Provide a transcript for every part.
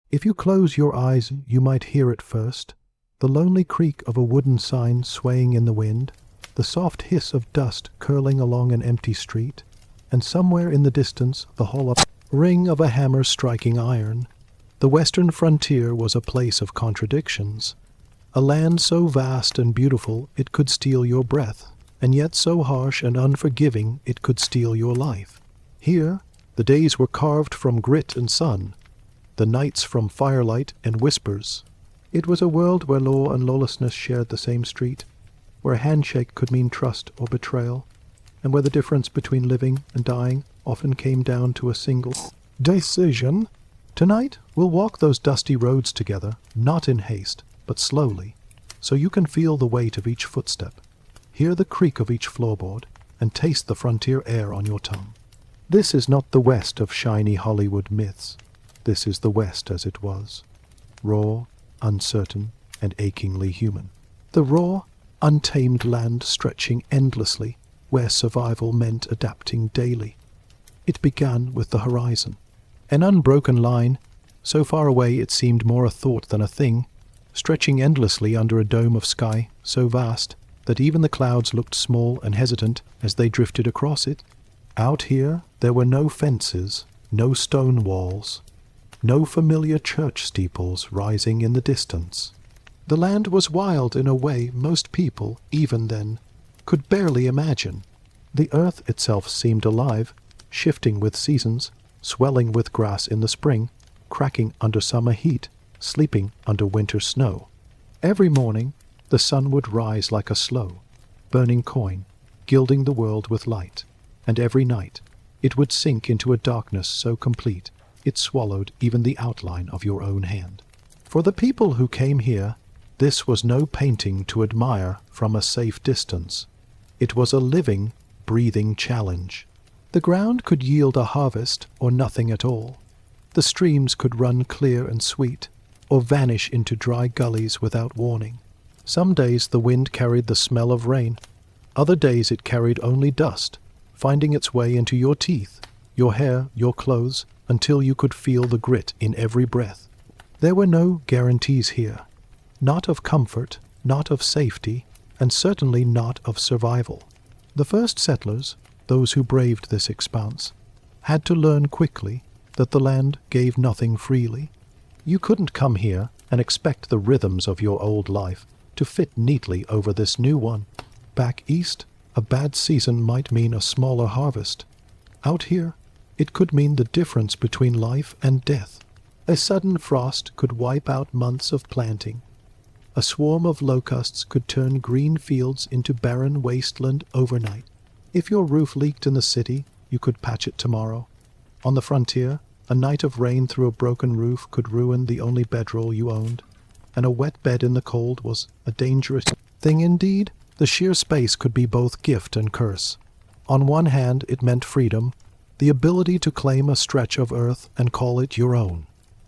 If you close your eyes, you might hear it first, the lonely creak of a wooden sign swaying in the wind, the soft hiss of dust curling along an empty street, and somewhere in the distance the hollow ring of a hammer striking iron. The western frontier was a place of contradictions. A land so vast and beautiful it could steal your breath, and yet so harsh and unforgiving it could steal your life. Here, the days were carved from grit and sun, the nights from firelight and whispers. It was a world where law and lawlessness shared the same street, where a handshake could mean trust or betrayal, and where the difference between living and dying often came down to a single decision. Tonight, we'll walk those dusty roads together, not in haste, but slowly, so you can feel the weight of each footstep, hear the creak of each floorboard, and taste the frontier air on your tongue. This is not the West of shiny Hollywood myths. This is the West as it was, raw, uncertain, and achingly human. The raw, untamed land stretching endlessly, where survival meant adapting daily. It began with the horizon, an unbroken line, so far away it seemed more a thought than a thing, stretching endlessly under a dome of sky so vast that even the clouds looked small and hesitant as they drifted across it. Out here there were no fences, no stone walls, no familiar church steeples rising in the distance. The land was wild in a way most people, even then, could barely imagine. The earth itself seemed alive, shifting with seasons, swelling with grass in the spring, cracking under summer heat, sleeping under winter snow. Every morning, the sun would rise like a slow, burning coin, gilding the world with light, and every night it would sink into a darkness so complete it swallowed even the outline of your own hand. For the people who came here, this was no painting to admire from a safe distance. It was a living, breathing challenge. The ground could yield a harvest or nothing at all. The streams could run clear and sweet, or vanish into dry gullies without warning. Some days the wind carried the smell of rain. Other days it carried only dust, finding its way into your teeth, your hair, your clothes, until you could feel the grit in every breath. There were no guarantees here, not of comfort, not of safety, and certainly not of survival. The first settlers, those who braved this expanse, had to learn quickly that the land gave nothing freely. You couldn't come here and expect the rhythms of your old life to fit neatly over this new one. Back east, a bad season might mean a smaller harvest. Out here, it could mean the difference between life and death. A sudden frost could wipe out months of planting. A swarm of locusts could turn green fields into barren wasteland overnight. If your roof leaked in the city, you could patch it tomorrow. On the frontier, a night of rain through a broken roof could ruin the only bedroll you owned, and a wet bed in the cold was a dangerous thing indeed. The sheer space could be both gift and curse. On one hand, it meant freedom, the ability to claim a stretch of earth and call it your own.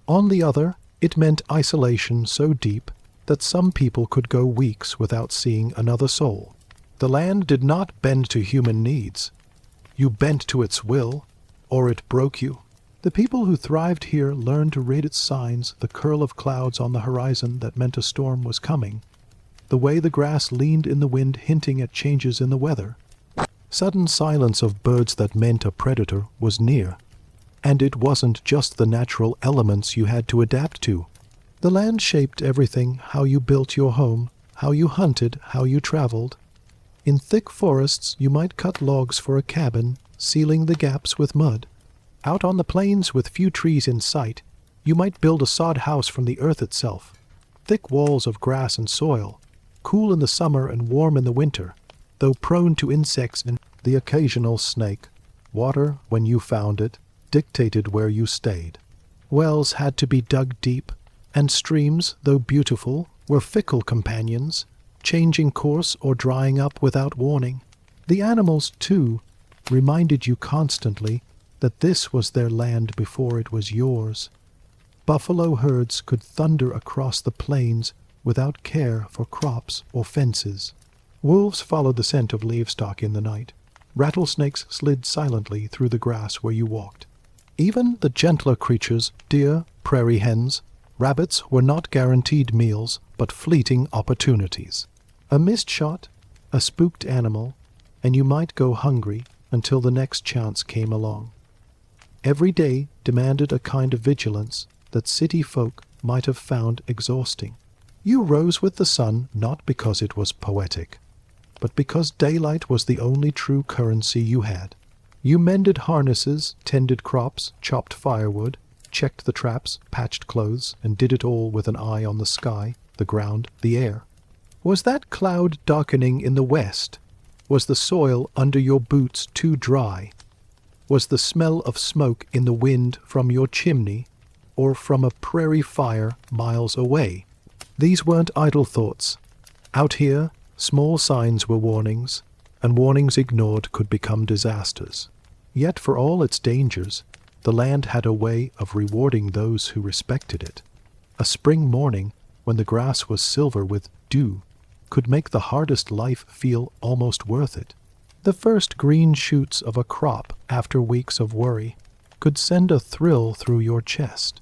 On the other, it meant isolation so deep that some people could go weeks without seeing another soul. The land did not bend to human needs. You bent to its will, or it broke you. The people who thrived here learned to read its signs, the curl of clouds on the horizon that meant a storm was coming, the way the grass leaned in the wind hinting at changes in the weather. Sudden silence of birds that meant a predator was near. And it wasn't just the natural elements you had to adapt to. The land shaped everything, how you built your home, how you hunted, how you traveled. In thick forests you might cut logs for a cabin, sealing the gaps with mud. Out on the plains with few trees in sight, you might build a sod house from the earth itself. Thick walls of grass and soil, cool in the summer and warm in the winter, though prone to insects and the occasional snake. Water, when you found it, dictated where you stayed. Wells had to be dug deep, and streams, though beautiful, were fickle companions, changing course or drying up without warning. The animals, too, reminded you constantly that this was their land before it was yours. Buffalo herds could thunder across the plains without care for crops or fences. Wolves followed the scent of livestock in the night. Rattlesnakes slid silently through the grass where you walked. Even the gentler creatures, deer, prairie hens, rabbits were not guaranteed meals, but fleeting opportunities. A missed shot, a spooked animal, and you might go hungry until the next chance came along. Every day demanded a kind of vigilance that city folk might have found exhausting. You rose with the sun not because it was poetic, but because daylight was the only true currency you had. You mended harnesses, tended crops, chopped firewood, checked the traps, patched clothes, and did it all with an eye on the sky, the ground, the air. Was that cloud darkening in the west? Was the soil under your boots too dry? Was the smell of smoke in the wind from your chimney, or from a prairie fire miles away? These weren't idle thoughts. Out here, small signs were warnings, and warnings ignored could become disasters. Yet for all its dangers, the land had a way of rewarding those who respected it. A spring morning, when the grass was silver with dew, could make the hardest life feel almost worth it. The first green shoots of a crop after weeks of worry could send a thrill through your chest.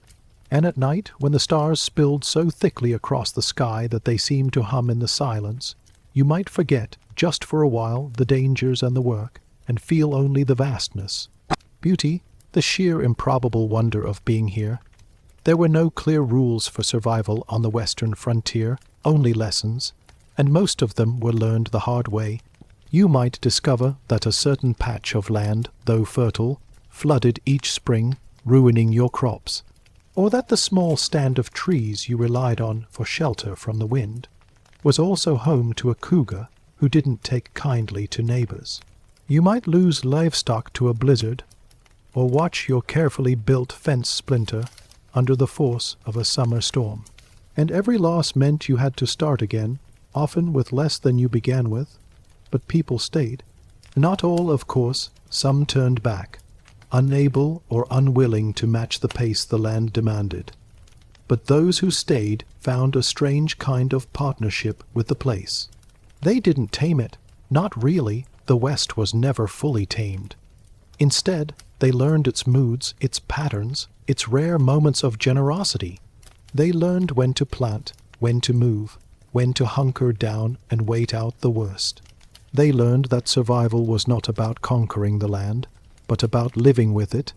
And at night, when the stars spilled so thickly across the sky that they seemed to hum in the silence, you might forget, just for a while, the dangers and the work, and feel only the vastness. Beauty, the sheer improbable wonder of being here. There were no clear rules for survival on the western frontier, only lessons, and most of them were learned the hard way. You might discover that a certain patch of land, though fertile, flooded each spring, ruining your crops, or that the small stand of trees you relied on for shelter from the wind was also home to a cougar who didn't take kindly to neighbors. You might lose livestock to a blizzard, or watch your carefully built fence splinter under the force of a summer storm. And every loss meant you had to start again, often with less than you began with, but people stayed. Not all, of course. Some turned back, unable or unwilling to match the pace the land demanded. But those who stayed found a strange kind of partnership with the place. They didn't tame it. Not really. The West was never fully tamed. Instead, they learned its moods, its patterns, its rare moments of generosity. They learned when to plant, when to move, when to hunker down and wait out the worst. They learned that survival was not about conquering the land, but about living with it,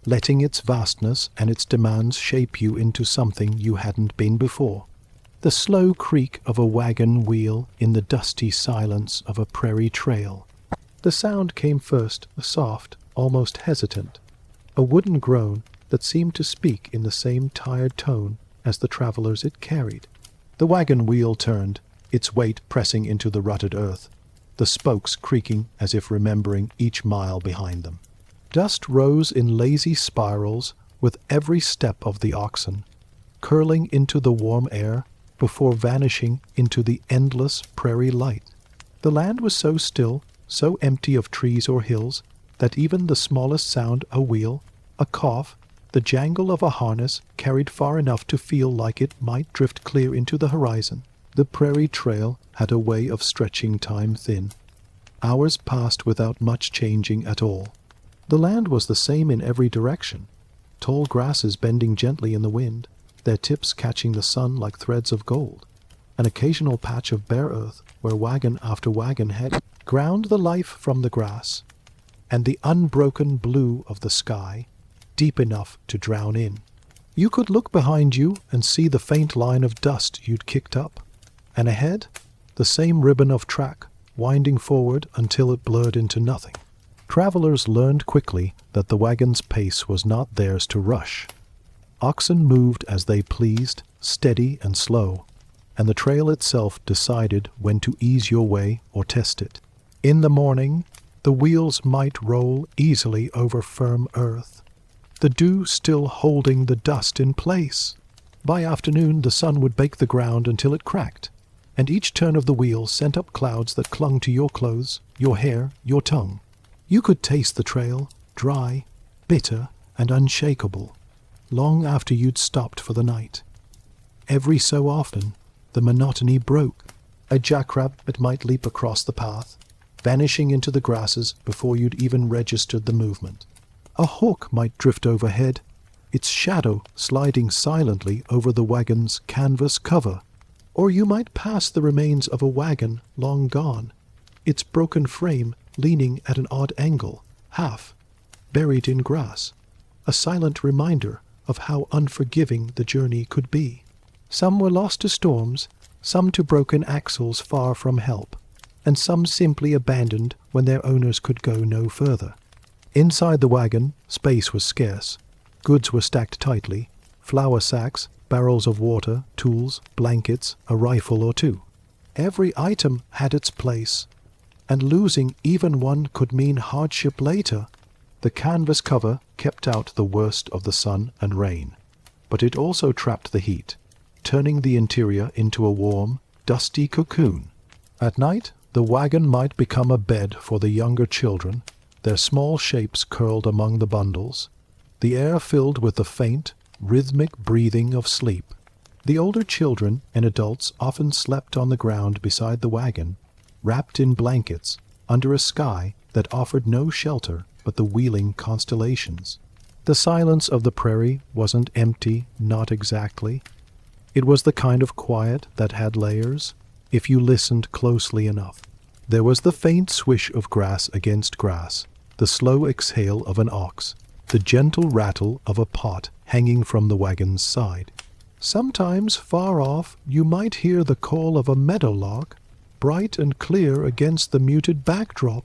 letting its vastness and its demands shape you into something you hadn't been before. The slow creak of a wagon wheel in the dusty silence of a prairie trail. The sound came first, soft, almost hesitant, a wooden groan that seemed to speak in the same tired tone as the travelers it carried. The wagon wheel turned, its weight pressing into the rutted earth, the spokes creaking as if remembering each mile behind them. Dust rose in lazy spirals with every step of the oxen, curling into the warm air before vanishing into the endless prairie light. The land was so still, so empty of trees or hills, that even the smallest sound, a wheel, a cough, the jangle of a harness, carried far enough to feel like it might drift clear into the horizon. The prairie trail had a way of stretching time thin. Hours passed without much changing at all. The land was the same in every direction, tall grasses bending gently in the wind, their tips catching the sun like threads of gold. An occasional patch of bare earth where wagon after wagon had ground the life from the grass, and the unbroken blue of the sky, deep enough to drown in. You could look behind you and see the faint line of dust you'd kicked up, and ahead, the same ribbon of track, winding forward until it blurred into nothing. Travelers learned quickly that the wagon's pace was not theirs to rush. Oxen moved as they pleased, steady and slow, and the trail itself decided when to ease your way or test it. In the morning, the wheels might roll easily over firm earth, the dew still holding the dust in place. By afternoon, the sun would bake the ground until it cracked, and each turn of the wheel sent up clouds that clung to your clothes, your hair, your tongue. You could taste the trail, dry, bitter, and unshakable, long after you'd stopped for the night. Every so often, the monotony broke. A jackrabbit might leap across the path, vanishing into the grasses before you'd even registered the movement. A hawk might drift overhead, its shadow sliding silently over the wagon's canvas cover. Or you might pass the remains of a wagon long gone, its broken frame leaning at an odd angle, half buried in grass, a silent reminder of how unforgiving the journey could be. Some were lost to storms, some to broken axles far from help, and some simply abandoned when their owners could go no further. Inside the wagon, space was scarce. Goods were stacked tightly, flour sacks, barrels of water, tools, blankets, a rifle or two. Every item had its place, and losing even one could mean hardship later. The canvas cover kept out the worst of the sun and rain, but it also trapped the heat, turning the interior into a warm, dusty cocoon. At night, the wagon might become a bed for the younger children, their small shapes curled among the bundles, the air filled with the faint, rhythmic breathing of sleep. The older children and adults often slept on the ground beside the wagon, wrapped in blankets, under a sky that offered no shelter but the wheeling constellations. The silence of the prairie wasn't empty, not exactly. It was the kind of quiet that had layers, if you listened closely enough. There was the faint swish of grass against grass, the slow exhale of an ox, the gentle rattle of a pot hanging from the wagon's side. Sometimes, far off, you might hear the call of a meadowlark, bright and clear against the muted backdrop,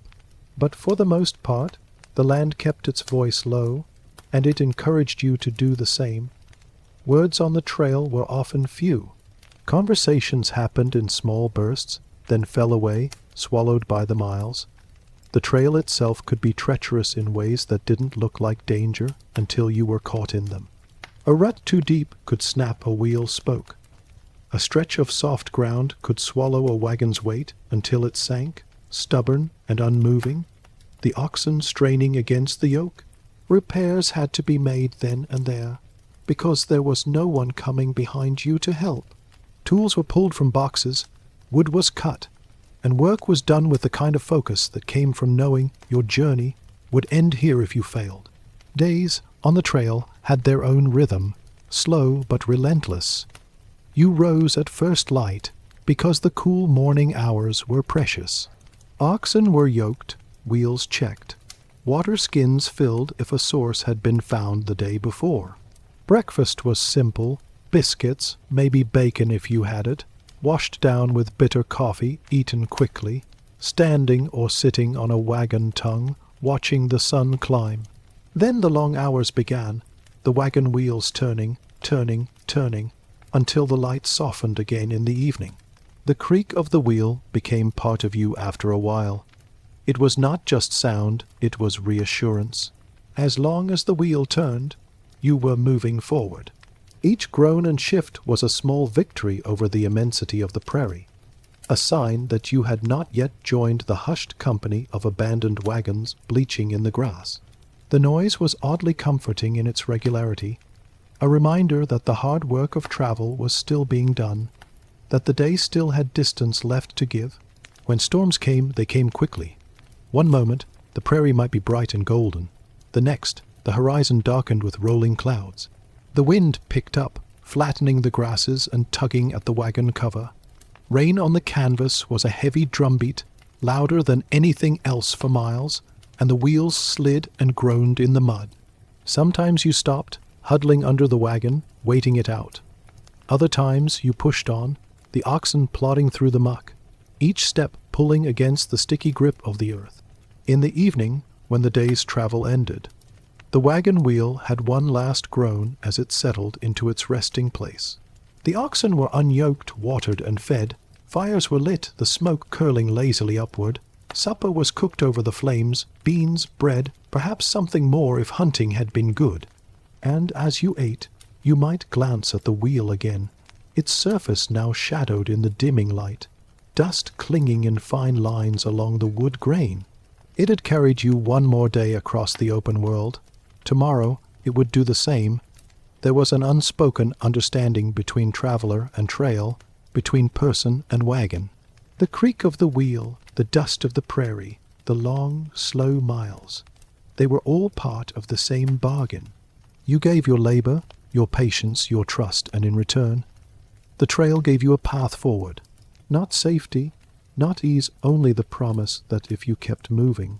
but for the most part, the land kept its voice low, and it encouraged you to do the same. Words on the trail were often few. Conversations happened in small bursts, then fell away, swallowed by the miles. The trail itself could be treacherous in ways that didn't look like danger until you were caught in them. A rut too deep could snap a wheel spoke. A stretch of soft ground could swallow a wagon's weight until it sank, stubborn and unmoving, the oxen straining against the yoke. Repairs had to be made then and there, because there was no one coming behind you to help. Tools were pulled from boxes, wood was cut, and work was done with the kind of focus that came from knowing your journey would end here if you failed. Days on the trail had their own rhythm, slow but relentless. You rose at first light because the cool morning hours were precious. Oxen were yoked, wheels checked, water skins filled if a source had been found the day before. Breakfast was simple, biscuits, maybe bacon if you had it, washed down with bitter coffee, eaten quickly, standing or sitting on a wagon tongue, watching the sun climb. Then the long hours began, the wagon wheels turning, until the light softened again in the evening. The creak of the wheel became part of you after a while. It was not just sound, it was reassurance. As long as the wheel turned, you were moving forward. Each groan and shift was a small victory over the immensity of the prairie, a sign that you had not yet joined the hushed company of abandoned wagons bleaching in the grass. The noise was oddly comforting in its regularity, a reminder that the hard work of travel was still being done, that the day still had distance left to give. When storms came, they came quickly. One moment, the prairie might be bright and golden. The next, the horizon darkened with rolling clouds. The wind picked up, flattening the grasses and tugging at the wagon cover. Rain on the canvas was a heavy drumbeat, louder than anything else for miles, and the wheels slid and groaned in the mud. Sometimes you stopped, huddling under the wagon, waiting it out. Other times you pushed on, the oxen plodding through the muck, each step pulling against the sticky grip of the earth. In the evening, when the day's travel ended, the wagon wheel had one last groan as it settled into its resting place. The oxen were unyoked, watered, and fed. Fires were lit, the smoke curling lazily upward. Supper was cooked over the flames, beans, bread, perhaps something more if hunting had been good. And as you ate, you might glance at the wheel again, its surface now shadowed in the dimming light, dust clinging in fine lines along the wood grain. It had carried you one more day across the open world. Tomorrow it would do the same. There was an unspoken understanding between traveler and trail, between person and wagon. The creak of the wheel, the dust of the prairie, the long, slow miles. They were all part of the same bargain. You gave your labor, your patience, your trust, and in return, the trail gave you a path forward. Not safety, not ease, only the promise that if you kept moving,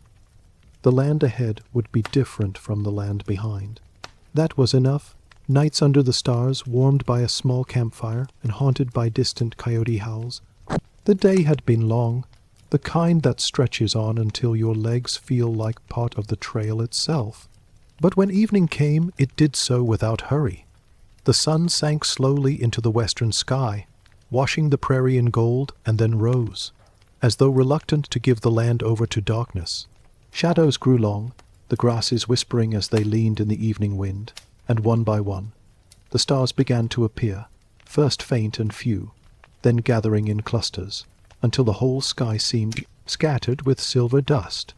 the land ahead would be different from the land behind. That was enough. Nights under the stars, warmed by a small campfire and haunted by distant coyote howls. The day had been long, the kind that stretches on until your legs feel like part of the trail itself. But when evening came, it did so without hurry. The sun sank slowly into the western sky, washing the prairie in gold, and then rose, as though reluctant to give the land over to darkness. Shadows grew long, the grasses whispering as they leaned in the evening wind, and one by one, the stars began to appear, first faint and few, then gathering in clusters, until the whole sky seemed scattered with silver dust.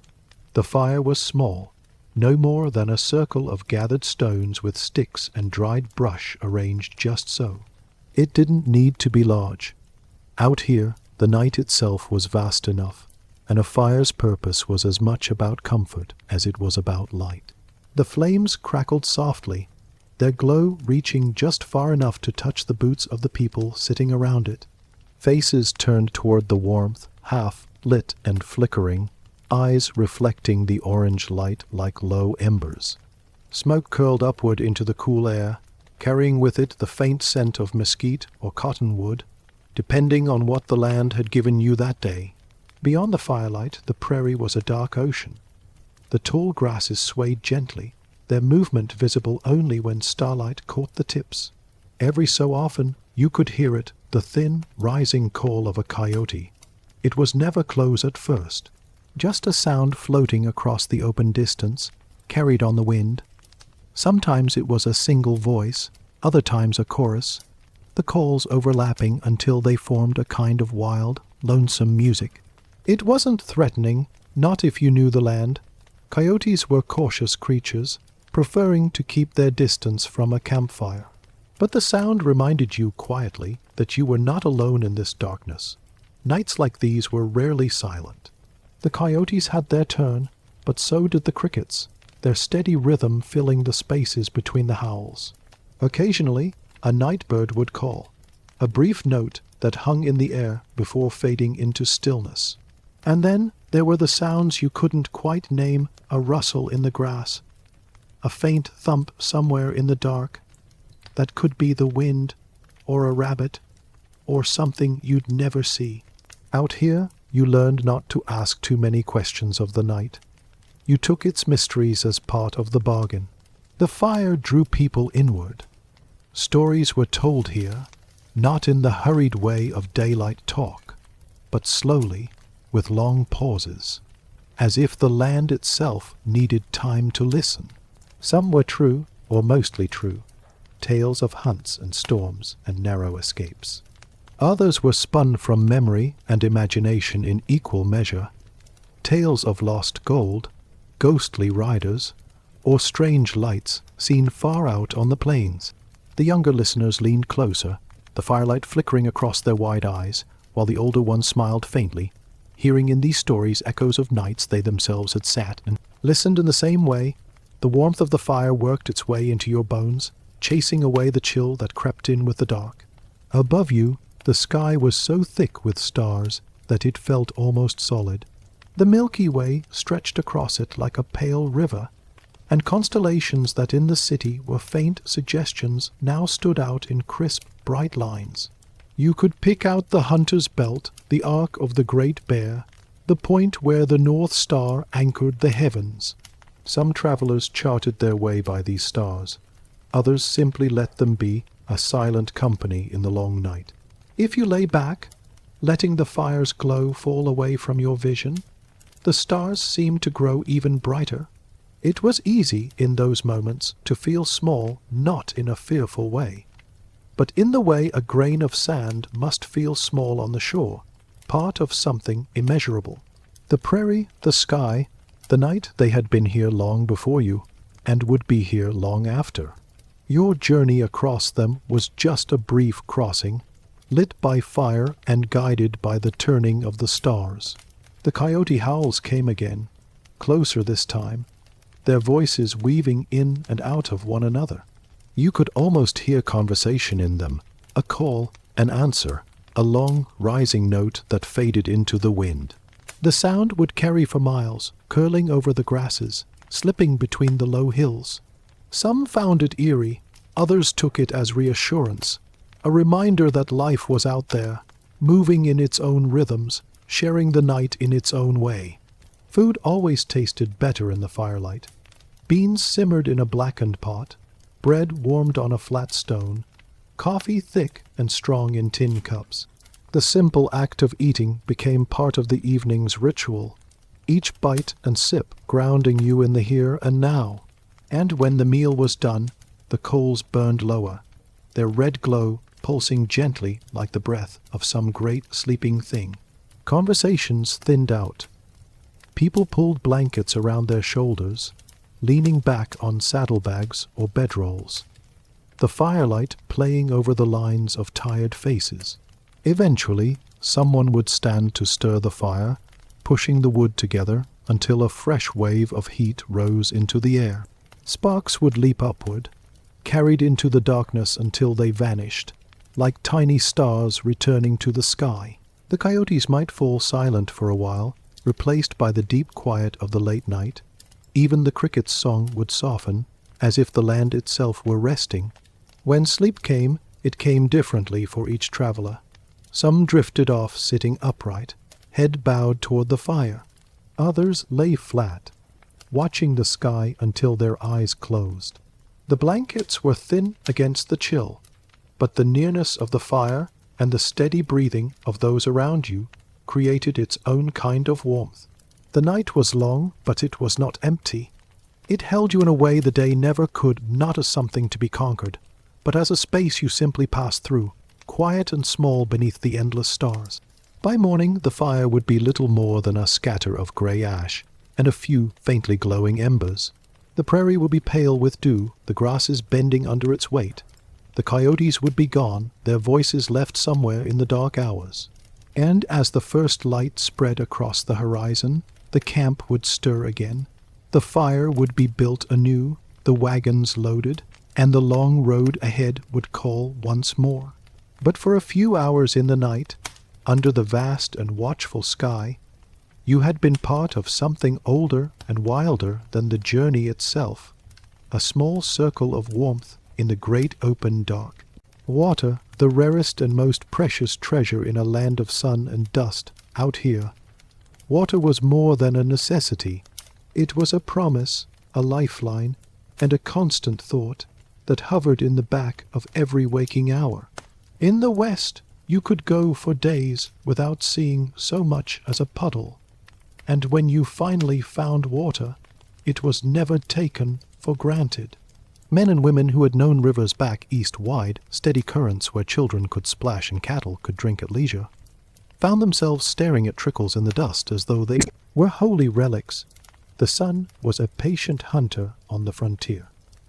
The fire was small, no more than a circle of gathered stones with sticks and dried brush arranged just so. It didn't need to be large. Out here, the night itself was vast enough, and a fire's purpose was as much about comfort as it was about light. The flames crackled softly, their glow reaching just far enough to touch the boots of the people sitting around it. Faces turned toward the warmth, half lit and flickering, eyes reflecting the orange light like low embers. Smoke curled upward into the cool air, carrying with it the faint scent of mesquite or cottonwood, depending on what the land had given you that day. Beyond the firelight, the prairie was a dark ocean. The tall grasses swayed gently, their movement visible only when starlight caught the tips. Every so often you could hear it, the thin, rising call of a coyote. It was never close at first, just a sound floating across the open distance, carried on the wind. Sometimes it was a single voice, other times a chorus, the calls overlapping until they formed a kind of wild, lonesome music. It wasn't threatening, not if you knew the land. Coyotes were cautious creatures, preferring to keep their distance from a campfire. But the sound reminded you quietly that you were not alone in this darkness. Nights like these were rarely silent. The coyotes had their turn, but so did the crickets, their steady rhythm filling the spaces between the howls. Occasionally, a night bird would call, a brief note that hung in the air before fading into stillness. And then there were the sounds you couldn't quite name, a rustle in the grass, a faint thump somewhere in the dark. That could be the wind, or a rabbit, or something you'd never see. Out here, you learned not to ask too many questions of the night. You took its mysteries as part of the bargain. The fire drew people inward. Stories were told here, not in the hurried way of daylight talk, but slowly, with long pauses, as if the land itself needed time to listen. Some were true, or mostly true, tales of hunts and storms and narrow escapes. Others were spun from memory and imagination in equal measure, tales of lost gold, ghostly riders, or strange lights seen far out on the plains. The younger listeners leaned closer, the firelight flickering across their wide eyes, while the older ones smiled faintly, hearing in these stories echoes of nights they themselves had sat and listened in the same way. The warmth of the fire worked its way into your bones, chasing away the chill that crept in with the dark. Above you, the sky was so thick with stars that it felt almost solid. The Milky Way stretched across it like a pale river, and constellations that in the city were faint suggestions now stood out in crisp, bright lines. You could pick out the Hunter's Belt, the arc of the Great Bear, the point where the North Star anchored the heavens. Some travelers charted their way by these stars. Others simply let them be, a silent company in the long night. If you lay back, letting the fire's glow fall away from your vision, the stars seemed to grow even brighter. It was easy in those moments to feel small, not in a fearful way, but in the way a grain of sand must feel small on the shore, part of something immeasurable. The prairie, the sky, the night they had been here long before you, and would be here long after. Your journey across them was just a brief crossing, lit by fire and guided by the turning of the stars. The coyote howls came again, closer this time, their voices weaving in and out of one another. You could almost hear conversation in them, a call, an answer, a long, rising note that faded into the wind. The sound would carry for miles, curling over the grasses, slipping between the low hills. Some found it eerie, others took it as reassurance, a reminder that life was out there, moving in its own rhythms, sharing the night in its own way. Food always tasted better in the firelight. Beans simmered in a blackened pot, bread warmed on a flat stone, coffee thick and strong in tin cups. The simple act of eating became part of the evening's ritual, each bite and sip grounding you in the here and now. And when the meal was done, the coals burned lower, their red glow pulsing gently like the breath of some great sleeping thing. Conversations thinned out. People pulled blankets around their shoulders, leaning back on saddlebags or bedrolls, the firelight playing over the lines of tired faces. Eventually, someone would stand to stir the fire, pushing the wood together until a fresh wave of heat rose into the air. Sparks would leap upward, carried into the darkness until they vanished, like tiny stars returning to the sky. The coyotes might fall silent for a while, replaced by the deep quiet of the late night. Even the cricket's song would soften, as if the land itself were resting. When sleep came, it came differently for each traveler. Some drifted off sitting upright, head bowed toward the fire. Others lay flat, watching the sky until their eyes closed. The blankets were thin against the chill, but the nearness of the fire and the steady breathing of those around you created its own kind of warmth. The night was long, but it was not empty. It held you in a way the day never could, not as something to be conquered, but as a space you simply passed through, quiet and small beneath the endless stars. By morning, the fire would be little more than a scatter of gray ash and a few faintly glowing embers. The prairie would be pale with dew, the grasses bending under its weight. The coyotes would be gone, their voices left somewhere in the dark hours. And as the first light spread across the horizon, the camp would stir again. The fire would be built anew, the wagons loaded, and the long road ahead would call once more. But for a few hours in the night, under the vast and watchful sky, you had been part of something older and wilder than the journey itself, a small circle of warmth in the great open dark. Water, the rarest and most precious treasure in a land of sun and dust out here. Water was more than a necessity. It was a promise, a lifeline, and a constant thought that hovered in the back of every waking hour. In the West, you could go for days without seeing so much as a puddle. And when you finally found water, it was never taken for granted. Men and women who had known rivers back east wide, steady currents where children could splash and cattle could drink at leisure, found themselves staring at trickles in the dust as though they were holy relics. The sun was a patient hunter on the frontier.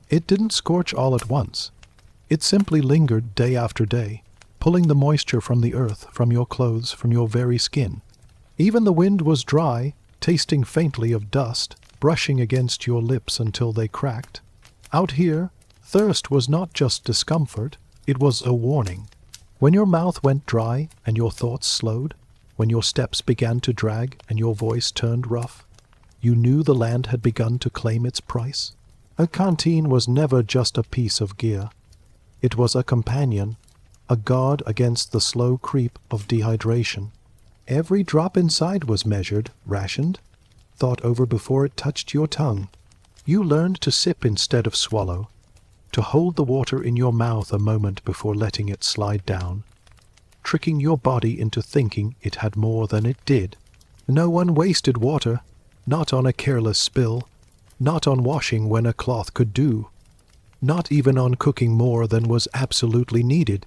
It didn't scorch all at once. It simply lingered day after day, pulling the moisture from the earth, from your clothes, from your very skin. Even the wind was dry, tasting faintly of dust, brushing against your lips until they cracked. Out here, thirst was not just discomfort, it was a warning. When your mouth went dry and your thoughts slowed, when your steps began to drag and your voice turned rough, you knew the land had begun to claim its price. A canteen was never just a piece of gear. It was a companion, a guard against the slow creep of dehydration. Every drop inside was measured, rationed, thought over before it touched your tongue. You learned to sip instead of swallow, to hold the water in your mouth a moment before letting it slide down, tricking your body into thinking it had more than it did. No one wasted water, not on a careless spill, not on washing when a cloth could do, not even on cooking more than was absolutely needed.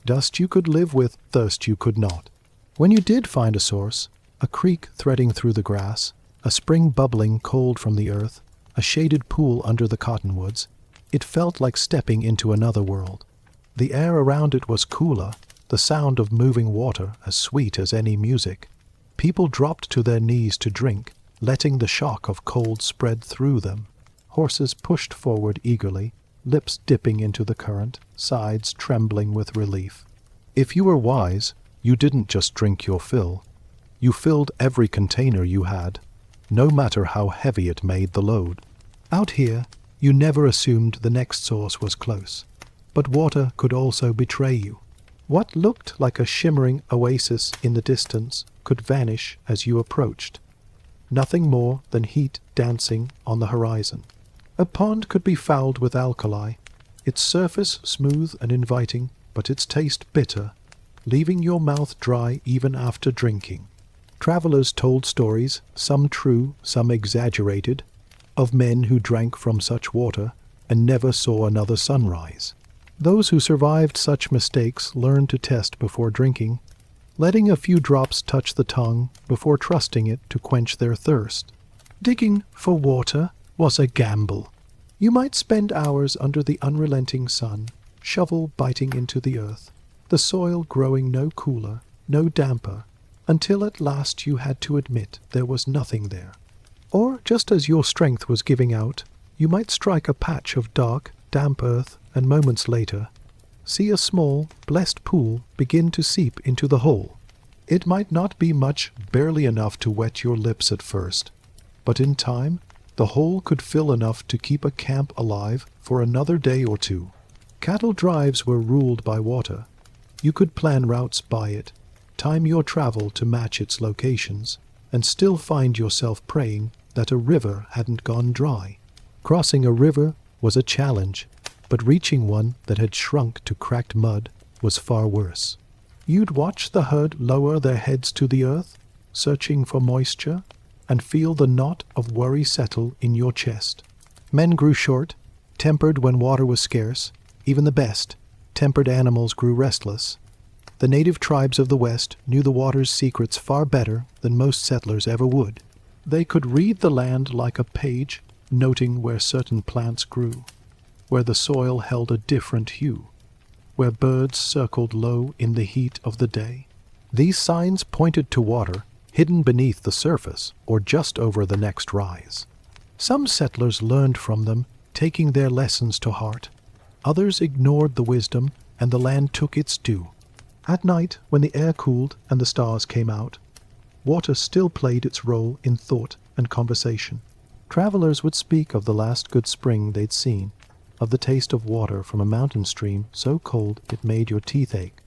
Dust you could live with, thirst you could not. When you did find a source, a creek threading through the grass, a spring bubbling cold from the earth, a shaded pool under the cottonwoods, it felt like stepping into another world. The air around it was cooler, the sound of moving water as sweet as any music. People dropped to their knees to drink, letting the shock of cold spread through them. Horses pushed forward eagerly, lips dipping into the current, sides trembling with relief. If you were wise, you didn't just drink your fill. You filled every container you had, no matter how heavy it made the load. Out here, you never assumed the next source was close. But water could also betray you. What looked like a shimmering oasis in the distance could vanish as you approached. Nothing more than heat dancing on the horizon. A pond could be fouled with alkali, its surface smooth and inviting, but its taste bitter, leaving your mouth dry even after drinking. Travelers told stories, some true, some exaggerated, of men who drank from such water and never saw another sunrise. Those who survived such mistakes learned to test before drinking, letting a few drops touch the tongue before trusting it to quench their thirst. Digging for water was a gamble. You might spend hours under the unrelenting sun, shovel biting into the earth, the soil growing no cooler, no damper, until at last you had to admit there was nothing there. Or, just as your strength was giving out, you might strike a patch of dark, damp earth, and moments later, see a small, blessed pool begin to seep into the hole. It might not be much, barely enough to wet your lips at first, but in time, the hole could fill enough to keep a camp alive for another day or two. Cattle drives were ruled by water. You could plan routes by it, time your travel to match its locations, and still find yourself praying that a river hadn't gone dry. Crossing a river was a challenge, but reaching one that had shrunk to cracked mud was far worse. You'd watch the herd lower their heads to the earth, searching for moisture, and feel the knot of worry settle in your chest. Men grew short, tempered when water was scarce. Even the best, tempered animals grew restless. The native tribes of the West knew the water's secrets far better than most settlers ever would. They could read the land like a page, noting where certain plants grew, where the soil held a different hue, where birds circled low in the heat of the day. These signs pointed to water, hidden beneath the surface or just over the next rise. Some settlers learned from them, taking their lessons to heart. Others ignored the wisdom, and the land took its due. At night, when the air cooled and the stars came out, water still played its role in thought and conversation. Travelers would speak of the last good spring they'd seen, of the taste of water from a mountain stream so cold it made your teeth ache,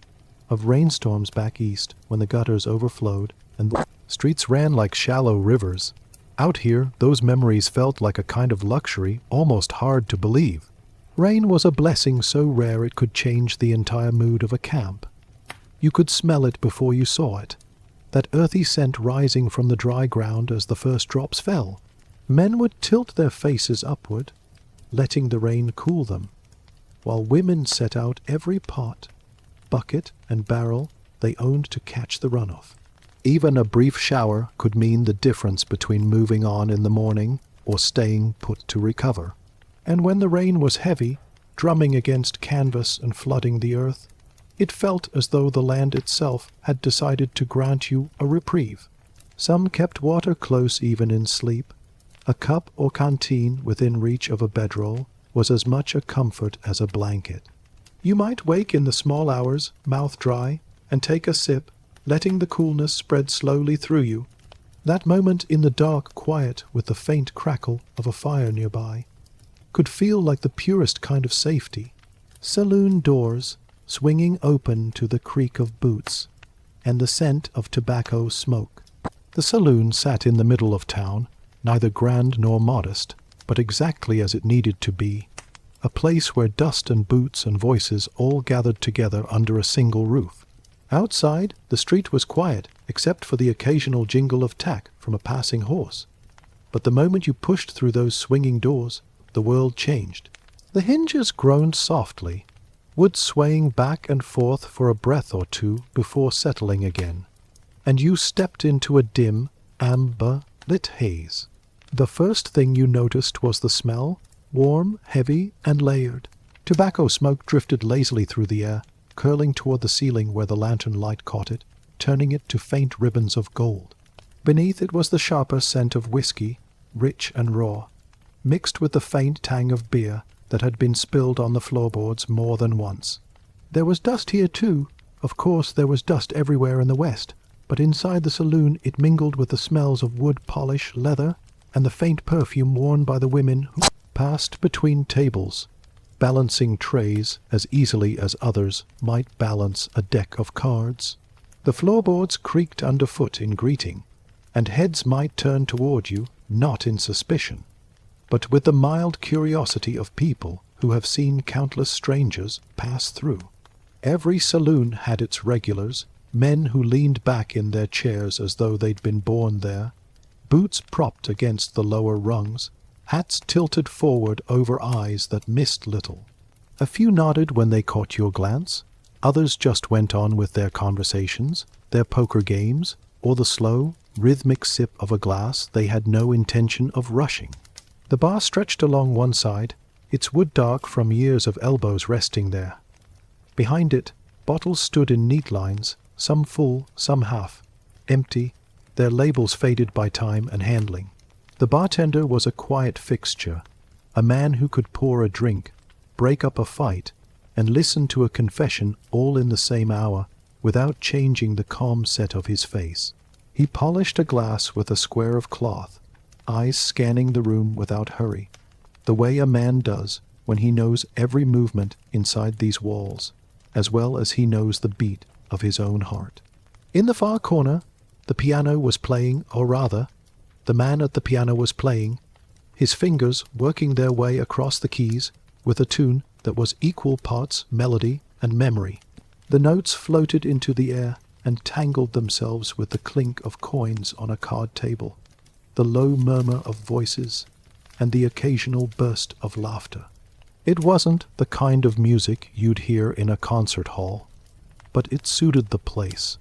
of rainstorms back east when the gutters overflowed and the streets ran like shallow rivers. Out here, those memories felt like a kind of luxury almost hard to believe. Rain was a blessing so rare it could change the entire mood of a camp. You could smell it before you saw it, that earthy scent rising from the dry ground as the first drops fell. Men would tilt their faces upward, letting the rain cool them, while women set out every pot, bucket, and barrel they owned to catch the runoff. Even a brief shower could mean the difference between moving on in the morning or staying put to recover. And when the rain was heavy, drumming against canvas and flooding the earth, it felt as though the land itself had decided to grant you a reprieve. Some kept water close even in sleep. A cup or canteen within reach of a bedroll was as much a comfort as a blanket. You might wake in the small hours, mouth dry, and take a sip, letting the coolness spread slowly through you. That moment in the dark quiet with the faint crackle of a fire nearby could feel like the purest kind of safety. Saloon doors swinging open to the creak of boots and the scent of tobacco smoke. The saloon sat in the middle of town, neither grand nor modest, but exactly as it needed to be, a place where dust and boots and voices all gathered together under a single roof. Outside, the street was quiet, except for the occasional jingle of tack from a passing horse. But the moment you pushed through those swinging doors, the world changed. The hinges groaned softly, wood swaying back and forth for a breath or two before settling again, and you stepped into a dim, amber-lit haze. The first thing you noticed was the smell, warm, heavy, and layered. Tobacco smoke drifted lazily through the air, curling toward the ceiling where the lantern light caught it, turning it to faint ribbons of gold. Beneath it was the sharper scent of whiskey, rich and raw. mixed with the faint tang of beer that had been spilled on the floorboards more than once. There was dust here too. Of course there was dust everywhere in the West, but inside the saloon it mingled with the smells of wood polish, leather, and the faint perfume worn by the women who passed between tables, balancing trays as easily as others might balance a deck of cards. The floorboards creaked underfoot in greeting, and heads might turn toward you, not in suspicion, but with the mild curiosity of people who have seen countless strangers pass through. Every saloon had its regulars, men who leaned back in their chairs as though they'd been born there, boots propped against the lower rungs, hats tilted forward over eyes that missed little. A few nodded when they caught your glance, others just went on with their conversations, their poker games, or the slow, rhythmic sip of a glass they had no intention of rushing. The bar stretched along one side, its wood dark from years of elbows resting there. Behind it, bottles stood in neat lines, some full, some half, empty, their labels faded by time and handling. The bartender was a quiet fixture, a man who could pour a drink, break up a fight, and listen to a confession all in the same hour without changing the calm set of his face. He polished a glass with a square of cloth, eyes scanning the room without hurry, the way a man does when he knows every movement inside these walls, as well as he knows the beat of his own heart. In the far corner, the piano was playing, or rather, the man at the piano was playing, his fingers working their way across the keys with a tune that was equal parts melody and memory. The notes floated into the air and tangled themselves with the clink of coins on a card table, the low murmur of voices, and the occasional burst of laughter. It wasn't the kind of music you'd hear in a concert hall, but it suited the place,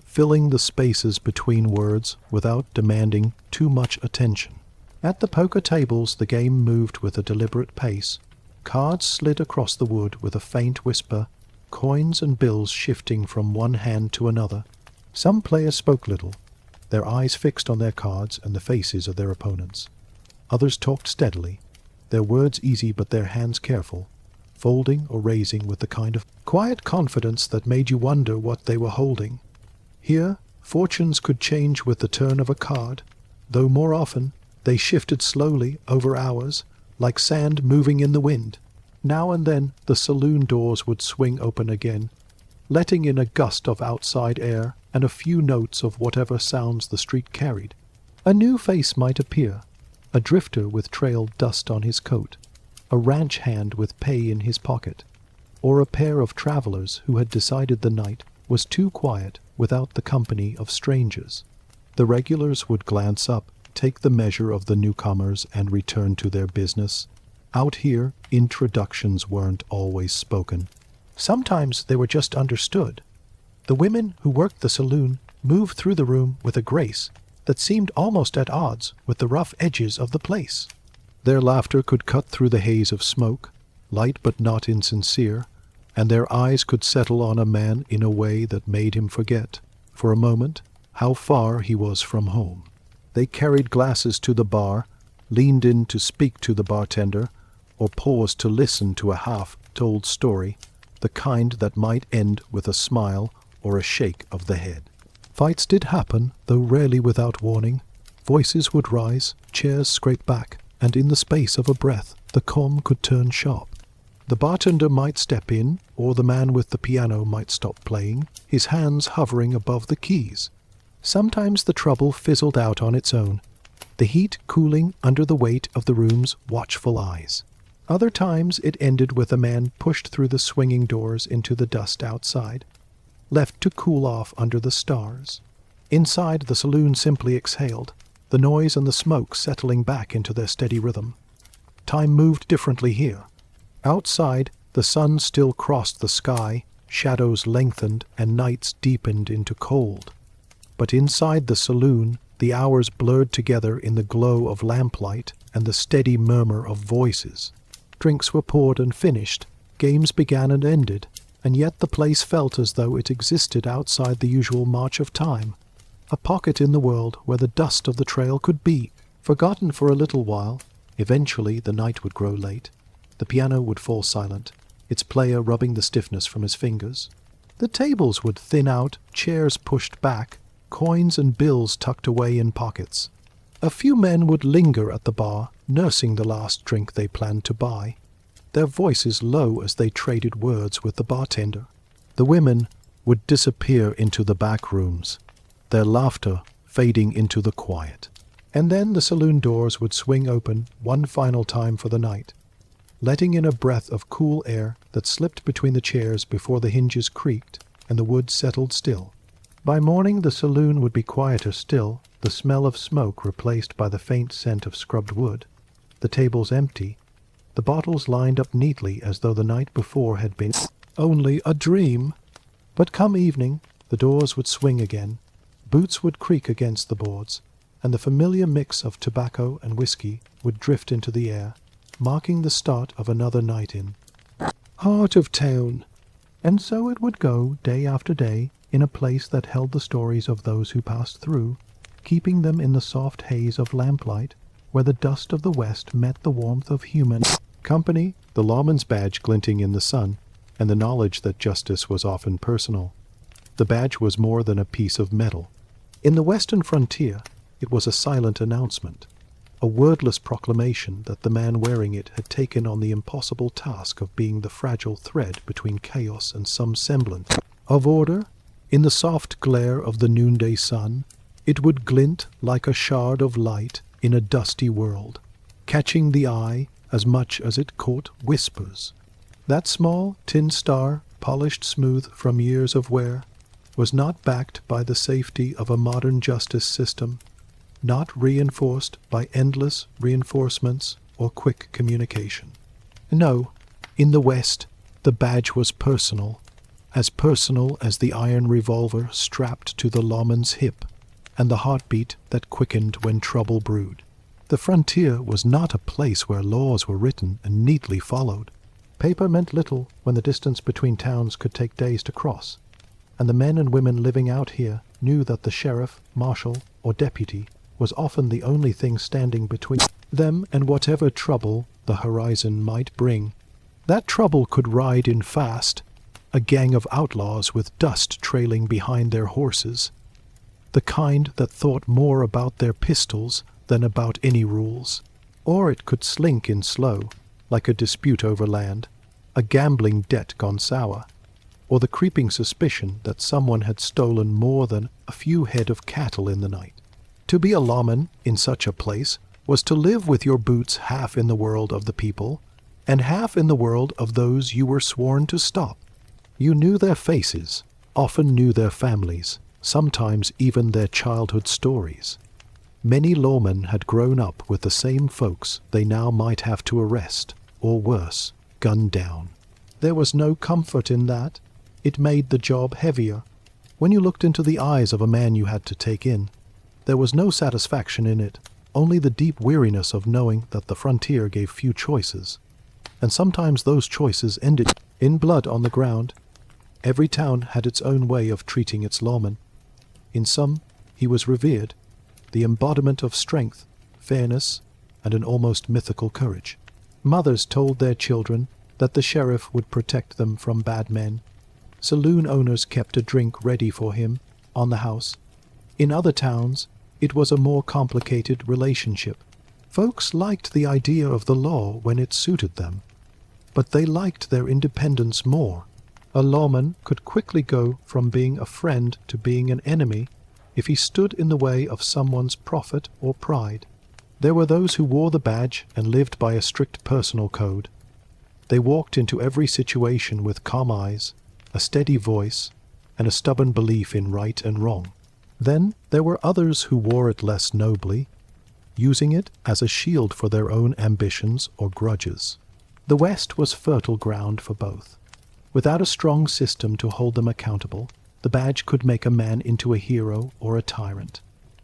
filling the spaces between words without demanding too much attention. At the poker tables the game moved with a deliberate pace. Cards slid across the wood with a faint whisper, coins and bills shifting from one hand to another. Some players spoke little, their eyes fixed on their cards and the faces of their opponents. Others talked steadily, their words easy but their hands careful, folding or raising with the kind of quiet confidence that made you wonder what they were holding. Here, fortunes could change with the turn of a card, though more often they shifted slowly over hours, like sand moving in the wind. Now and then the saloon doors would swing open again, letting in a gust of outside air and a few notes of whatever sounds the street carried. A new face might appear, a drifter with trailed dust on his coat, a ranch hand with pay in his pocket, or a pair of travelers who had decided the night was too quiet without the company of strangers. The regulars would glance up, take the measure of the newcomers, and return to their business. Out here, introductions weren't always spoken. Sometimes they were just understood. The women who worked the saloon moved through the room with a grace that seemed almost at odds with the rough edges of the place. Their laughter could cut through the haze of smoke, light but not insincere, and their eyes could settle on a man in a way that made him forget, for a moment, how far he was from home. They carried glasses to the bar, leaned in to speak to the bartender, or paused to listen to a half-told story, the kind that might end with a smile or a shake of the head. Fights did happen, though rarely without warning. Voices would rise, chairs scrape back, and in the space of a breath the calm could turn sharp. The bartender might step in, or the man with the piano might stop playing, his hands hovering above the keys. Sometimes the trouble fizzled out on its own, the heat cooling under the weight of the room's watchful eyes. Other times it ended with a man pushed through the swinging doors into the dust outside, left to cool off under the stars. Inside, the saloon simply exhaled, the noise and the smoke settling back into their steady rhythm. Time moved differently here. Outside, the sun still crossed the sky, shadows lengthened, and nights deepened into cold. But inside the saloon, the hours blurred together in the glow of lamplight and the steady murmur of voices. Drinks were poured and finished, games began and ended, and yet the place felt as though it existed outside the usual march of time, a pocket in the world where the dust of the trail could be, forgotten for a little while, Eventually, the night would grow late. The piano would fall silent, its player rubbing the stiffness from his fingers. The tables would thin out, chairs pushed back, coins and bills tucked away in pockets. A few men would linger at the bar, nursing the last drink they planned to buy, their voices low as they traded words with the bartender. The women would disappear into the back rooms, their laughter fading into the quiet. And then the saloon doors would swing open one final time for the night, letting in a breath of cool air that slipped between the chairs before the hinges creaked and the wood settled still. By morning the saloon would be quieter still, the smell of smoke replaced by the faint scent of scrubbed wood, the tables empty, the bottles lined up neatly as though the night before had been only a dream. But come evening, the doors would swing again, boots would creak against the boards, and the familiar mix of tobacco and whiskey would drift into the air, marking the start of another night in heart of town. And so it would go, day after day, in a place that held the stories of those who passed through, keeping them in the soft haze of lamplight, where the dust of the west met the warmth of human company, the lawman's badge glinting in the sun, and the knowledge that justice was often personal. The badge was more than a piece of metal. In the western frontier, it was a silent announcement, a wordless proclamation that the man wearing it had taken on the impossible task of being the fragile thread between chaos and some semblance of order. In the soft glare of the noonday sun, it would glint like a shard of light in a dusty world, catching the eye as much as it caught whispers. That small tin star, polished smooth from years of wear, was not backed by the safety of a modern justice system, not reinforced by endless reinforcements or quick communication. No, in the West, the badge was personal as the iron revolver strapped to the lawman's hip, and the heartbeat that quickened when trouble brewed. The frontier was not a place where laws were written and neatly followed. Paper meant little when the distance between towns could take days to cross, and the men and women living out here knew that the sheriff, marshal, or deputy was often the only thing standing between them and whatever trouble the horizon might bring. That trouble could ride in fast, a gang of outlaws with dust trailing behind their horses, the kind that thought more about their pistols than about any rules. Or it could slink in slow, like a dispute over land, a gambling debt gone sour, or the creeping suspicion that someone had stolen more than a few head of cattle in the night. To be a lawman in such a place was to live with your boots half in the world of the people, and half in the world of those you were sworn to stop. You knew their faces, often knew their families, sometimes even their childhood stories. Many lawmen had grown up with the same folks they now might have to arrest, or worse, gun down. There was no comfort in that. It made the job heavier. When you looked into the eyes of a man you had to take in, there was no satisfaction in it, only the deep weariness of knowing that the frontier gave few choices. And sometimes those choices ended in blood on the ground. Every town had its own way of treating its lawman. In some, he was revered, the embodiment of strength, fairness, and an almost mythical courage. Mothers told their children that the sheriff would protect them from bad men. Saloon owners kept a drink ready for him on the house. In other towns, it was a more complicated relationship. Folks liked the idea of the law when it suited them, but they liked their independence more. A lawman could quickly go from being a friend to being an enemy if he stood in the way of someone's profit or pride. There were those who wore the badge and lived by a strict personal code. They walked into every situation with calm eyes, a steady voice, and a stubborn belief in right and wrong. Then there were others who wore it less nobly, using it as a shield for their own ambitions or grudges. The West was fertile ground for both. Without a strong system to hold them accountable, the badge could make a man into a hero or a tyrant,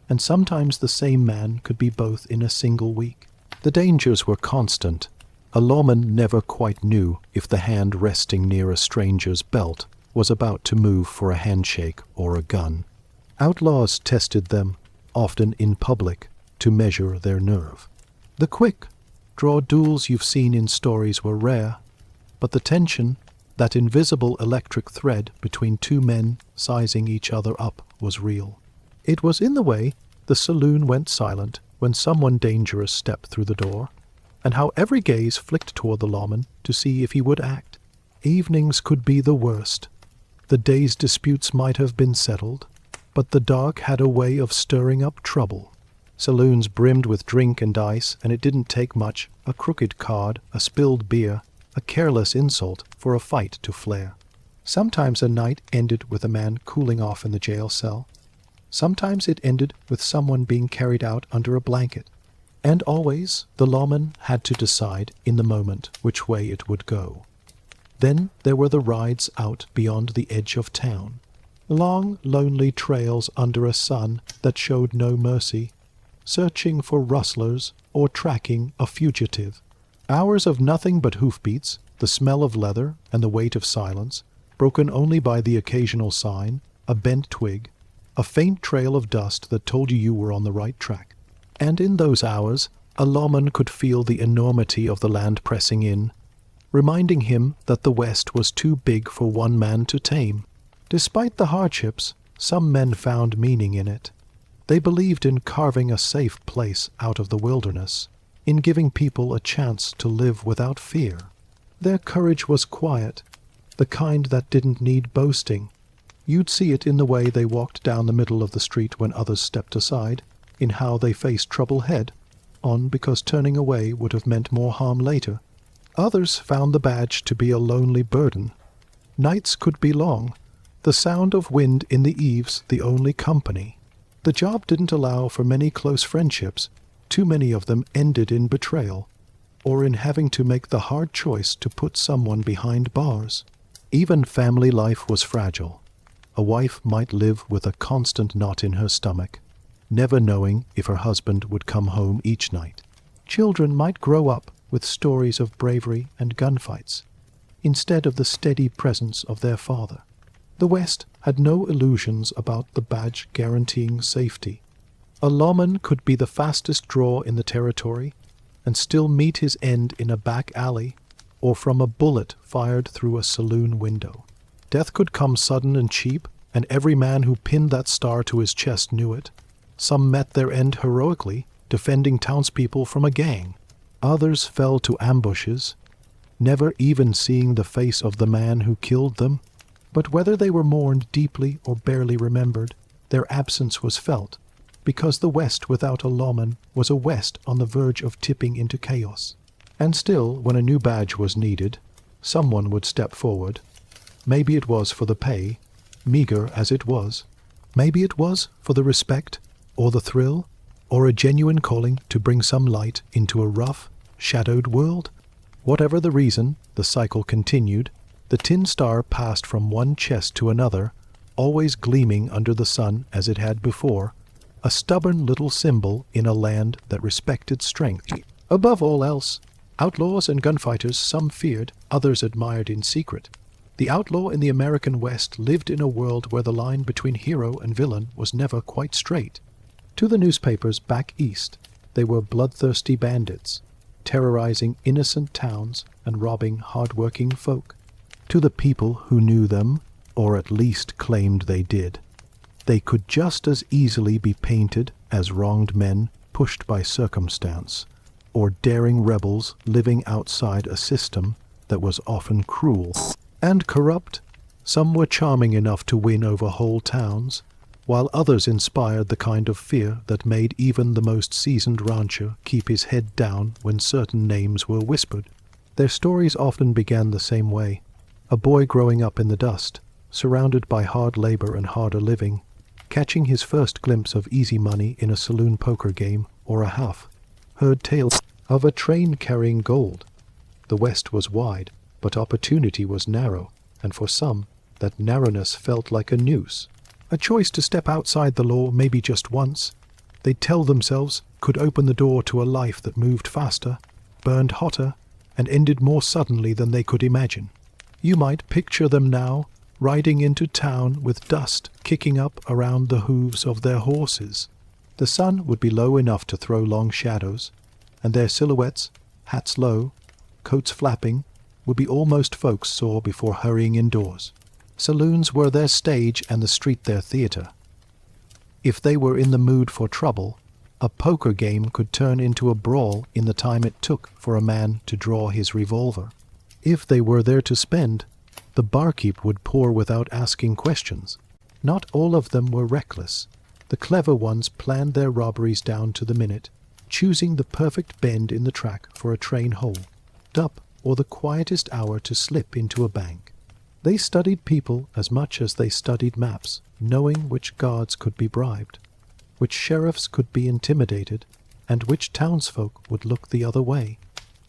and sometimes the same man could be both in a single week. The dangers were constant. A lawman never quite knew if the hand resting near a stranger's belt was about to move for a handshake or a gun. Outlaws tested them, often in public, to measure their nerve. The quick, Draw duels you've seen in stories were rare, but the tension, that invisible electric thread between two men sizing each other up, was real. It was in the way the saloon went silent when someone dangerous stepped through the door, and how every gaze flicked toward the lawman to see if he would act. Evenings could be the worst. The day's disputes might have been settled, but the dark had a way of stirring up trouble. Saloons brimmed with drink and dice, and it didn't take much, a crooked card, a spilled beer, a careless insult, for a fight to flare. Sometimes a night ended with a man cooling off in the jail cell. Sometimes it ended with someone being carried out under a blanket. And always the lawman had to decide in the moment which way it would go. Then there were the rides out beyond the edge of town. Long, lonely trails under a sun that showed no mercy, searching for rustlers or tracking a fugitive. Hours of nothing but hoofbeats, the smell of leather and the weight of silence, broken only by the occasional sign, a bent twig, a faint trail of dust that told you were on the right track. And in those hours, a lawman could feel the enormity of the land pressing in, reminding him that the West was too big for one man to tame. Despite the hardships, some men found meaning in it. They believed in carving a safe place out of the wilderness, in giving people a chance to live without fear. Their courage was quiet, the kind that didn't need boasting. You'd see it in the way they walked down the middle of the street when others stepped aside, in how they faced trouble head on because turning away would have meant more harm later. Others found the badge to be a lonely burden. Nights could be long, the sound of wind in the eaves the only company. The job didn't allow for many close friendships. Too many of them ended in betrayal, or in having to make the hard choice to put someone behind bars. Even family life was fragile. A wife might live with a constant knot in her stomach, never knowing if her husband would come home each night. Children might grow up with stories of bravery and gunfights, instead of the steady presence of their father. The West had no illusions about the badge guaranteeing safety. A lawman could be the fastest draw in the territory and still meet his end in a back alley or from a bullet fired through a saloon window. Death could come sudden and cheap, and every man who pinned that star to his chest knew it. Some met their end heroically, defending townspeople from a gang. Others fell to ambushes, never even seeing the face of the man who killed them. But whether they were mourned deeply or barely remembered, their absence was felt, because the West without a lawman was a West on the verge of tipping into chaos. And still, when a new badge was needed, someone would step forward. Maybe it was for the pay, meager as it was. Maybe it was for the respect, or the thrill, or a genuine calling to bring some light into a rough, shadowed world. Whatever the reason, the cycle continued. The tin star passed from one chest to another, always gleaming under the sun as it had before, a stubborn little symbol in a land that respected strength. Above all else, outlaws and gunfighters some feared, others admired in secret. The outlaw in the American West lived in a world where the line between hero and villain was never quite straight. To the newspapers back east, they were bloodthirsty bandits, terrorizing innocent towns and robbing hard-working folk. To the people who knew them, or at least claimed they did, they could just as easily be painted as wronged men pushed by circumstance, or daring rebels living outside a system that was often cruel and corrupt. Some were charming enough to win over whole towns, while others inspired the kind of fear that made even the most seasoned rancher keep his head down when certain names were whispered. Their stories often began the same way. A boy growing up in the dust, surrounded by hard labor and harder living, catching his first glimpse of easy money in a saloon poker game or a huff, heard tales of a train carrying gold. The West was wide, but opportunity was narrow, and for some, that narrowness felt like a noose. A choice to step outside the law maybe just once, they'd tell themselves, could open the door to a life that moved faster, burned hotter, and ended more suddenly than they could imagine. You might picture them now, riding into town with dust kicking up around the hooves of their horses. The sun would be low enough to throw long shadows, and their silhouettes, hats low, coats flapping, would be all most folks saw before hurrying indoors. Saloons were their stage and the street their theater. If they were in the mood for trouble, a poker game could turn into a brawl in the time it took for a man to draw his revolver. If they were there to spend, the barkeep would pour without asking questions. Not all of them were reckless. The clever ones planned their robberies down to the minute, choosing the perfect bend in the track for a train hole, up or the quietest hour to slip into a bank. They studied people as much as they studied maps, knowing which guards could be bribed, which sheriffs could be intimidated, and which townsfolk would look the other way.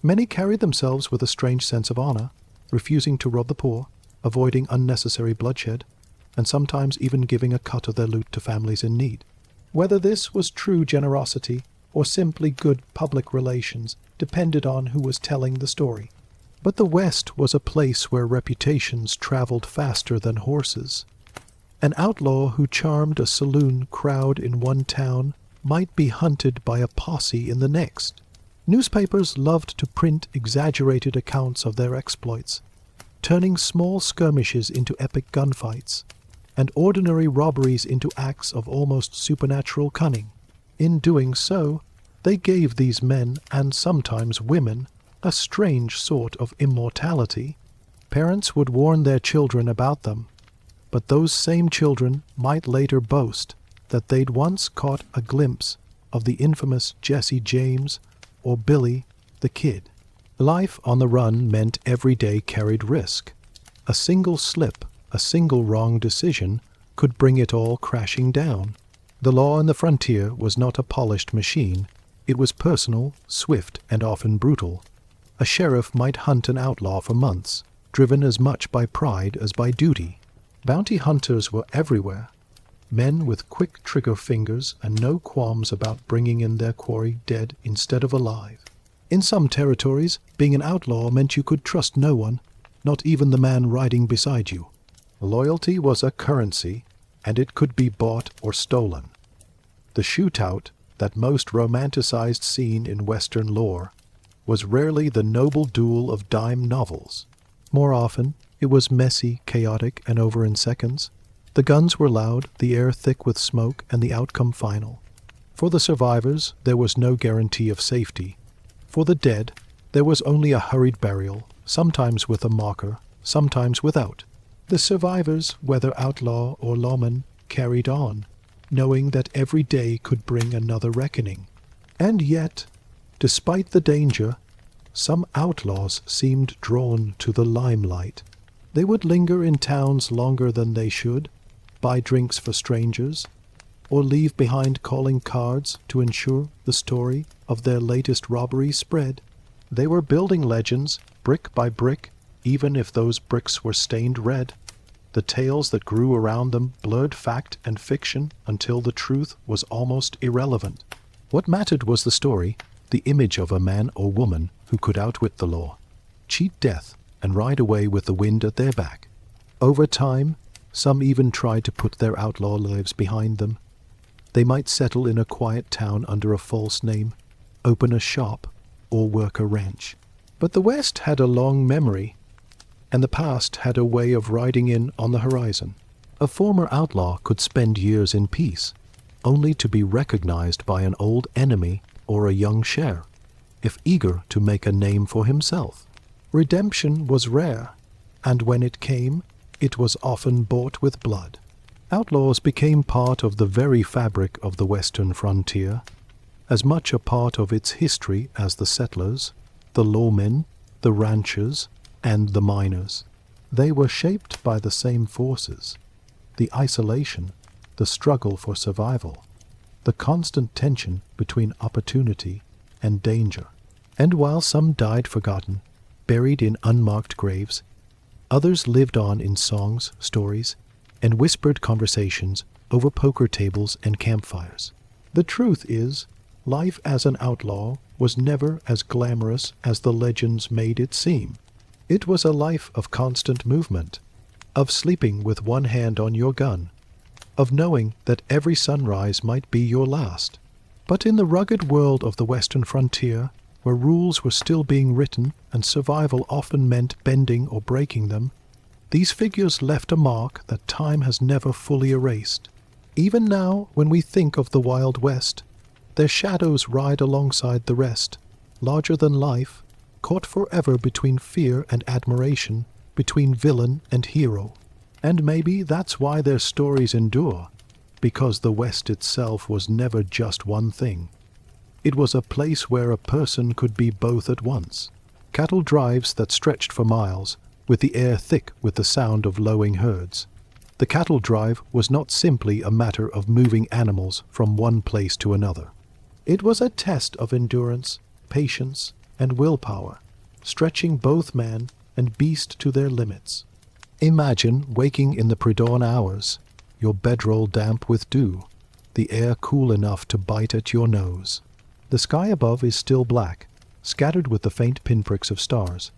Many carried themselves with a strange sense of honor, refusing to rob the poor, avoiding unnecessary bloodshed, and sometimes even giving a cut of their loot to families in need. Whether this was true generosity or simply good public relations depended on who was telling the story. But the West was a place where reputations traveled faster than horses. An outlaw who charmed a saloon crowd in one town might be hunted by a posse in the next. Newspapers loved to print exaggerated accounts of their exploits, turning small skirmishes into epic gunfights, and ordinary robberies into acts of almost supernatural cunning. In doing so, they gave these men, and sometimes women, a strange sort of immortality. Parents would warn their children about them, but those same children might later boast that they'd once caught a glimpse of the infamous Jesse James or Billy the Kid. Life on the run meant every day carried risk. A single slip, a single wrong decision could bring it all crashing down. The law on the frontier was not a polished machine. It was personal, swift, and often brutal. A sheriff might hunt an outlaw for months, driven as much by pride as by duty. Bounty hunters were everywhere, men with quick trigger fingers and no qualms about bringing in their quarry dead instead of alive. In some territories, being an outlaw meant you could trust no one, not even the man riding beside you. Loyalty was a currency, and it could be bought or stolen. The shootout, that most romanticized scene in Western lore, was rarely the noble duel of dime novels. More often, it was messy, chaotic, and over in seconds. The guns were loud, the air thick with smoke, and the outcome final. For the survivors, there was no guarantee of safety. For the dead, there was only a hurried burial, sometimes with a marker, sometimes without. The survivors, whether outlaw or lawman, carried on, knowing that every day could bring another reckoning. And yet, despite the danger, some outlaws seemed drawn to the limelight. They would linger in towns longer than they should, buy drinks for strangers, or leave behind calling cards to ensure the story of their latest robbery spread. They were building legends, brick by brick, even if those bricks were stained red. The tales that grew around them blurred fact and fiction until the truth was almost irrelevant. What mattered was the story, the image of a man or woman who could outwit the law, cheat death, and ride away with the wind at their back. Over time, some even tried to put their outlaw lives behind them. They might settle in a quiet town under a false name, open a shop, or work a ranch. But the West had a long memory, and the past had a way of riding in on the horizon. A former outlaw could spend years in peace, only to be recognized by an old enemy or a young sheriff, if eager to make a name for himself. Redemption was rare, and when it came, it was often bought with blood. Outlaws became part of the very fabric of the western frontier, as much a part of its history as the settlers, the lawmen, the ranchers, and the miners. They were shaped by the same forces: the isolation, the struggle for survival, the constant tension between opportunity and danger. And while some died forgotten, buried in unmarked graves, others lived on in songs, stories, and whispered conversations over poker tables and campfires. The truth is, life as an outlaw was never as glamorous as the legends made it seem. It was a life of constant movement, of sleeping with one hand on your gun, of knowing that every sunrise might be your last. But in the rugged world of the western frontier, where rules were still being written and survival often meant bending or breaking them, these figures left a mark that time has never fully erased. Even now, when we think of the Wild West, their shadows ride alongside the rest, larger than life, caught forever between fear and admiration, between villain and hero. And maybe that's why their stories endure, because the West itself was never just one thing. It was a place where a person could be both at once. Cattle drives that stretched for miles, with the air thick with the sound of lowing herds. The cattle drive was not simply a matter of moving animals from one place to another. It was a test of endurance, patience, and willpower, stretching both man and beast to their limits. Imagine waking in the pre-dawn hours, your bedroll damp with dew, the air cool enough to bite at your nose. The sky above is still black, scattered with the faint pinpricks of stars.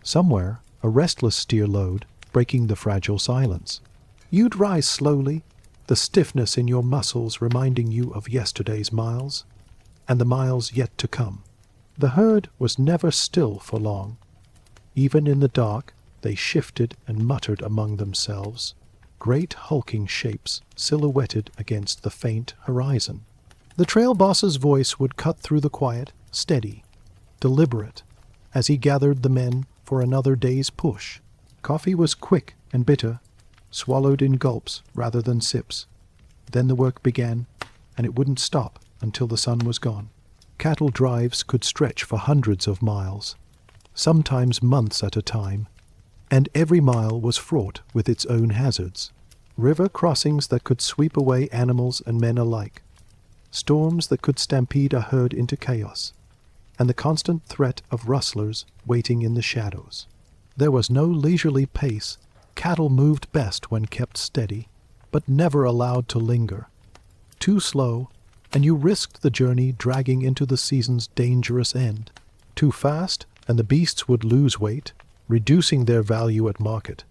Somewhere, a restless steer lode, breaking the fragile silence. You'd rise slowly, the stiffness in your muscles reminding you of yesterday's miles, and the miles yet to come. The herd was never still for long. Even in the dark, they shifted and muttered among themselves, great hulking shapes silhouetted against the faint horizon. The trail boss's voice would cut through the quiet, steady, deliberate, as he gathered the men for another day's push. Coffee was quick and bitter, swallowed in gulps rather than sips. Then the work began, and it wouldn't stop until the sun was gone. Cattle drives could stretch for hundreds of miles, sometimes months at a time, and every mile was fraught with its own hazards. River crossings that could sweep away animals and men alike, storms that could stampede a herd into chaos, and the constant threat of rustlers waiting in the shadows. There was no leisurely pace. Cattle moved best when kept steady, but never allowed to linger. Too slow, and you risked the journey dragging into the season's dangerous end. Too fast, and the beasts would lose weight, reducing their value at market.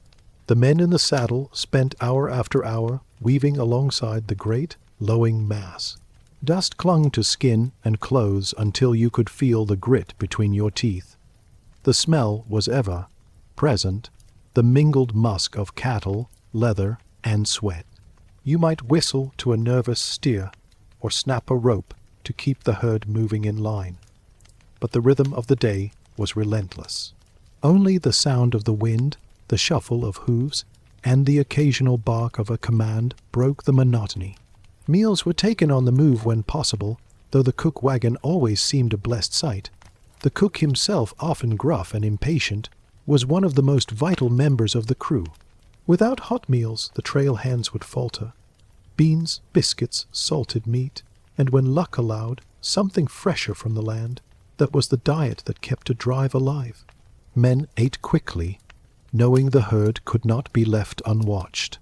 The men in the saddle spent hour after hour weaving alongside the great, lowing mass. Dust clung to skin and clothes until you could feel the grit between your teeth. The smell was ever present, the mingled musk of cattle, leather, and sweat. You might whistle to a nervous steer, or snap a rope to keep the herd moving in line. But the rhythm of the day was relentless. Only the sound of the wind, the shuffle of hooves, and the occasional bark of a command broke the monotony. Meals were taken on the move when possible, though the cook wagon always seemed a blessed sight. The cook himself, often gruff and impatient, was one of the most vital members of the crew. Without hot meals, the trail hands would falter. Beans, biscuits, salted meat, and when luck allowed, something fresher from the land. That was the diet that kept a drive alive. Men ate quickly, knowing the herd could not be left unwatched.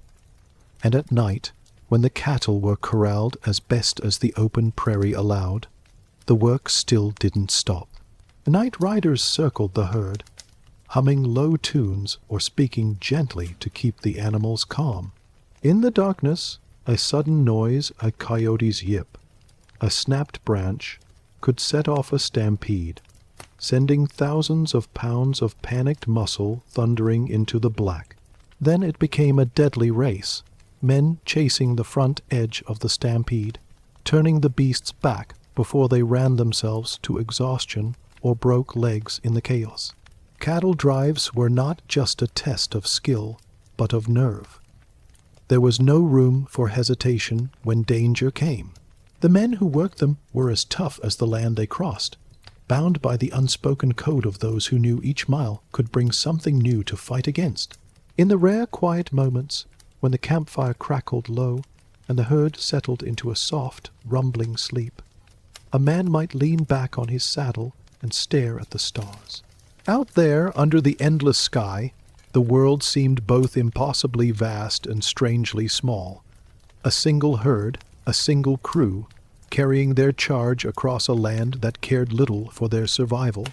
And at night, when the cattle were corralled as best as the open prairie allowed, the work still didn't stop. Night riders circled the herd, humming low tunes or speaking gently to keep the animals calm. In the darkness, a sudden noise, a coyote's yip, a snapped branch, could set off a stampede, sending thousands of pounds of panicked muscle thundering into the black. Then it became a deadly race, men chasing the front edge of the stampede, turning the beasts back before they ran themselves to exhaustion or broke legs in the chaos. Cattle drives were not just a test of skill, but of nerve. There was no room for hesitation when danger came. The men who worked them were as tough as the land they crossed, bound by the unspoken code of those who knew each mile could bring something new to fight against. In the rare quiet moments, when the campfire crackled low and the herd settled into a soft, rumbling sleep, a man might lean back on his saddle and stare at the stars. Out there, under the endless sky, the world seemed both impossibly vast and strangely small. A single herd, a single crew, carrying their charge across a land that cared little for their survival,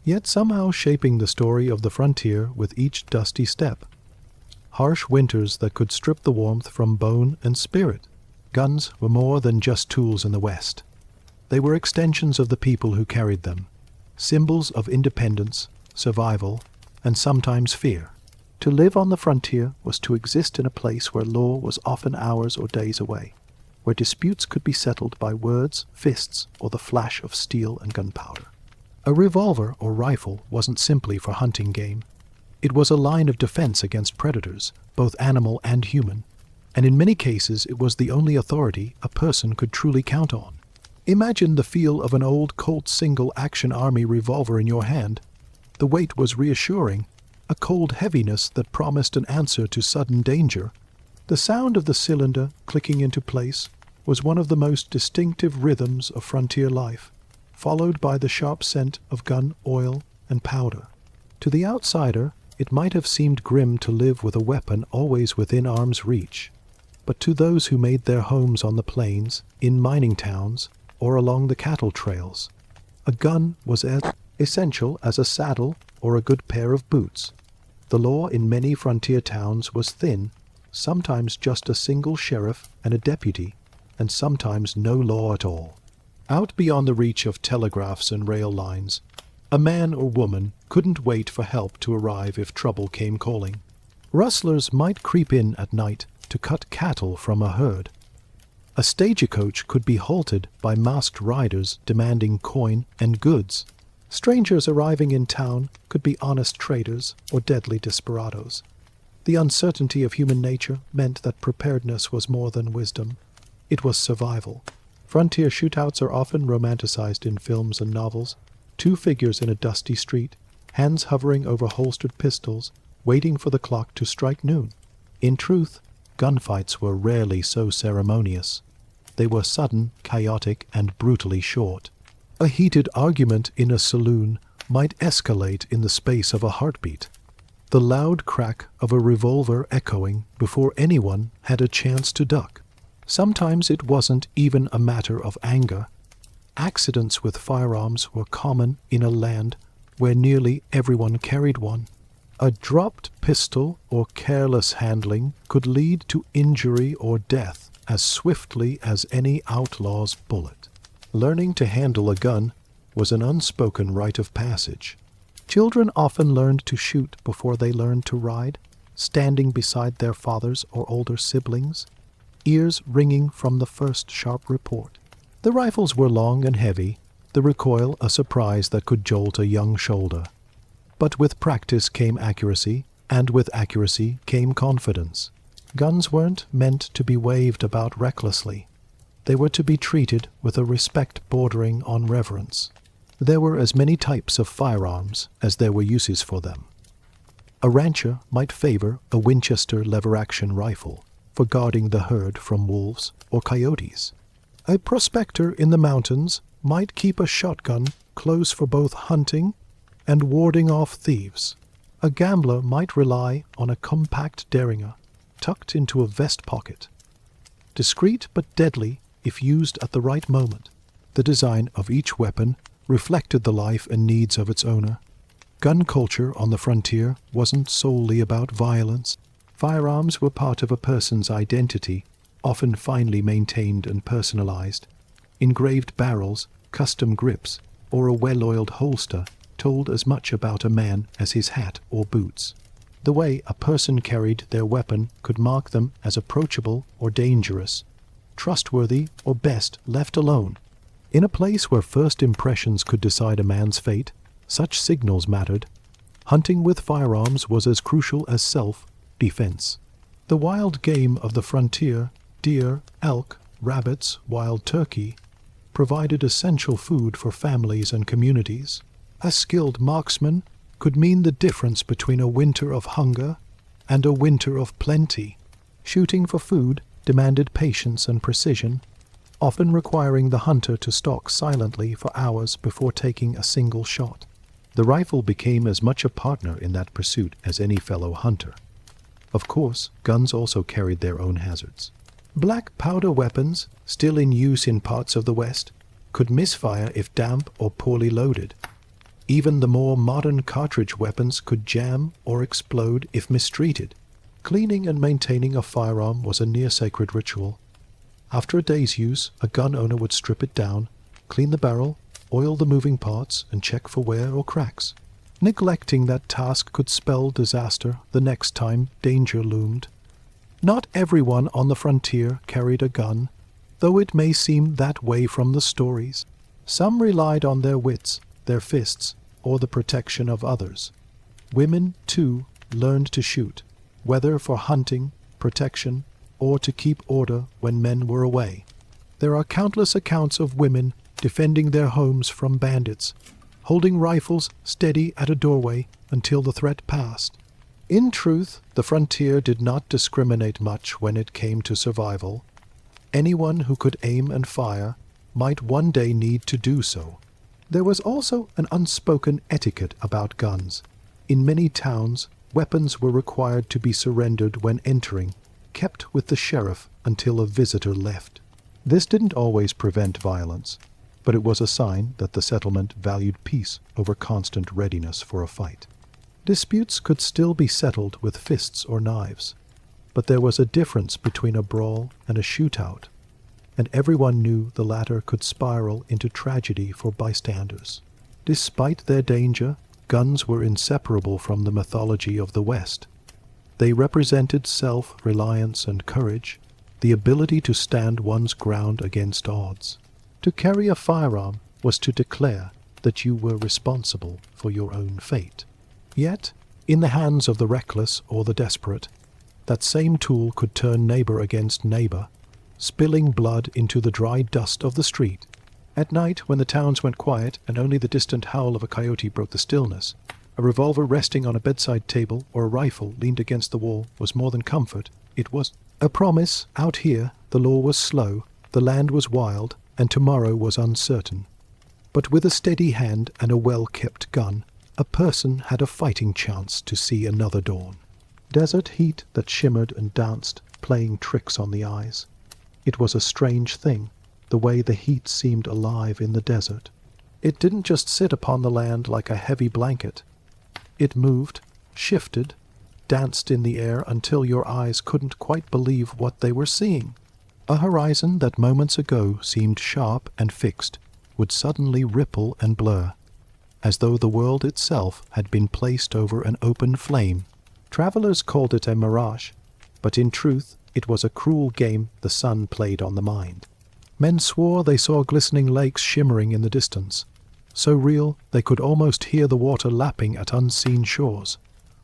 yet somehow shaping the story of the frontier with each dusty step. Harsh winters that could strip the warmth from bone and spirit. Guns were more than just tools in the West. They were extensions of the people who carried them. symbols of independence, survival, and sometimes fear. To live on the frontier was to exist in a place where law was often hours or days away, where disputes could be settled by words, fists, or the flash of steel and gunpowder. A revolver or rifle wasn't simply for hunting game. It was a line of defense against predators, both animal and human, and in many cases it was the only authority a person could truly count on. Imagine the feel of an old Colt single-action army revolver in your hand. The weight was reassuring, a cold heaviness that promised an answer to sudden danger. The sound of the cylinder clicking into place was one of the most distinctive rhythms of frontier life, followed by the sharp scent of gun, oil, and powder. To the outsider, it might have seemed grim to live with a weapon always within arm's reach, but to those who made their homes on the plains, in mining towns, or along the cattle trails, a gun was as essential as a saddle or a good pair of boots. The law in many frontier towns was thin, sometimes just a single sheriff and a deputy, and sometimes no law at all. Out beyond the reach of telegraphs and rail lines, a man or woman couldn't wait for help to arrive if trouble came calling. Rustlers might creep in at night to cut cattle from a herd. A stagecoach could be halted by masked riders demanding coin and goods. Strangers arriving in town could be honest traders or deadly desperados. The uncertainty of human nature meant that preparedness was more than wisdom. It was survival. Frontier shootouts are often romanticized in films and novels. Two figures in a dusty street, hands hovering over holstered pistols, waiting for the clock to strike noon. In truth, gunfights were rarely so ceremonious. They were sudden, chaotic, and brutally short. A heated argument in a saloon might escalate in the space of a heartbeat. The loud crack of a revolver echoing before anyone had a chance to duck. Sometimes it wasn't even a matter of anger. Accidents with firearms were common in a land where nearly everyone carried one. A dropped pistol or careless handling could lead to injury or death as swiftly as any outlaw's bullet. Learning to handle a gun was an unspoken rite of passage. Children often learned to shoot before they learned to ride, standing beside their fathers or older siblings, ears ringing from the first sharp report. The rifles were long and heavy, the recoil a surprise that could jolt a young shoulder. But with practice came accuracy, and with accuracy came confidence. Guns weren't meant to be waved about recklessly. They were to be treated with a respect bordering on reverence. There were as many types of firearms as there were uses for them. A rancher might favor a Winchester lever-action rifle for guarding the herd from wolves or coyotes. A prospector in the mountains might keep a shotgun close for both hunting and warding off thieves. A gambler might rely on a compact derringer tucked into a vest pocket. Discreet but deadly if used at the right moment. The design of each weapon reflected the life and needs of its owner. Gun culture on the frontier wasn't solely about violence. Firearms were part of a person's identity, often finely maintained and personalized. Engraved barrels, custom grips, or a well-oiled holster told as much about a man as his hat or boots. The way a person carried their weapon could mark them as approachable or dangerous, trustworthy or best left alone. In a place where first impressions could decide a man's fate, such signals mattered. Hunting with firearms was as crucial as self-defense. The wild game of the frontier, deer, elk, rabbits, wild turkey, provided essential food for families and communities. A skilled marksman could mean the difference between a winter of hunger and a winter of plenty. Shooting for food demanded patience and precision, often requiring the hunter to stalk silently for hours before taking a single shot. The rifle became as much a partner in that pursuit as any fellow hunter. Of course, guns also carried their own hazards. Black powder weapons, still in use in parts of the West, could misfire if damp or poorly loaded. Even the more modern cartridge weapons could jam or explode if mistreated. Cleaning and maintaining a firearm was a near-sacred ritual. After a day's use, a gun owner would strip it down, clean the barrel, oil the moving parts, and check for wear or cracks. Neglecting that task could spell disaster the next time danger loomed. Not everyone on the frontier carried a gun, though it may seem that way from the stories. Some relied on their wits, their fists, or the protection of others. Women, too, learned to shoot, whether for hunting, protection, or to keep order when men were away. There are countless accounts of women defending their homes from bandits, holding rifles steady at a doorway until the threat passed. In truth, the frontier did not discriminate much when it came to survival. Anyone who could aim and fire might one day need to do so. There was also an unspoken etiquette about guns. In many towns, weapons were required to be surrendered when entering, kept with the sheriff until a visitor left. This didn't always prevent violence, but it was a sign that the settlement valued peace over constant readiness for a fight. Disputes could still be settled with fists or knives, but there was a difference between a brawl and a shootout, and everyone knew the latter could spiral into tragedy for bystanders. Despite their danger, guns were inseparable from the mythology of the West. They represented self-reliance and courage, the ability to stand one's ground against odds. To carry a firearm was to declare that you were responsible for your own fate. Yet, in the hands of the reckless or the desperate, that same tool could turn neighbor against neighbor, spilling blood into the dry dust of the street. At night, when the towns went quiet and only the distant howl of a coyote broke the stillness, a revolver resting on a bedside table or a rifle leaned against the wall was more than comfort. It was a promise. Out here, the law was slow, the land was wild, and tomorrow was uncertain. But with a steady hand and a well-kept gun, a person had a fighting chance to see another dawn. Desert heat that shimmered and danced, playing tricks on the eyes. It was a strange thing, the way the heat seemed alive in the desert. It didn't just sit upon the land like a heavy blanket. It moved, shifted, danced in the air until your eyes couldn't quite believe what they were seeing. A horizon that moments ago seemed sharp and fixed would suddenly ripple and blur, as though the world itself had been placed over an open flame. Travelers called it a mirage, but in truth it was a cruel game the sun played on the mind. Men swore they saw glistening lakes shimmering in the distance, so real they could almost hear the water lapping at unseen shores,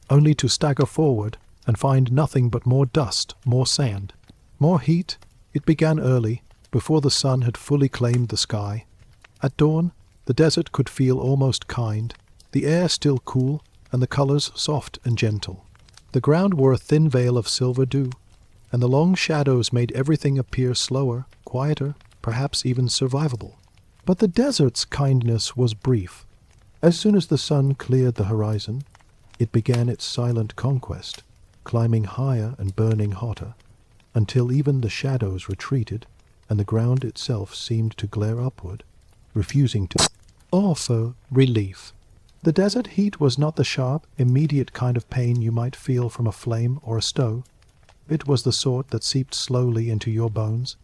only to stagger forward and find nothing but more dust, more sand, more heat. It began early, before the sun had fully claimed the sky. At dawn, the desert could feel almost kind, the air still cool, and the colors soft and gentle. The ground wore a thin veil of silver dew, and the long shadows made everything appear slower, quieter, perhaps even survivable. But the desert's kindness was brief. As soon as the sun cleared the horizon, it began its silent conquest, climbing higher and burning hotter, until even the shadows retreated, and the ground itself seemed to glare upward, refusing to offer relief. The desert heat was not the sharp, immediate kind of pain you might feel from a flame or a stove. It was the sort that seeped slowly into your bones,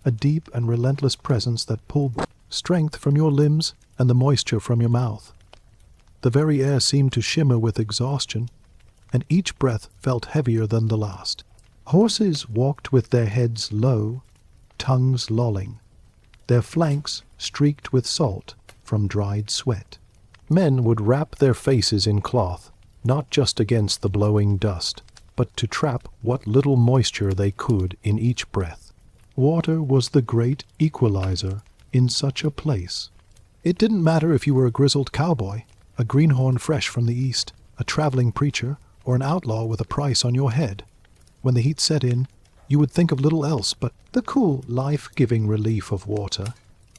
a deep and relentless presence that pulled strength from your limbs and the moisture from your mouth. The very air seemed to shimmer with exhaustion, and each breath felt heavier than the last. Horses walked with their heads low, tongues lolling, their flanks streaked with salt from dried sweat. Men would wrap their faces in cloth, not just against the blowing dust, but to trap what little moisture they could in each breath. Water was the great equalizer in such a place. It didn't matter if you were a grizzled cowboy, a greenhorn fresh from the east, a traveling preacher, or an outlaw with a price on your head. When the heat set in, you would think of little else but the cool, life-giving relief of water.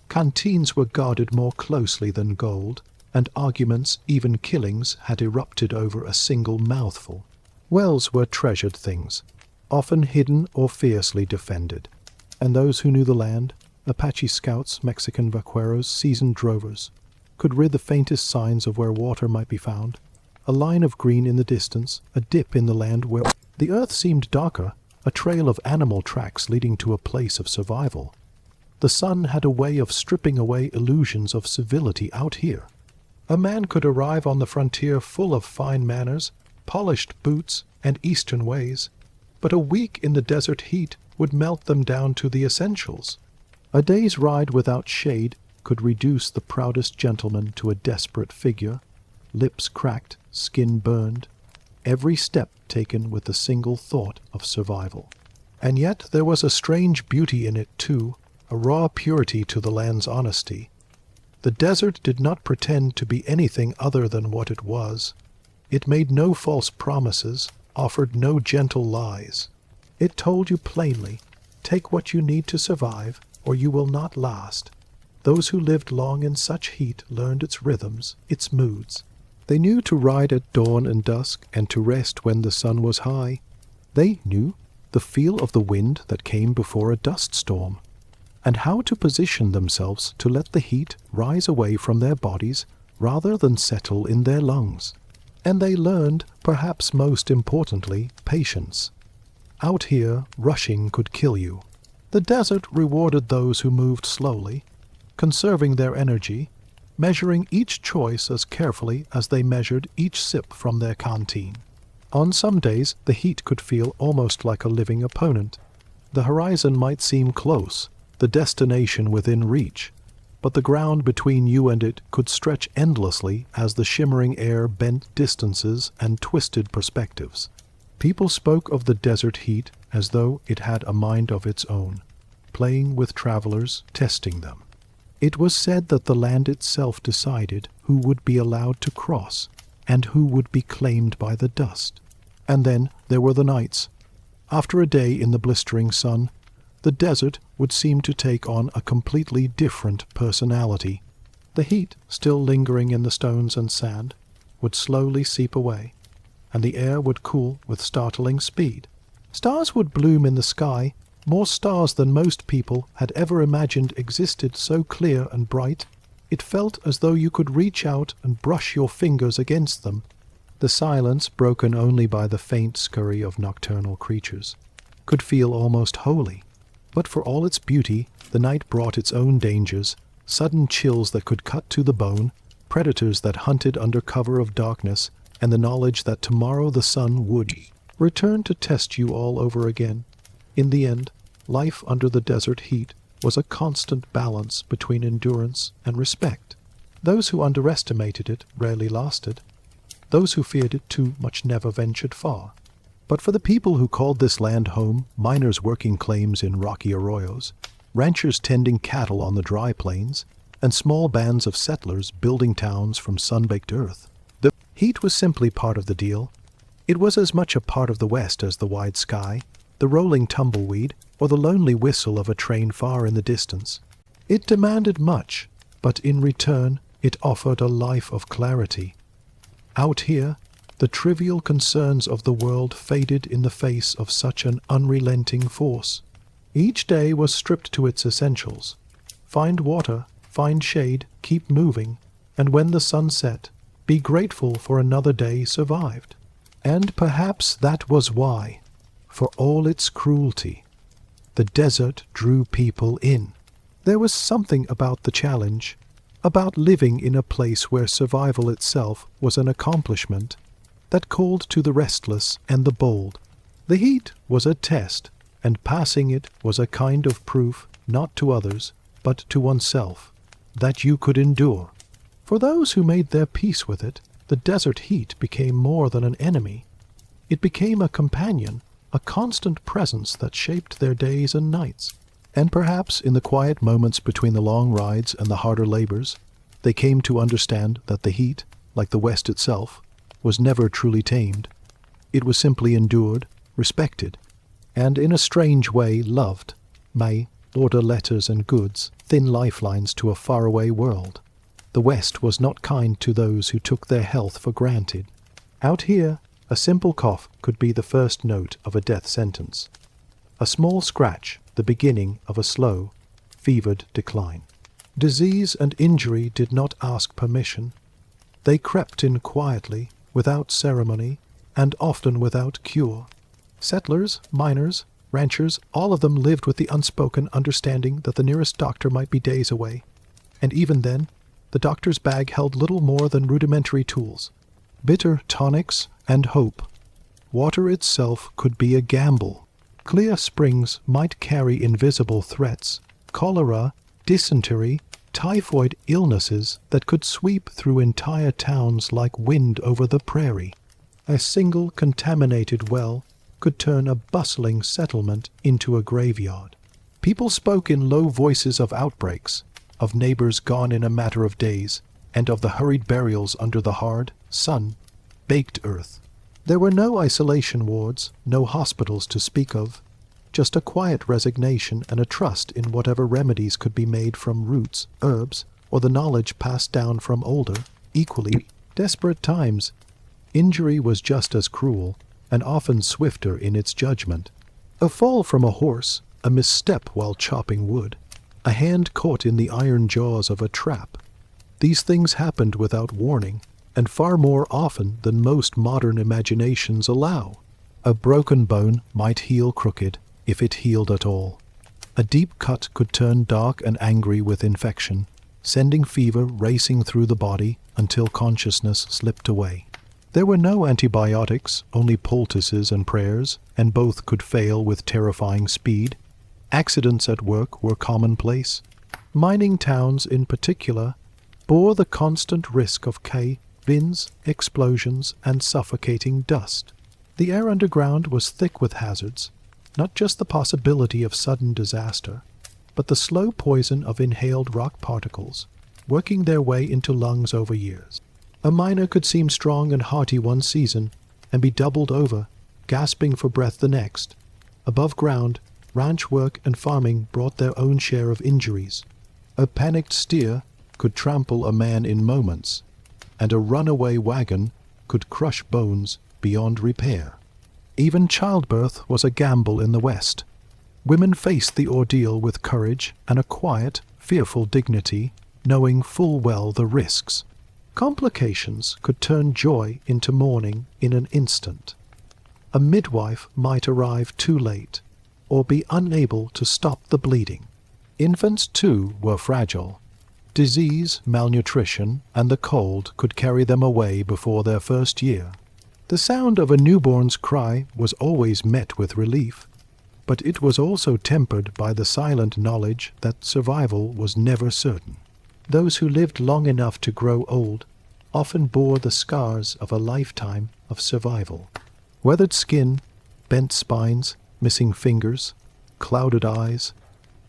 Canteens were guarded more closely than gold, and arguments, even killings, had erupted over a single mouthful. Wells were treasured things, often hidden or fiercely defended, and those who knew the land, Apache scouts, Mexican vaqueros, seasoned drovers, could read the faintest signs of where water might be found. A line of green in the distance, a dip in the land where the earth seemed darker, a trail of animal tracks leading to a place of survival. The sun had a way of stripping away illusions of civility out here. A man could arrive on the frontier full of fine manners, polished boots, and Eastern ways, but a week in the desert heat would melt them down to the essentials. A day's ride without shade could reduce the proudest gentleman to a desperate figure, lips cracked, skin burned, every step taken with the single thought of survival. And yet there was a strange beauty in it too, a raw purity to the land's honesty. The desert did not pretend to be anything other than what it was. It made no false promises, offered no gentle lies. It told you plainly, take what you need to survive, or you will not last. Those who lived long in such heat learned its rhythms, its moods. They knew to ride at dawn and dusk, and to rest when the sun was high. They knew the feel of the wind that came before a dust storm, and how to position themselves to let the heat rise away from their bodies rather than settle in their lungs. And they learned, perhaps most importantly, patience. Out here, rushing could kill you. The desert rewarded those who moved slowly, conserving their energy, measuring each choice as carefully as they measured each sip from their canteen. On some days, the heat could feel almost like a living opponent. The horizon might seem close, the destination within reach, but the ground between you and it could stretch endlessly as the shimmering air bent distances and twisted perspectives. People spoke of the desert heat as though it had a mind of its own, playing with travelers, testing them. It was said that the land itself decided who would be allowed to cross and who would be claimed by the dust. And then there were the nights. After a day in the blistering sun, the desert would seem to take on a completely different personality. The heat, still lingering in the stones and sand, would slowly seep away, and the air would cool with startling speed. Stars would bloom in the sky, more stars than most people had ever imagined existed so clear and bright. It felt as though you could reach out and brush your fingers against them. The silence, broken only by the faint scurry of nocturnal creatures, could feel almost holy. But for all its beauty, the night brought its own dangers, sudden chills that could cut to the bone, predators that hunted under cover of darkness, and the knowledge that tomorrow the sun would return to test you all over again. In the end, life under the desert heat was a constant balance between endurance and respect. Those who underestimated it rarely lasted. Those who feared it too much never ventured far. But for the people who called this land home, miners working claims in rocky arroyos, ranchers tending cattle on the dry plains, and small bands of settlers building towns from sun-baked earth, the heat was simply part of the deal. It was as much a part of the West as the wide sky, the rolling tumbleweed, or the lonely whistle of a train far in the distance. It demanded much, but in return it offered a life of clarity. Out here, the trivial concerns of the world faded in the face of such an unrelenting force. Each day was stripped to its essentials. Find water, find shade, keep moving, and when the sun set, be grateful for another day survived. And perhaps that was why, for all its cruelty, the desert drew people in. There was something about the challenge, about living in a place where survival itself was an accomplishment, that called to the restless and the bold. The heat was a test, and passing it was a kind of proof, not to others, but to oneself, that you could endure. For those who made their peace with it, the desert heat became more than an enemy. It became a companion, a constant presence that shaped their days and nights. And perhaps in the quiet moments between the long rides and the harder labors, they came to understand that the heat, like the West itself, was never truly tamed. It was simply endured, respected, and in a strange way loved. May order letters and goods, thin lifelines to a faraway world. The West was not kind to those who took their health for granted. Out here, a simple cough could be the first note of a death sentence. A small scratch, the beginning of a slow, fevered decline. Disease and injury did not ask permission. They crept in quietly, without ceremony, and often without cure. Settlers, miners, Ranchers, all of them lived with the unspoken understanding that the nearest doctor might be days away. And even then, the doctor's bag held little more than rudimentary tools, bitter tonics and hope. Water itself could be a gamble. Clear springs might carry invisible threats, cholera, dysentery, typhoid illnesses that could sweep through entire towns like wind over the prairie. A single contaminated well could turn a bustling settlement into a graveyard. People spoke in low voices of outbreaks, of neighbors gone in a matter of days, and of the hurried burials under the hard, sun-baked earth. There were no isolation wards, no hospitals to speak of, just a quiet resignation and a trust in whatever remedies could be made from roots, herbs, or the knowledge passed down from older, equally desperate times. Injury was just as cruel, and often swifter in its judgment. A fall from a horse, a misstep while chopping wood, a hand caught in the iron jaws of a trap. These things happened without warning, and far more often than most modern imaginations allow. A broken bone might heal crooked, if it healed at all. A deep cut could turn dark and angry with infection, sending fever racing through the body until consciousness slipped away. There were no antibiotics, only poultices and prayers, and both could fail with terrifying speed. Accidents at work were commonplace. Mining towns, in particular, bore the constant risk of cave-ins, explosions, and suffocating dust. The air underground was thick with hazards, not just the possibility of sudden disaster, but the slow poison of inhaled rock particles, working their way into lungs over years. A miner could seem strong and hearty one season, and be doubled over, gasping for breath the next. Above ground, ranch work and farming brought their own share of injuries. A panicked steer could trample a man in moments, and a runaway wagon could crush bones beyond repair. Even childbirth was a gamble in the West. Women faced the ordeal with courage and a quiet, fearful dignity, knowing full well the risks. Complications could turn joy into mourning in an instant. A midwife might arrive too late, or be unable to stop the bleeding. Infants, too, were fragile. Disease, malnutrition, and the cold could carry them away before their first year. The sound of a newborn's cry was always met with relief, but it was also tempered by the silent knowledge that survival was never certain. Those who lived long enough to grow old often bore the scars of a lifetime of survival. Weathered skin, bent spines, missing fingers, clouded eyes,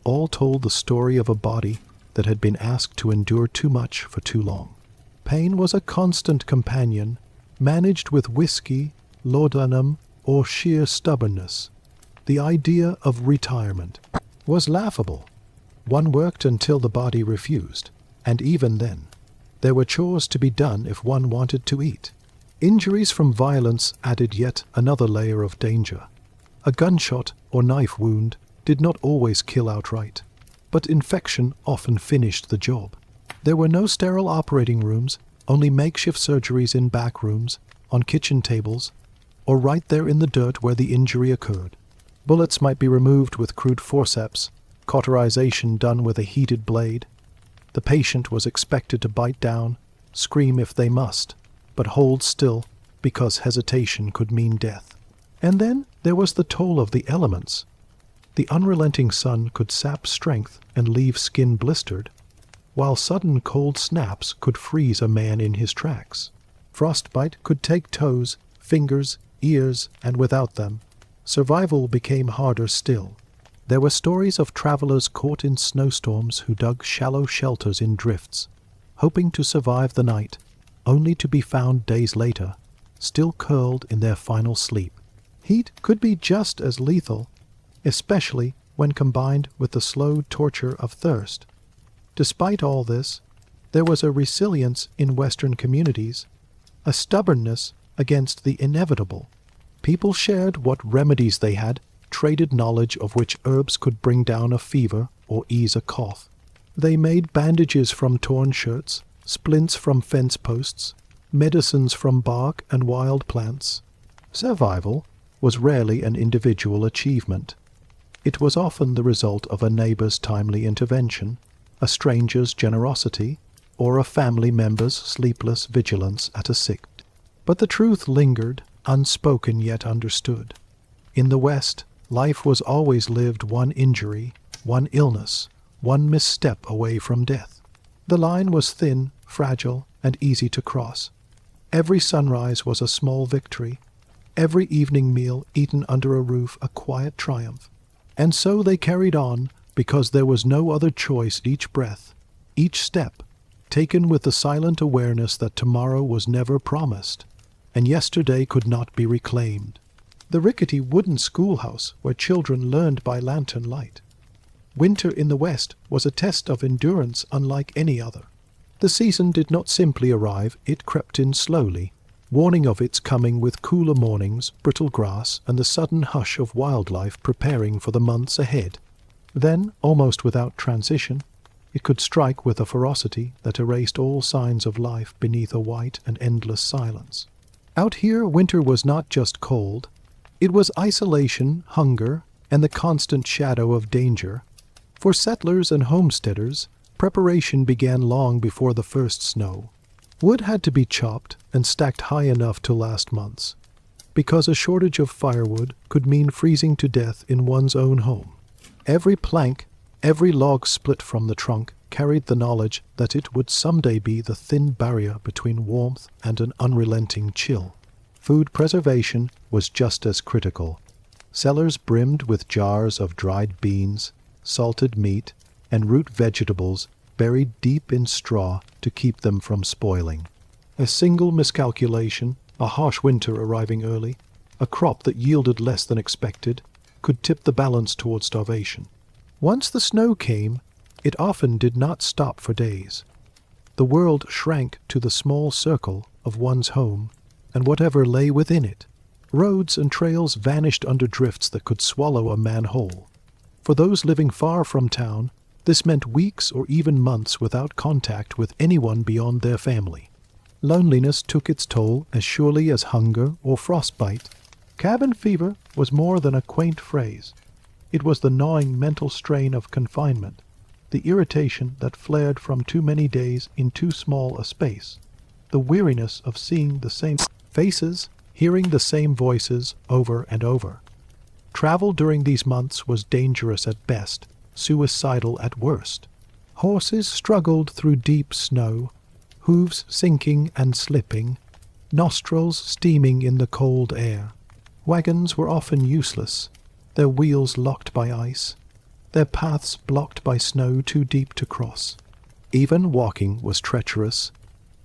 all told the story of a body that had been asked to endure too much for too long. Pain was a constant companion, managed with whiskey, laudanum, or sheer stubbornness. The idea of retirement was laughable. One worked until the body refused, and even then, there were chores to be done if one wanted to eat. Injuries from violence added yet another layer of danger. A gunshot or knife wound did not always kill outright, but infection often finished the job. There were no sterile operating rooms, only makeshift surgeries in back rooms, on kitchen tables, or right there in the dirt where the injury occurred. Bullets might be removed with crude forceps, cauterization done with a heated blade. The patient was expected to bite down, scream if they must, but hold still, because hesitation could mean death. And then there was the toll of the elements. The unrelenting sun could sap strength and leave skin blistered, while sudden cold snaps could freeze a man in his tracks. Frostbite could take toes, fingers, ears, and without them, survival became harder still. There were stories of travelers caught in snowstorms who dug shallow shelters in drifts, hoping to survive the night, only to be found days later, still curled in their final sleep. Heat could be just as lethal, especially when combined with the slow torture of thirst. Despite all this, there was a resilience in Western communities, a stubbornness against the inevitable. People shared what remedies they had, traded knowledge of which herbs could bring down a fever or ease a cough. They made bandages from torn shirts, splints from fence posts, medicines from bark and wild plants. Survival was rarely an individual achievement. It was often the result of a neighbor's timely intervention, a stranger's generosity, or a family member's sleepless vigilance at a sick. But the truth lingered, unspoken yet understood. In the West, life was always lived one injury, one illness, one misstep away from death. The line was thin, fragile, and easy to cross. Every sunrise was a small victory, every evening meal eaten under a roof a quiet triumph. And so they carried on, because there was no other choice each breath, each step, taken with the silent awareness that tomorrow was never promised, and yesterday could not be reclaimed. The rickety wooden schoolhouse where children learned by lantern light. Winter in the West was a test of endurance unlike any other. The season did not simply arrive, it crept in slowly, warning of its coming with cooler mornings, brittle grass, and the sudden hush of wildlife preparing for the months ahead. Then, almost without transition, it could strike with a ferocity that erased all signs of life beneath a white and endless silence. Out here, winter was not just cold. It was isolation, hunger, and the constant shadow of danger. For settlers and homesteaders, preparation began long before the first snow. Wood had to be chopped and stacked high enough to last months, because a shortage of firewood could mean freezing to death in one's own home. Every plank, every log split from the trunk carried the knowledge that it would someday be the thin barrier between warmth and an unrelenting chill. Food preservation was just as critical. Cellars brimmed with jars of dried beans, salted meat, and root vegetables buried deep in straw to keep them from spoiling. A single miscalculation, a harsh winter arriving early, a crop that yielded less than expected, could tip the balance toward starvation. Once the snow came, it often did not stop for days. The world shrank to the small circle of one's home and whatever lay within it. Roads and trails vanished under drifts that could swallow a man whole. For those living far from town, this meant weeks or even months without contact with anyone beyond their family. Loneliness took its toll as surely as hunger or frostbite. Cabin fever was more than a quaint phrase. It was the gnawing mental strain of confinement, the irritation that flared from too many days in too small a space, the weariness of seeing the same faces, hearing the same voices over and over. Travel during these months was dangerous at best, suicidal at worst. Horses struggled through deep snow, hooves sinking and slipping, nostrils steaming in the cold air. Wagons were often useless, their wheels locked by ice, their paths blocked by snow too deep to cross. Even walking was treacherous.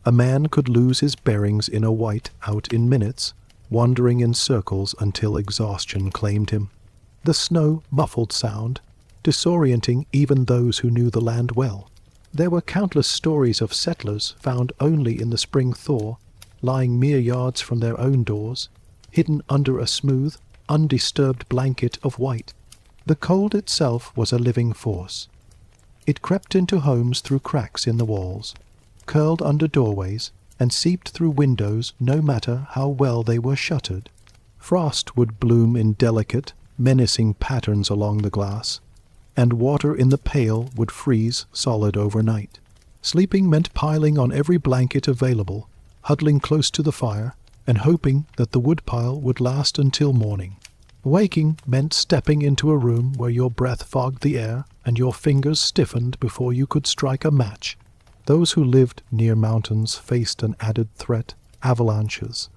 A man could lose his bearings in a white out in minutes, wandering in circles until exhaustion claimed him. The snow muffled sound, disorienting even those who knew the land well. There were countless stories of settlers found only in the spring thaw, lying mere yards from their own doors, hidden under a smooth, undisturbed blanket of white. The cold itself was a living force. It crept into homes through cracks in the walls, curled under doorways, and seeped through windows no matter how well they were shuttered. Frost would bloom in delicate, menacing patterns along the glass, and water in the pail would freeze solid overnight. Sleeping meant piling on every blanket available, huddling close to the fire, and hoping that the woodpile would last until morning. Waking meant stepping into a room where your breath fogged the air and your fingers stiffened before you could strike a match. Those who lived near mountains faced an added threat: avalanches.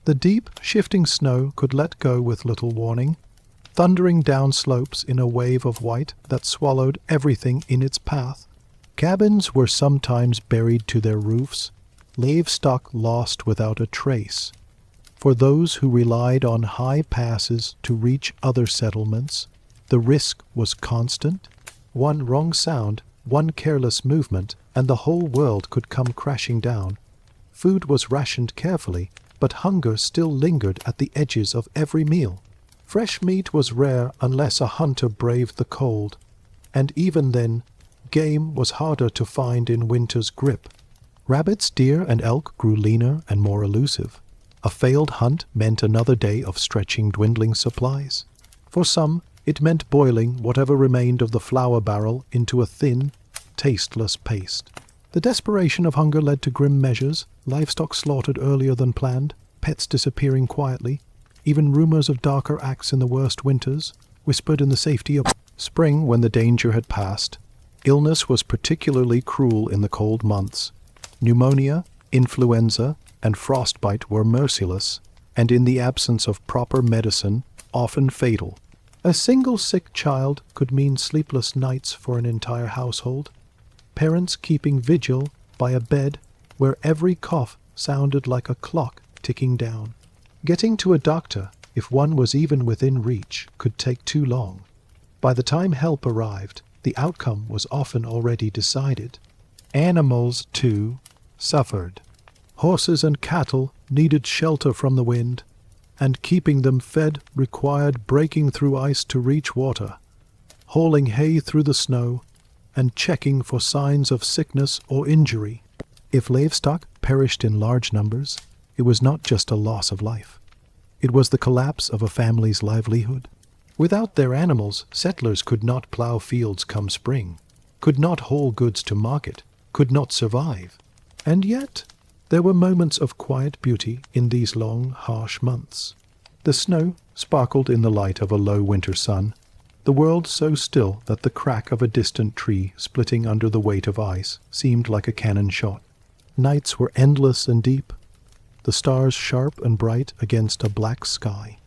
The deep, shifting snow could let go with little warning, thundering down slopes in a wave of white that swallowed everything in its path. Cabins were sometimes buried to their roofs, livestock lost without a trace. For those who relied on high passes to reach other settlements, the risk was constant. One wrong sound, one careless movement, and the whole world could come crashing down. Food was rationed carefully, but hunger still lingered at the edges of every meal. Fresh meat was rare unless a hunter braved the cold, and even then, game was harder to find in winter's grip. Rabbits, deer, and elk grew leaner and more elusive. A failed hunt meant another day of stretching, dwindling supplies. For some, It meant boiling whatever remained of the flour barrel into a thin, tasteless paste. The desperation of hunger led to grim measures, livestock slaughtered earlier than planned, pets disappearing quietly, even rumors of darker acts in the worst winters, whispered in the safety of spring when the danger had passed. Illness was particularly cruel in the cold months. Pneumonia, influenza, and frostbite were merciless, and in the absence of proper medicine, often fatal. A single sick child could mean sleepless nights for an entire household, parents keeping vigil by a bed where every cough sounded like a clock ticking down. Getting to a doctor, if one was even within reach, could take too long. By the time help arrived, the outcome was often already decided. Animals, too, suffered. Horses and cattle needed shelter from the wind, and keeping them fed required breaking through ice to reach water, hauling hay through the snow, and checking for signs of sickness or injury. If livestock perished in large numbers, it was not just a loss of life. It was the collapse of a family's livelihood. Without their animals, settlers could not plow fields come spring, could not haul goods to market, could not survive. And yet, there were moments of quiet beauty in these long, harsh months. The snow sparkled in the light of a low winter sun, the world so still that the crack of a distant tree splitting under the weight of ice seemed like a cannon shot. Nights were endless and deep, the stars sharp and bright against a black sky.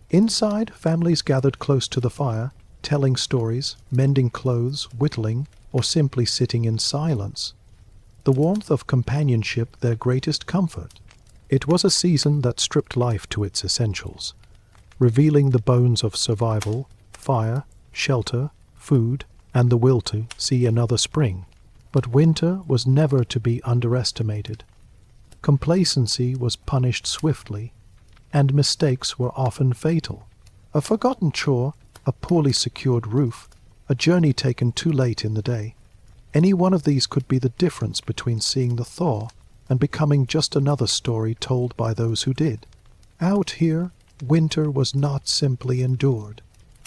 Inside, families gathered close to the fire, telling stories, mending clothes, whittling, or simply sitting in silence. The warmth of companionship their greatest comfort. It was a season that stripped life to its essentials, revealing the bones of survival, fire, shelter, food, and the will to see another spring. But winter was never to be underestimated. Complacency was punished swiftly, and mistakes were often fatal. A forgotten chore, a poorly secured roof, a journey taken too late in the day. Any one of these could be the difference between seeing the thaw and becoming just another story told by those who did. Out here, winter was not simply endured.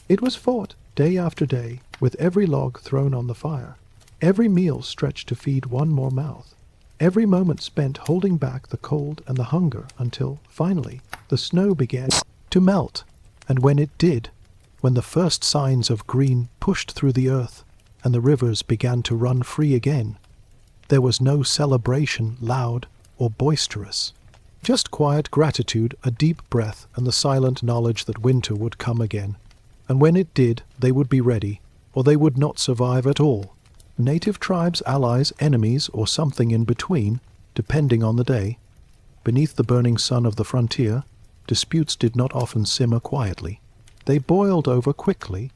It was fought day after day, with every log thrown on the fire, every meal stretched to feed one more mouth, every moment spent holding back the cold and the hunger until, finally, the snow began to melt. And when it did, when the first signs of green pushed through the earth and the rivers began to run free again, there was no celebration loud or boisterous. Just quiet gratitude, a deep breath, and the silent knowledge that winter would come again. And when it did, they would be ready, or they would not survive at all. Native tribes, allies, enemies, or something in between, depending on the day. Beneath the burning sun of the frontier, disputes did not often simmer quietly. They boiled over quickly,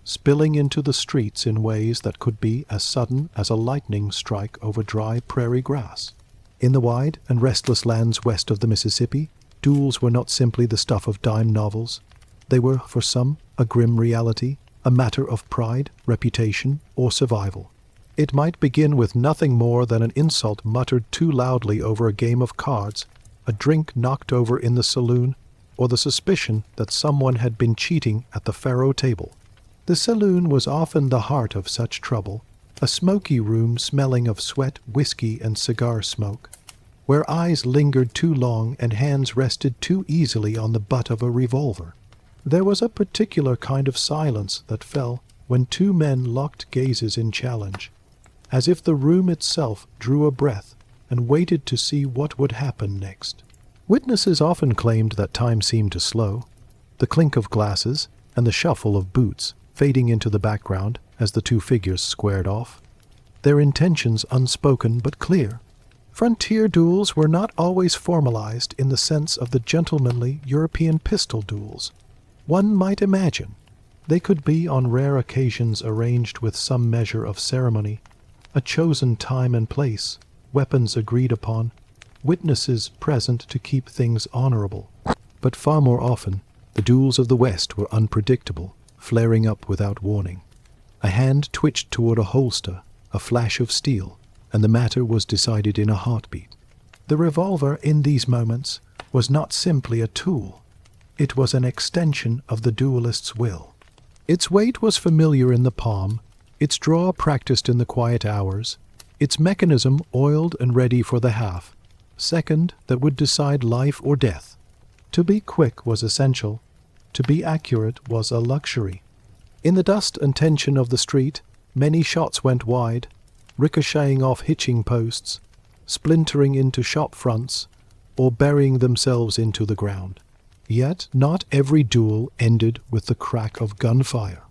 spilling into the streets in ways that could be as sudden as a lightning strike over dry prairie grass. In the wide and restless lands west of the Mississippi, duels were not simply the stuff of dime novels. They were, for some, a grim reality, a matter of pride, reputation, or survival. It might begin with nothing more than an insult muttered too loudly over a game of cards, a drink knocked over in the saloon, or the suspicion that someone had been cheating at the faro table. The saloon was often the heart of such trouble, a smoky room smelling of sweat, whiskey, and cigar smoke, where eyes lingered too long and hands rested too easily on the butt of a revolver. There was a particular kind of silence that fell when two men locked gazes in challenge, as if the room itself drew a breath and waited to see what would happen next. Witnesses often claimed that time seemed to slow, the clink of glasses and the shuffle of boots fading into the background as the two figures squared off, their intentions unspoken but clear. Frontier duels were not always formalized in the sense of the gentlemanly European pistol duels one might imagine. They could be on rare occasions arranged with some measure of ceremony, a chosen time and place, weapons agreed upon, witnesses present to keep things honorable. But far more often, the duels of the West were unpredictable, flaring up without warning. A hand twitched toward a holster, a flash of steel, and the matter was decided in a heartbeat. The revolver in these moments was not simply a tool. It was an extension of the duelist's will. Its weight was familiar in the palm, its draw practiced in the quiet hours, its mechanism oiled and ready for the half-second that would decide life or death. To be quick was essential. To be accurate was a luxury. In the dust and tension of the street, many shots went wide, ricocheting off hitching posts, splintering into shop fronts, or burying themselves into the ground. Yet not every duel ended with the crack of gunfire.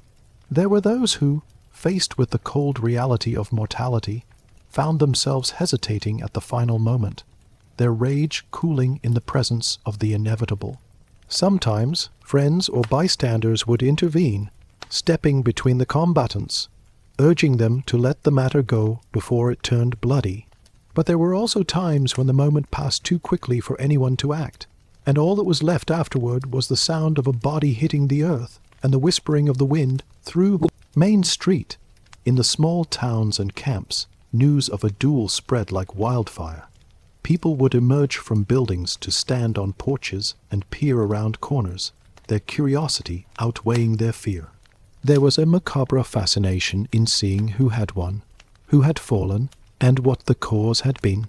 There were those who, faced with the cold reality of mortality, found themselves hesitating at the final moment, their rage cooling in the presence of the inevitable. Sometimes friends or bystanders would intervene, stepping between the combatants, urging them to let the matter go before it turned bloody. But there were also times when the moment passed too quickly for anyone to act, and all that was left afterward was the sound of a body hitting the earth and the whispering of the wind through the main street. In the small towns and camps, news of a duel spread like wildfire. People would emerge from buildings to stand on porches and peer around corners, their curiosity outweighing their fear. There was a macabre fascination in seeing who had won, who had fallen, and what the cause had been.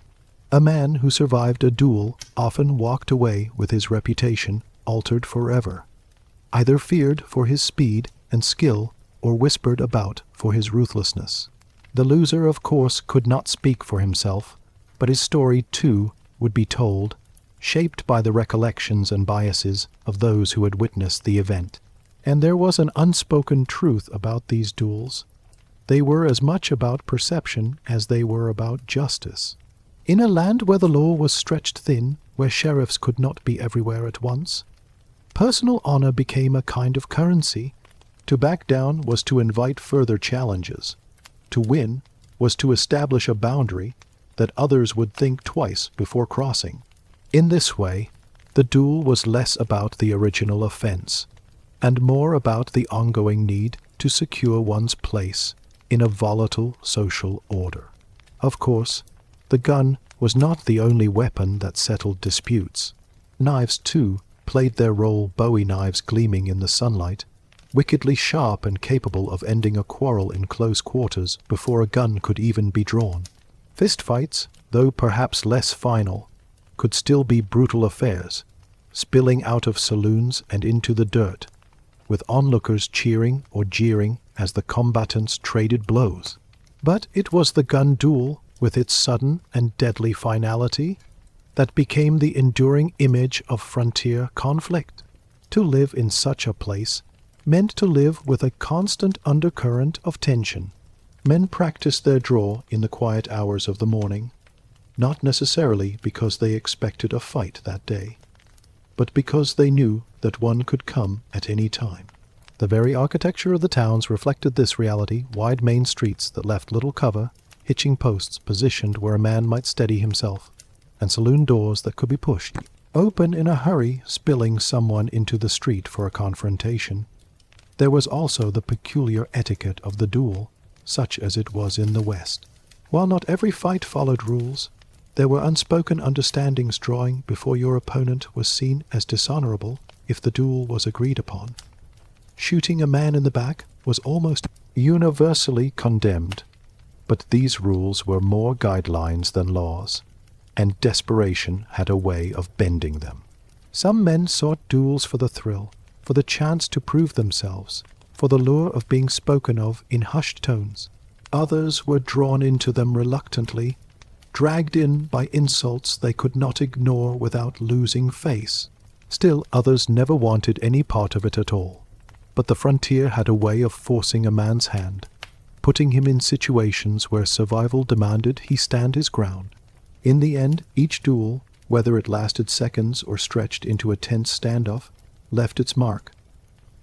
A man who survived a duel often walked away with his reputation altered forever, either feared for his speed and skill or whispered about for his ruthlessness. The loser, of course, could not speak for himself, but his story, too, would be told, shaped by the recollections and biases of those who had witnessed the event. And there was an unspoken truth about these duels. They were as much about perception as they were about justice. In a land where the law was stretched thin, where sheriffs could not be everywhere at once, personal honor became a kind of currency. To back down was to invite further challenges. To win was to establish a boundary that others would think twice before crossing. In this way, the duel was less about the original offense, and more about the ongoing need to secure one's place in a volatile social order. Of course, the gun was not the only weapon that settled disputes. Knives, too, played their role, Bowie knives gleaming in the sunlight, wickedly sharp and capable of ending a quarrel in close quarters before a gun could even be drawn. Fistfights, though perhaps less final, could still be brutal affairs, spilling out of saloons and into the dirt, with onlookers cheering or jeering as the combatants traded blows. But it was the gun duel, with its sudden and deadly finality, that became the enduring image of frontier conflict. To live in such a place meant to live with a constant undercurrent of tension. Men practiced their draw in the quiet hours of the morning, not necessarily because they expected a fight that day, but because they knew that one could come at any time. The very architecture of the towns reflected this reality, wide main streets that left little cover, hitching posts positioned where a man might steady himself, and saloon doors that could be pushed open in a hurry, spilling someone into the street for a confrontation. There was also the peculiar etiquette of the duel, such as it was in the West. While not every fight followed rules, there were unspoken understandings drawing before your opponent was seen as dishonorable if the duel was agreed upon. Shooting a man in the back was almost universally condemned, but these rules were more guidelines than laws, and desperation had a way of bending them. Some men sought duels for the thrill, for the chance to prove themselves, for the lure of being spoken of in hushed tones. Others were drawn into them reluctantly, dragged in by insults they could not ignore without losing face. Still others never wanted any part of it at all. But the frontier had a way of forcing a man's hand, putting him in situations where survival demanded he stand his ground. In the end, each duel, whether it lasted seconds or stretched into a tense standoff, left its mark,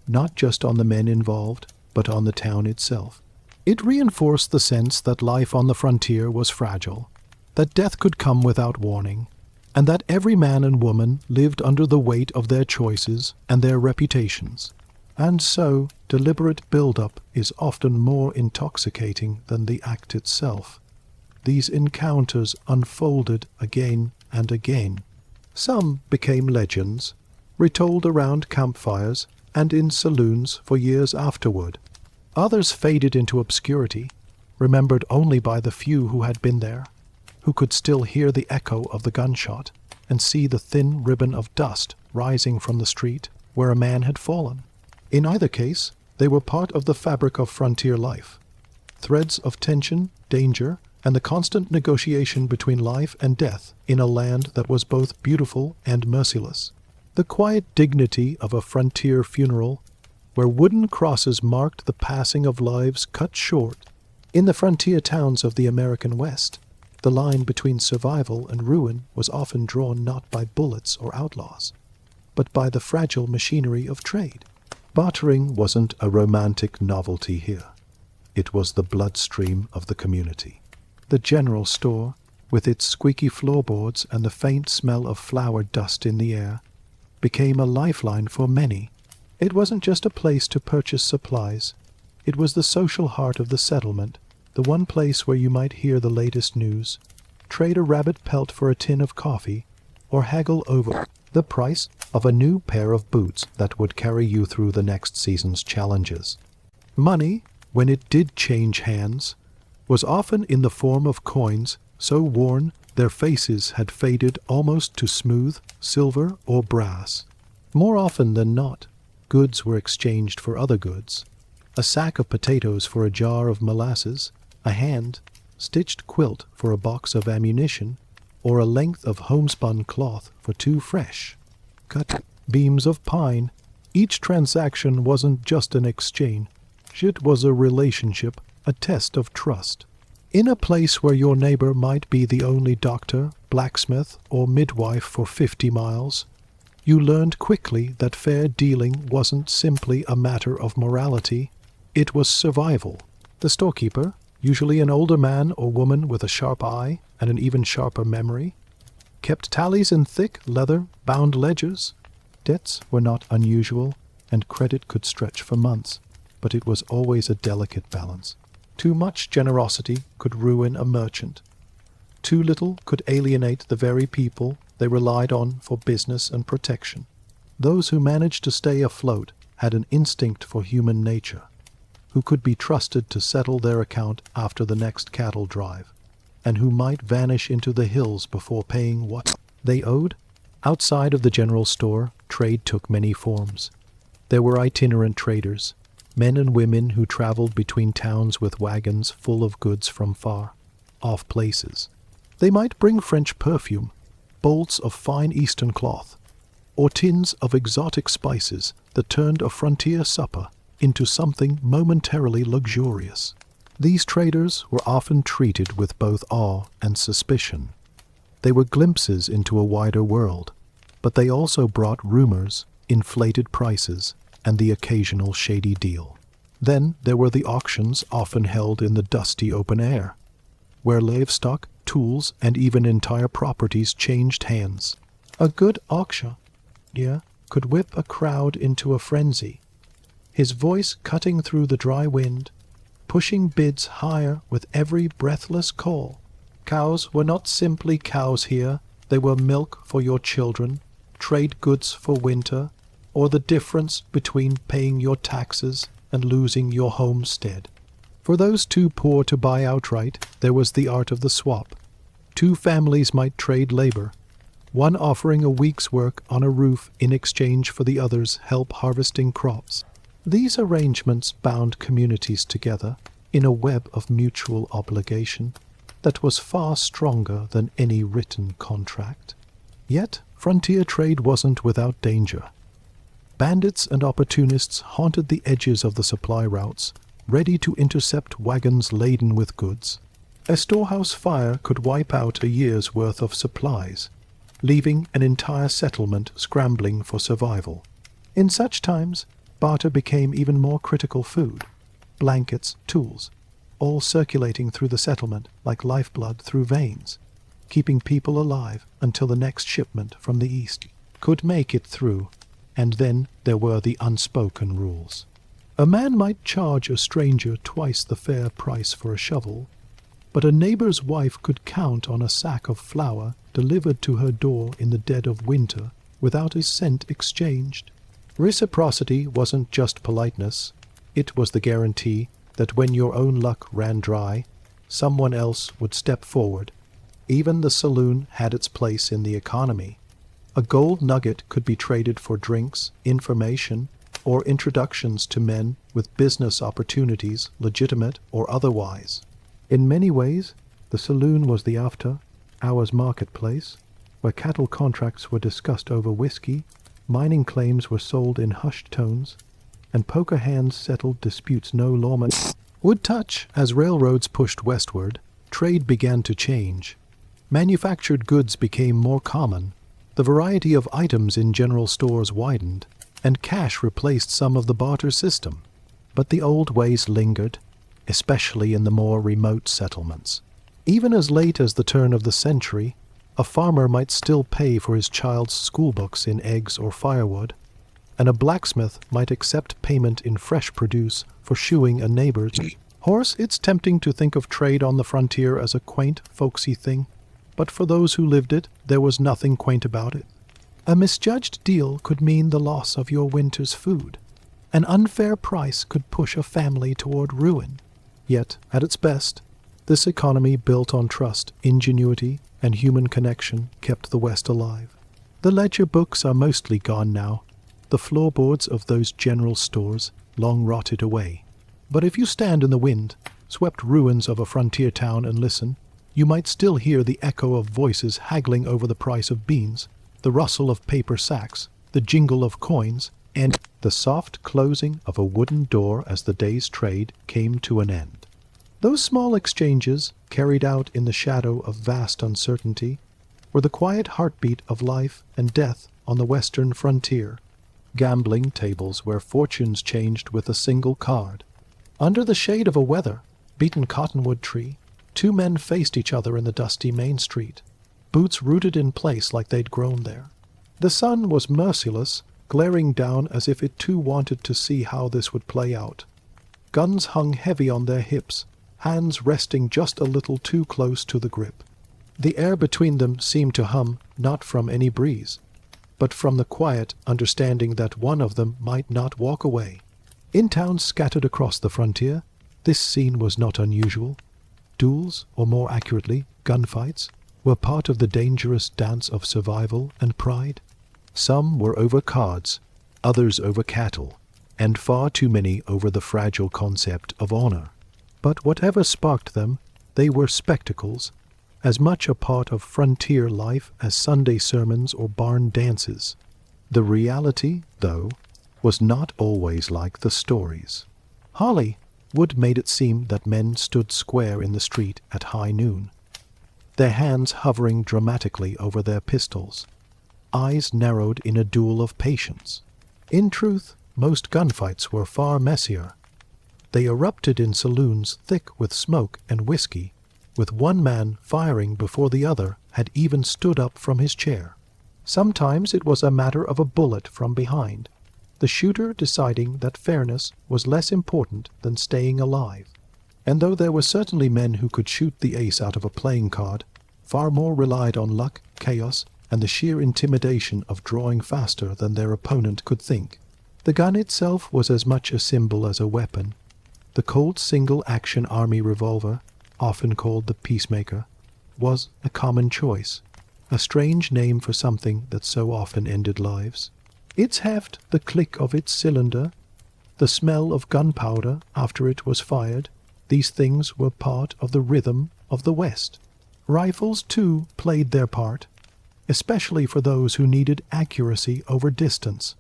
not just on the men involved, but on the town itself. It reinforced the sense that life on the frontier was fragile, that death could come without warning, and that every man and woman lived under the weight of their choices and their reputations. And so, deliberate build-up is often more intoxicating than the act itself. These encounters unfolded again and again. Some became legends, retold around campfires, and in saloons for years afterward. Others faded into obscurity, remembered only by the few who had been there, who could still hear the echo of the gunshot and see the thin ribbon of dust rising from the street where a man had fallen. In either case, they were part of the fabric of frontier life, threads of tension, danger, and the constant negotiation between life and death in a land that was both beautiful and merciless. The quiet dignity of a frontier funeral, where wooden crosses marked the passing of lives cut short. In the frontier towns of the American West, the line between survival and ruin was often drawn not by bullets or outlaws, but by the fragile machinery of trade. Bartering wasn't a romantic novelty here. It was the bloodstream of the community. The general store, with its squeaky floorboards and the faint smell of flour dust in the air, became a lifeline for many. It wasn't just a place to purchase supplies. It was the social heart of the settlement, the one place where you might hear the latest news, trade a rabbit pelt for a tin of coffee, or haggle over the price of a new pair of boots that would carry you through the next season's challenges. Money, when it did change hands, was often in the form of coins so worn their faces had faded almost to smooth silver or brass. More often than not, goods were exchanged for other goods. A sack of potatoes for a jar of molasses, a hand-stitched quilt for a box of ammunition, or a length of homespun cloth for 2 fresh cut beams of pine. Each transaction wasn't just an exchange. It was a relationship, a test of trust. In a place where your neighbor might be the only doctor, blacksmith, or midwife for 50 miles, you learned quickly that fair dealing wasn't simply a matter of morality, it was survival. The storekeeper, usually an older man or woman with a sharp eye and an even sharper memory, kept tallies in thick, leather-bound ledgers. Debts were not unusual, and credit could stretch for months, but it was always a delicate balance. Too much generosity could ruin a merchant. Too little could alienate the very people they relied on for business and protection. Those who managed to stay afloat had an instinct for human nature, who could be trusted to settle their account after the next cattle drive, and who might vanish into the hills before paying what they owed. Outside of the general store, trade took many forms. There were itinerant traders, men and women who traveled between towns with wagons full of goods from far-off places. They might bring French perfume, bolts of fine Eastern cloth, or tins of exotic spices that turned a frontier supper into something momentarily luxurious. These traders were often treated with both awe and suspicion. They were glimpses into a wider world, but they also brought rumors, inflated prices, and the occasional shady deal. Then there were the auctions often held in the dusty open air, where livestock, tools, and even entire properties changed hands. A good auctioneer could whip a crowd into a frenzy, his voice cutting through the dry wind, pushing bids higher with every breathless call. Cows were not simply cows here, they were milk for your children, trade goods for winter, or the difference between paying your taxes and losing your homestead. For those too poor to buy outright, there was the art of the swap. 2 families might trade labor, one offering a week's work on a roof in exchange for the other's help harvesting crops. These arrangements bound communities together in a web of mutual obligation that was far stronger than any written contract. Yet, frontier trade wasn't without danger. Bandits and opportunists haunted the edges of the supply routes, ready to intercept wagons laden with goods. A storehouse fire could wipe out a year's worth of supplies, leaving an entire settlement scrambling for survival. In such times, barter became even more critical food. Blankets, tools, all circulating through the settlement like lifeblood through veins, keeping people alive until the next shipment from the east could make it through. And then there were the unspoken rules. A man might charge a stranger twice the fair price for a shovel, but a neighbor's wife could count on a sack of flour delivered to her door in the dead of winter without a cent exchanged. Reciprocity wasn't just politeness, it was the guarantee that when your own luck ran dry, someone else would step forward. Even the saloon had its place in the economy. A gold nugget could be traded for drinks, information, or introductions to men with business opportunities, legitimate or otherwise. In many ways, the saloon was the after-hours marketplace, where cattle contracts were discussed over whiskey, mining claims were sold in hushed tones, and poker hands settled disputes no lawman would touch. As railroads pushed westward, trade began to change. Manufactured goods became more common, the variety of items in general stores widened, and cash replaced some of the barter system. But the old ways lingered, especially in the more remote settlements. Even as late as the turn of the century, a farmer might still pay for his child's schoolbooks in eggs or firewood, and a blacksmith might accept payment in fresh produce for shoeing a neighbor's horse. It's tempting to think of trade on the frontier as a quaint, folksy thing, but for those who lived it, there was nothing quaint about it. A misjudged deal could mean the loss of your winter's food. An unfair price could push a family toward ruin. Yet, at its best, this economy built on trust, ingenuity, and human connection kept the West alive. The ledger books are mostly gone now, the floorboards of those general stores long rotted away. But if you stand in the wind-swept ruins of a frontier town and listen, you might still hear the echo of voices haggling over the price of beans, the rustle of paper sacks, the jingle of coins, and the soft closing of a wooden door as the day's trade came to an end. Those small exchanges, carried out in the shadow of vast uncertainty, were the quiet heartbeat of life and death on the western frontier. Gambling tables where fortunes changed with a single card. Under the shade of a weather-beaten cottonwood tree, two men faced each other in the dusty main street, boots rooted in place like they'd grown there. The sun was merciless, glaring down as if it too wanted to see how this would play out. Guns hung heavy on their hips, hands resting just a little too close to the grip. The air between them seemed to hum not from any breeze, but from the quiet understanding that one of them might not walk away. In towns scattered across the frontier, this scene was not unusual. Duels, or more accurately, gunfights, were part of the dangerous dance of survival and pride. Some were over cards, others over cattle, and far too many over the fragile concept of honor. But whatever sparked them, they were spectacles, as much a part of frontier life as Sunday sermons or barn dances. The reality, though, was not always like the stories. Hollywood made it seem that men stood square in the street at high noon, their hands hovering dramatically over their pistols, eyes narrowed in a duel of patience. In truth, most gunfights were far messier. They erupted in saloons thick with smoke and whiskey, with one man firing before the other had even stood up from his chair. Sometimes it was a matter of a bullet from behind, the shooter deciding that fairness was less important than staying alive. And though there were certainly men who could shoot the ace out of a playing card, far more relied on luck, chaos, and the sheer intimidation of drawing faster than their opponent could think. The gun itself was as much a symbol as a weapon. The Colt single-action army revolver, often called the Peacemaker, was a common choice, a strange name for something that so often ended lives. Its heft, the click of its cylinder, the smell of gunpowder after it was fired, these things were part of the rhythm of the West. Rifles, too, played their part, especially for those who needed accuracy over distance.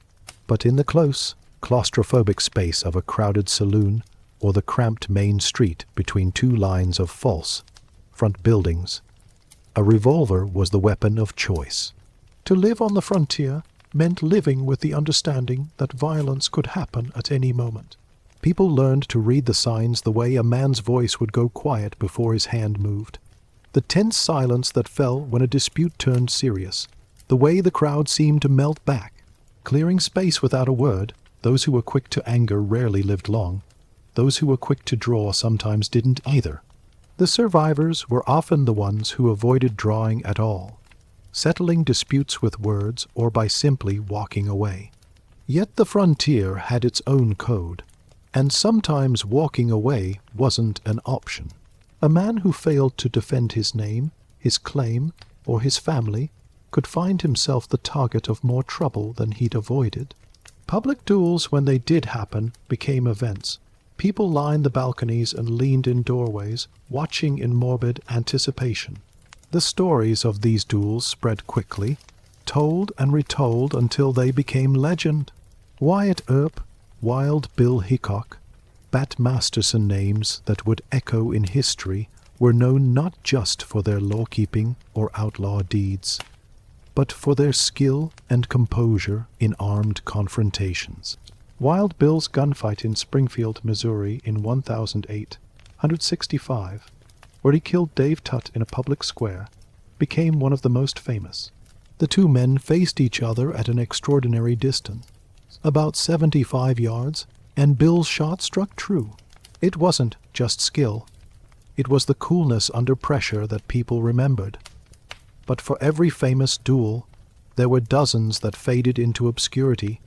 But in the close, claustrophobic space of a crowded saloon or the cramped main street between two lines of false front buildings, a revolver was the weapon of choice. To live on the frontier meant living with the understanding that violence could happen at any moment. People learned to read the signs the way a man's voice would go quiet before his hand moved, the tense silence that fell when a dispute turned serious, the way the crowd seemed to melt back, clearing space without a word. Those who were quick to anger rarely lived long. Those who were quick to draw sometimes didn't either. The survivors were often the ones who avoided drawing at all, settling disputes with words or by simply walking away. Yet the frontier had its own code, and sometimes walking away wasn't an option. A man who failed to defend his name, his claim, or his family could find himself the target of more trouble than he'd avoided. Public duels, when they did happen, became events. People lined the balconies and leaned in doorways, watching in morbid anticipation. The stories of these duels spread quickly, told and retold until they became legend. Wyatt Earp, Wild Bill Hickok, Bat Masterson, names that would echo in history, were known not just for their law-keeping or outlaw deeds, but for their skill and composure in armed confrontations. Wild Bill's gunfight in Springfield, Missouri in 165, where he killed Dave Tutt in a public square, became one of the most famous. The two men faced each other at an extraordinary distance, about 75 yards, and Bill's shot struck true. It wasn't just skill. It was the coolness under pressure that people remembered. But for every famous duel, there were dozens that faded into obscurity,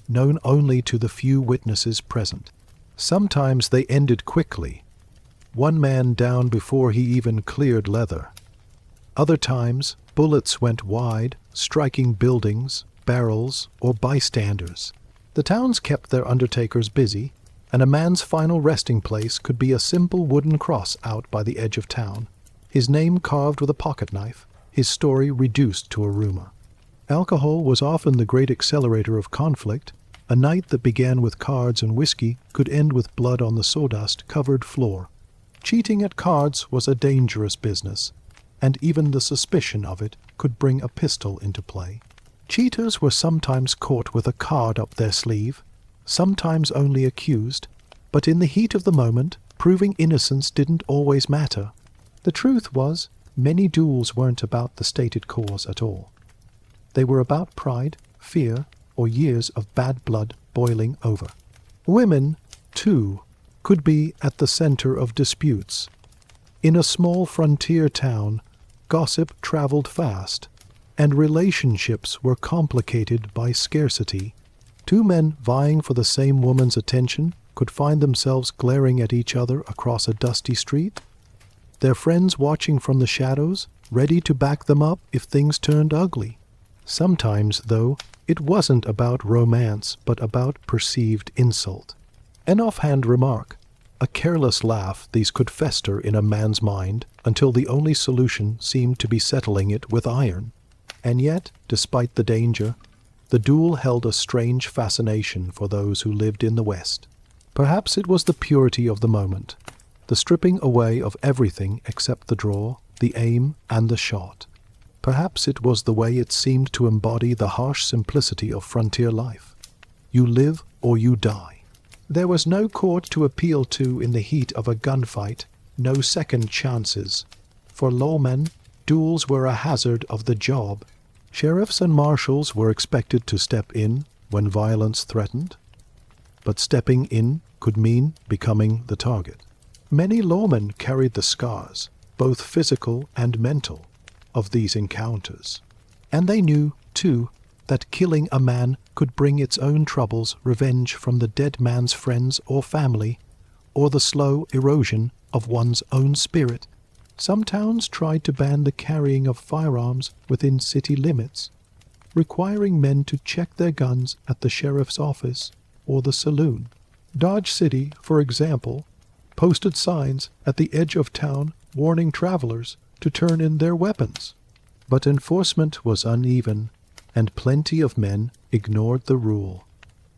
known only to the few witnesses present. Sometimes they ended quickly, one man down before he even cleared leather. Other times, bullets went wide, striking buildings, barrels, or bystanders. The towns kept their undertakers busy, and a man's final resting place could be a simple wooden cross out by the edge of town, his name carved with a pocket-knife, his story reduced to a rumor. Alcohol was often the great accelerator of conflict. A night that began with cards and whiskey could end with blood on the sawdust-covered floor. Cheating at cards was a dangerous business, and even the suspicion of it could bring a pistol into play. Cheaters were sometimes caught with a card up their sleeve, sometimes only accused, but in the heat of the moment, proving innocence didn't always matter. The truth was, many duels weren't about the stated cause at all. They were about pride, fear, or years of bad blood boiling over. Women, too, could be at the center of disputes. In a small frontier town, gossip traveled fast, and relationships were complicated by scarcity. Two men vying for the same woman's attention could find themselves glaring at each other across a dusty street, their friends watching from the shadows, ready to back them up if things turned ugly. Sometimes, though, it wasn't about romance, but about perceived insult. An offhand remark, a careless laugh, these could fester in a man's mind until the only solution seemed to be settling it with iron. And yet, despite the danger, the duel held a strange fascination for those who lived in the West. Perhaps it was the purity of the moment, the stripping away of everything except the draw, the aim, and the shot. Perhaps it was the way it seemed to embody the harsh simplicity of frontier life. You live or you die. There was no court to appeal to in the heat of a gunfight, no second chances. For lawmen, duels were a hazard of the job. Sheriffs and marshals were expected to step in when violence threatened, but stepping in could mean becoming the target. Many lawmen carried the scars, both physical and mental, of these encounters. And they knew, too, that killing a man could bring its own troubles, revenge from the dead man's friends or family, or the slow erosion of one's own spirit. Some towns tried to ban the carrying of firearms within city limits, requiring men to check their guns at the sheriff's office or the saloon. Dodge City, for example, posted signs at the edge of town warning travelers to turn in their weapons. But enforcement was uneven, and plenty of men ignored the rule.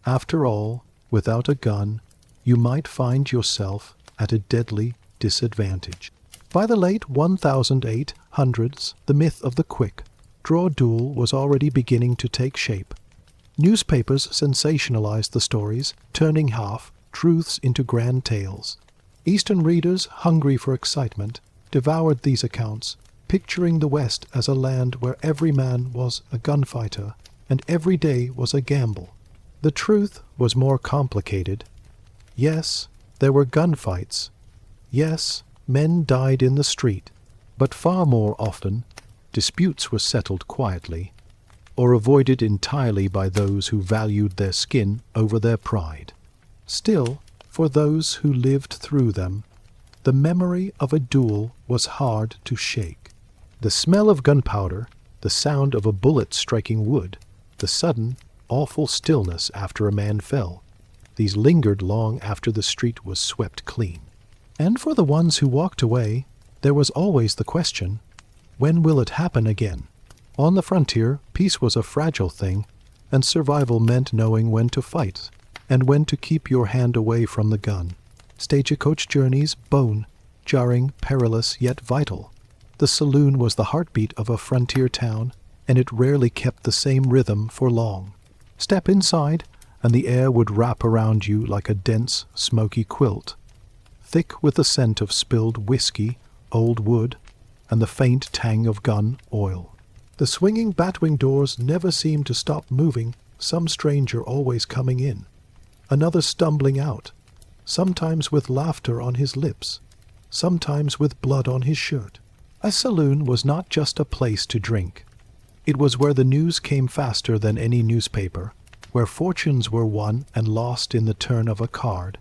After all, without a gun, you might find yourself at a deadly disadvantage. By the late 1800s, the myth of the quick draw duel was already beginning to take shape. Newspapers sensationalized the stories, turning half-truths into grand tales. Eastern readers, hungry for excitement, devoured these accounts, picturing the West as a land where every man was a gunfighter and every day was a gamble. The truth was more complicated. Yes, there were gunfights. Yes, men died in the street. But far more often, disputes were settled quietly, or avoided entirely by those who valued their skin over their pride. Still, for those who lived through them, the memory of a duel was hard to shake. The smell of gunpowder, the sound of a bullet striking wood, the sudden, awful stillness after a man fell, these lingered long after the street was swept clean. And for the ones who walked away, there was always the question, when will it happen again? On the frontier, peace was a fragile thing, and survival meant knowing when to fight, and when to keep your hand away from the gun. Stagecoach journeys, bone-jarring, perilous, yet vital. The saloon was the heartbeat of a frontier town, and it rarely kept the same rhythm for long. Step inside, and the air would wrap around you like a dense, smoky quilt, thick with the scent of spilled whiskey, old wood, and the faint tang of gun oil. The swinging batwing doors never seemed to stop moving, some stranger always coming in, another stumbling out, sometimes with laughter on his lips, sometimes with blood on his shirt. A saloon was not just a place to drink. It was where the news came faster than any newspaper, where fortunes were won and lost in the turn of a card,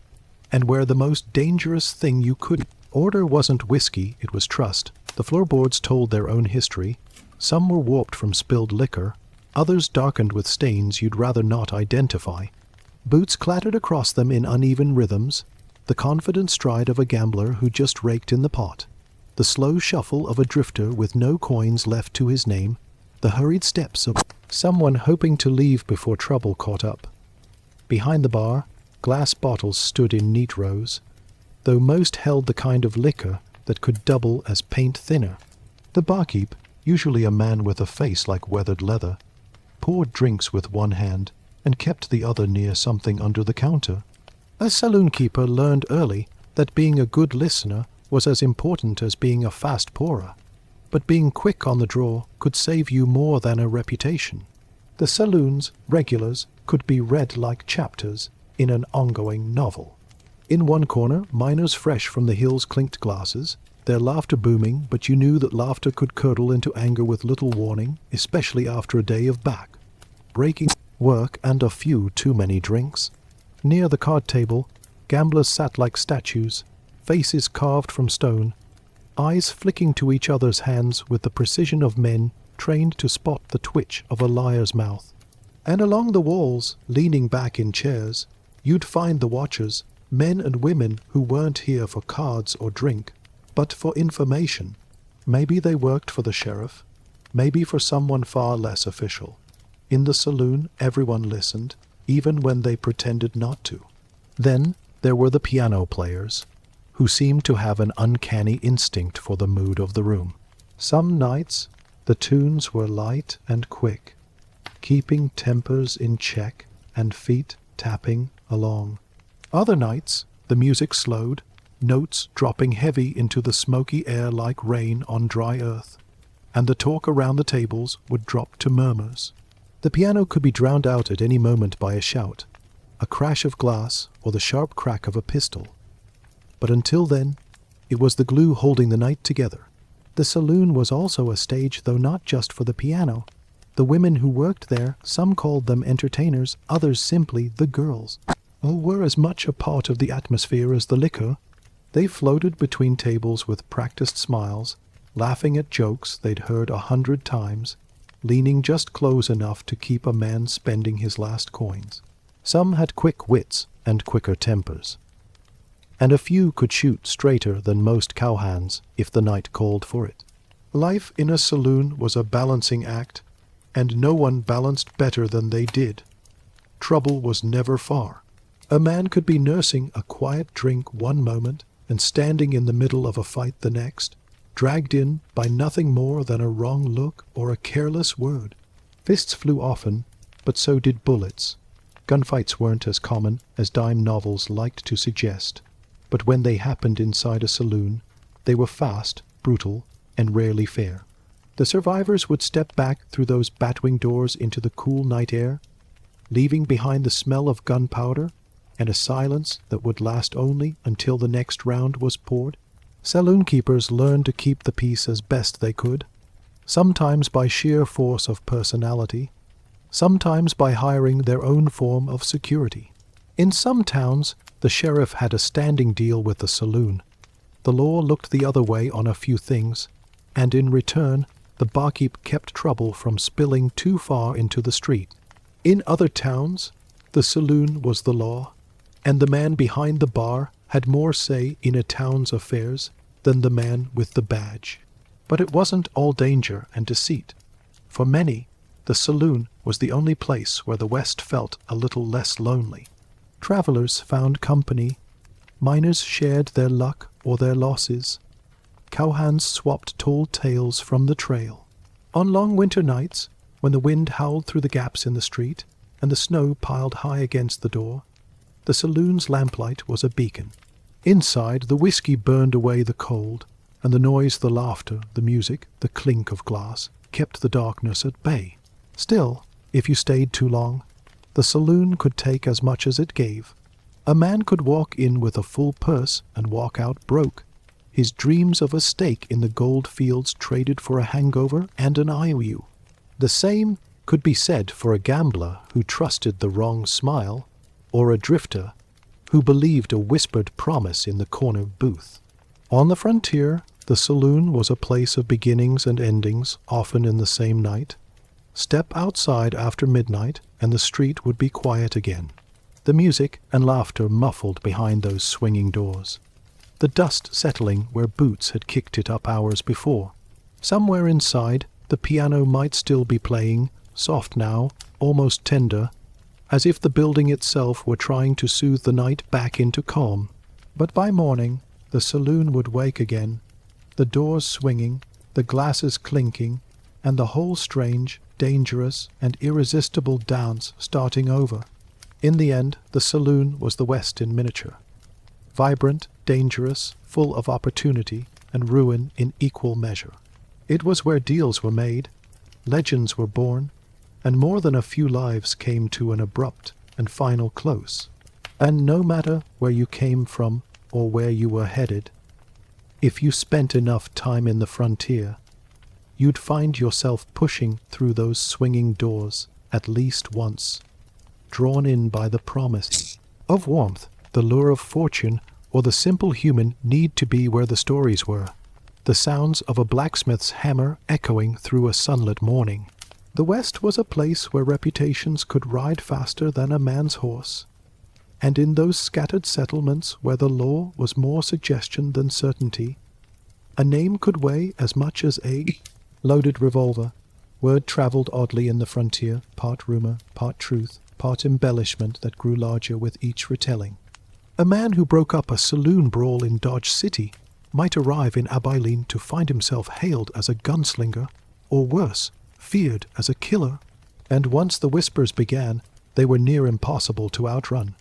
and where the most dangerous thing you could order wasn't whiskey, it was trust. The floorboards told their own history. Some were warped from spilled liquor, others darkened with stains you'd rather not identify. Boots clattered across them in uneven rhythms, the confident stride of a gambler who just raked in the pot, the slow shuffle of a drifter with no coins left to his name, the hurried steps of someone hoping to leave before trouble caught up. Behind the bar, glass bottles stood in neat rows, though most held the kind of liquor that could double as paint thinner. The barkeep, usually a man with a face like weathered leather, poured drinks with one hand and kept the other near something under the counter. A saloon keeper learned early that being a good listener was as important as being a fast pourer, but being quick on the draw could save you more than a reputation. The saloon's regulars could be read like chapters in an ongoing novel. In one corner, miners fresh from the hills clinked glasses, their laughter booming, but you knew that laughter could curdle into anger with little warning, especially after a day of back-breaking work and a few too many drinks. Near the card table, gamblers sat like statues, faces carved from stone, eyes flicking to each other's hands with the precision of men trained to spot the twitch of a liar's mouth. And along the walls, leaning back in chairs, you'd find the watchers, men and women who weren't here for cards or drink, but for information. Maybe they worked for the sheriff, maybe for someone far less official. In the saloon, everyone listened, even when they pretended not to. Then there were the piano players, who seemed to have an uncanny instinct for the mood of the room. Some nights, the tunes were light and quick, keeping tempers in check and feet tapping along. Other nights, the music slowed, notes dropping heavy into the smoky air like rain on dry earth, and the talk around the tables would drop to murmurs. The piano could be drowned out at any moment by a shout, a crash of glass, or the sharp crack of a pistol. But until then, it was the glue holding the night together. The saloon was also a stage, though not just for the piano. The women who worked there, some called them entertainers, others simply the girls, were as much a part of the atmosphere as the liquor. They floated between tables with practiced smiles, laughing at jokes they'd heard 100 times, leaning just close enough to keep a man spending his last coins. Some had quick wits and quicker tempers, and a few could shoot straighter than most cowhands if the night called for it. Life in a saloon was a balancing act, and no one balanced better than they did. Trouble was never far. A man could be nursing a quiet drink one moment and standing in the middle of a fight the next, dragged in by nothing more than a wrong look or a careless word. Fists flew often, but so did bullets. Gunfights weren't as common as dime novels liked to suggest, but when they happened inside a saloon, they were fast, brutal, and rarely fair. The survivors would step back through those batwing doors into the cool night air, leaving behind the smell of gunpowder and a silence that would last only until the next round was poured. Saloon keepers learned to keep the peace as best they could, sometimes by sheer force of personality, sometimes by hiring their own form of security. In some towns, the sheriff had a standing deal with the saloon. The law looked the other way on a few things, and in return, the barkeep kept trouble from spilling too far into the street. In other towns, the saloon was the law, and the man behind the bar had more say in a town's affairs than the man with the badge. But it wasn't all danger and deceit. For many, the saloon was the only place where the West felt a little less lonely. Travelers found company, miners shared their luck or their losses, cowhands swapped tall tales from the trail. On long winter nights, when the wind howled through the gaps in the street and the snow piled high against the door, the saloon's lamplight was a beacon. Inside, the whiskey burned away the cold, and the noise, the laughter, the music, the clink of glass kept the darkness at bay. Still, if you stayed too long, the saloon could take as much as it gave. A man could walk in with a full purse and walk out broke, his dreams of a stake in the gold fields traded for a hangover and an IOU. The same could be said for a gambler who trusted the wrong smile, or a drifter who believed a whispered promise in the corner booth. On the frontier, the saloon was a place of beginnings and endings, often in the same night. Step outside after midnight, and the street would be quiet again, the music and laughter muffled behind those swinging doors, the dust settling where boots had kicked it up hours before. Somewhere inside, the piano might still be playing, soft now, almost tender, as if the building itself were trying to soothe the night back into calm. But by morning, the saloon would wake again, the doors swinging, the glasses clinking, and the whole strange, dangerous, and irresistible dance starting over. In the end, the saloon was the West in miniature. Vibrant, dangerous, full of opportunity and ruin in equal measure. It was where deals were made, legends were born, and more than a few lives came to an abrupt and final close. And no matter where you came from or where you were headed, if you spent enough time in the frontier, you'd find yourself pushing through those swinging doors at least once, drawn in by the promise of warmth, the lure of fortune, or the simple human need to be where the stories were, the sounds of a blacksmith's hammer echoing through a sunlit morning. The West was a place where reputations could ride faster than a man's horse, and in those scattered settlements where the law was more suggestion than certainty, a name could weigh as much as a loaded revolver. Word traveled oddly in the frontier, part rumor, part truth, part embellishment that grew larger with each retelling. A man who broke up a saloon brawl in Dodge City might arrive in Abilene to find himself hailed as a gunslinger, or worse, feared as a killer, and once the whispers began, they were near impossible to outrun.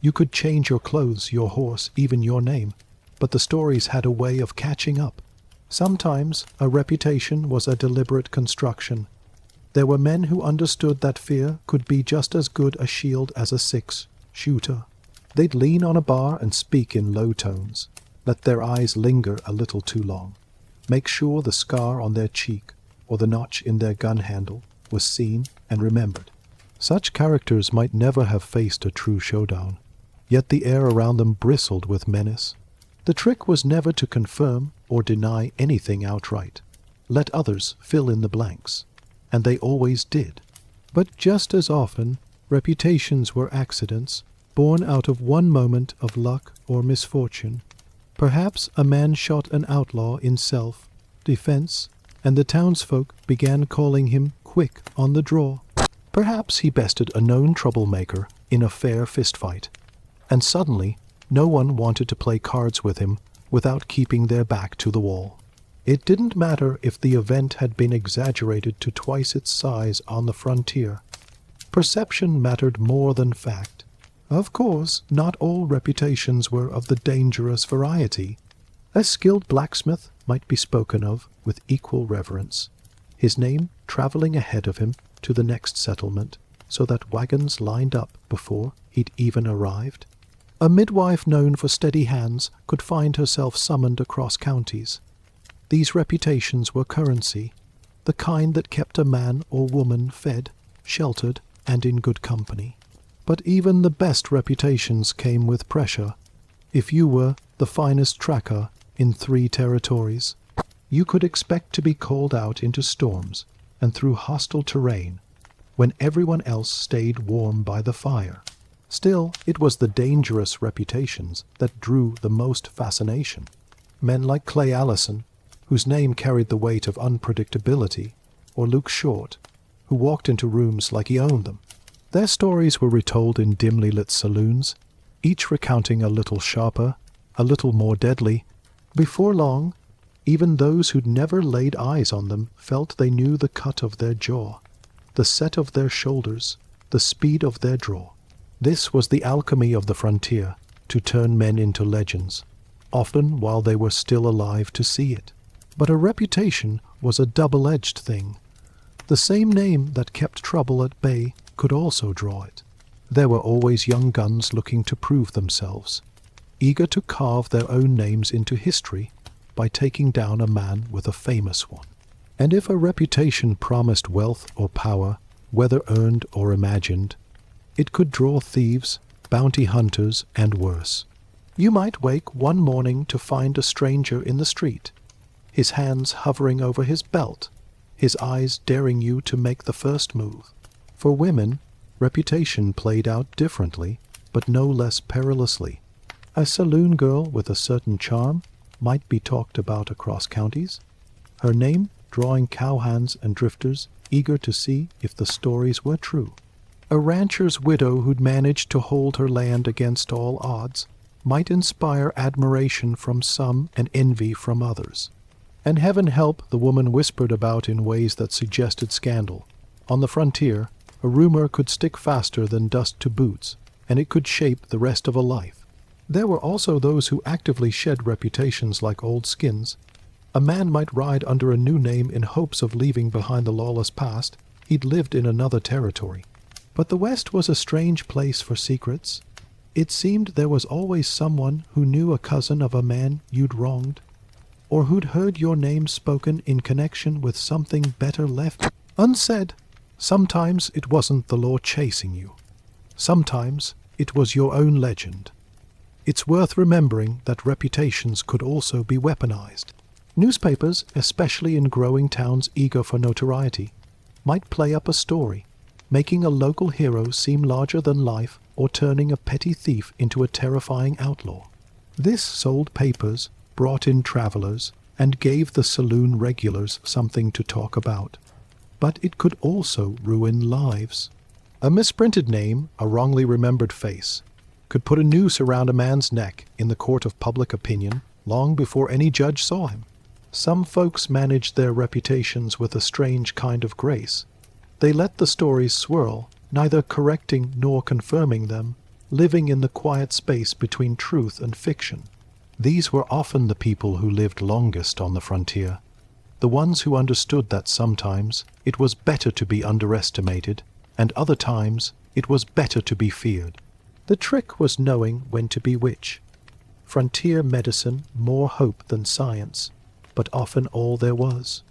You could change your clothes, your horse, even your name, but the stories had a way of catching up. Sometimes a reputation was a deliberate construction. There were men who understood that fear could be just as good a shield as a six-shooter. They'd lean on a bar and speak in low tones, let their eyes linger a little too long, make sure the scar on their cheek or the notch in their gun handle was seen and remembered. Such characters might never have faced a true showdown, yet the air around them bristled with menace. The trick was never to confirm or deny anything outright. Let others fill in the blanks, and they always did. But just as often, reputations were accidents, born out of one moment of luck or misfortune. Perhaps a man shot an outlaw in self-defense, and the townsfolk began calling him quick on the draw. Perhaps he bested a known troublemaker in a fair fistfight, and suddenly no one wanted to play cards with him without keeping their back to the wall. It didn't matter if the event had been exaggerated to twice its size on the frontier. Perception mattered more than fact. Of course, not all reputations were of the dangerous variety. A skilled blacksmith might be spoken of with equal reverence, his name traveling ahead of him to the next settlement, so that wagons lined up before he'd even arrived. A midwife known for steady hands could find herself summoned across counties. These reputations were currency, the kind that kept a man or woman fed, sheltered, and in good company. But even the best reputations came with pressure. If you were the finest tracker in 3 territories, you could expect to be called out into storms and through hostile terrain when everyone else stayed warm by the fire. Still, it was the dangerous reputations that drew the most fascination. Men like Clay Allison, whose name carried the weight of unpredictability, or Luke Short, who walked into rooms like he owned them. Their stories were retold in dimly lit saloons, each recounting a little sharper, a little more deadly. Before long, even those who'd never laid eyes on them felt they knew the cut of their jaw, the set of their shoulders, the speed of their draw. This was the alchemy of the frontier, to turn men into legends, often while they were still alive to see it. But a reputation was a double-edged thing. The same name that kept trouble at bay could also draw it. There were always young guns looking to prove themselves, eager to carve their own names into history by taking down a man with a famous one. And if a reputation promised wealth or power, whether earned or imagined, it could draw thieves, bounty hunters, and worse. You might wake one morning to find a stranger in the street, his hands hovering over his belt, his eyes daring you to make the first move. For women, reputation played out differently, but no less perilously. A saloon girl with a certain charm might be talked about across counties, her name drawing cowhands and drifters eager to see if the stories were true. A rancher's widow who'd managed to hold her land against all odds might inspire admiration from some and envy from others. And heaven help the woman whispered about in ways that suggested scandal. On the frontier, a rumor could stick faster than dust to boots, and it could shape the rest of a life. There were also those who actively shed reputations like old skins. A man might ride under a new name in hopes of leaving behind the lawless past he'd lived in another territory. But the West was a strange place for secrets. It seemed there was always someone who knew a cousin of a man you'd wronged, or who'd heard your name spoken in connection with something better left unsaid. Sometimes it wasn't the law chasing you. Sometimes it was your own legend. It's worth remembering that reputations could also be weaponized. Newspapers, especially in growing towns eager for notoriety, might play up a story, making a local hero seem larger than life or turning a petty thief into a terrifying outlaw. This sold papers, brought in travelers, and gave the saloon regulars something to talk about. But it could also ruin lives. A misprinted name, a wrongly remembered face, could put a noose around a man's neck in the court of public opinion long before any judge saw him. Some folks managed their reputations with a strange kind of grace. They let the stories swirl, neither correcting nor confirming them, living in the quiet space between truth and fiction. These were often the people who lived longest on the frontier, the ones who understood that sometimes it was better to be underestimated, and other times it was better to be feared. The trick was knowing when to be which. Frontier medicine more hope than science, but often all there was.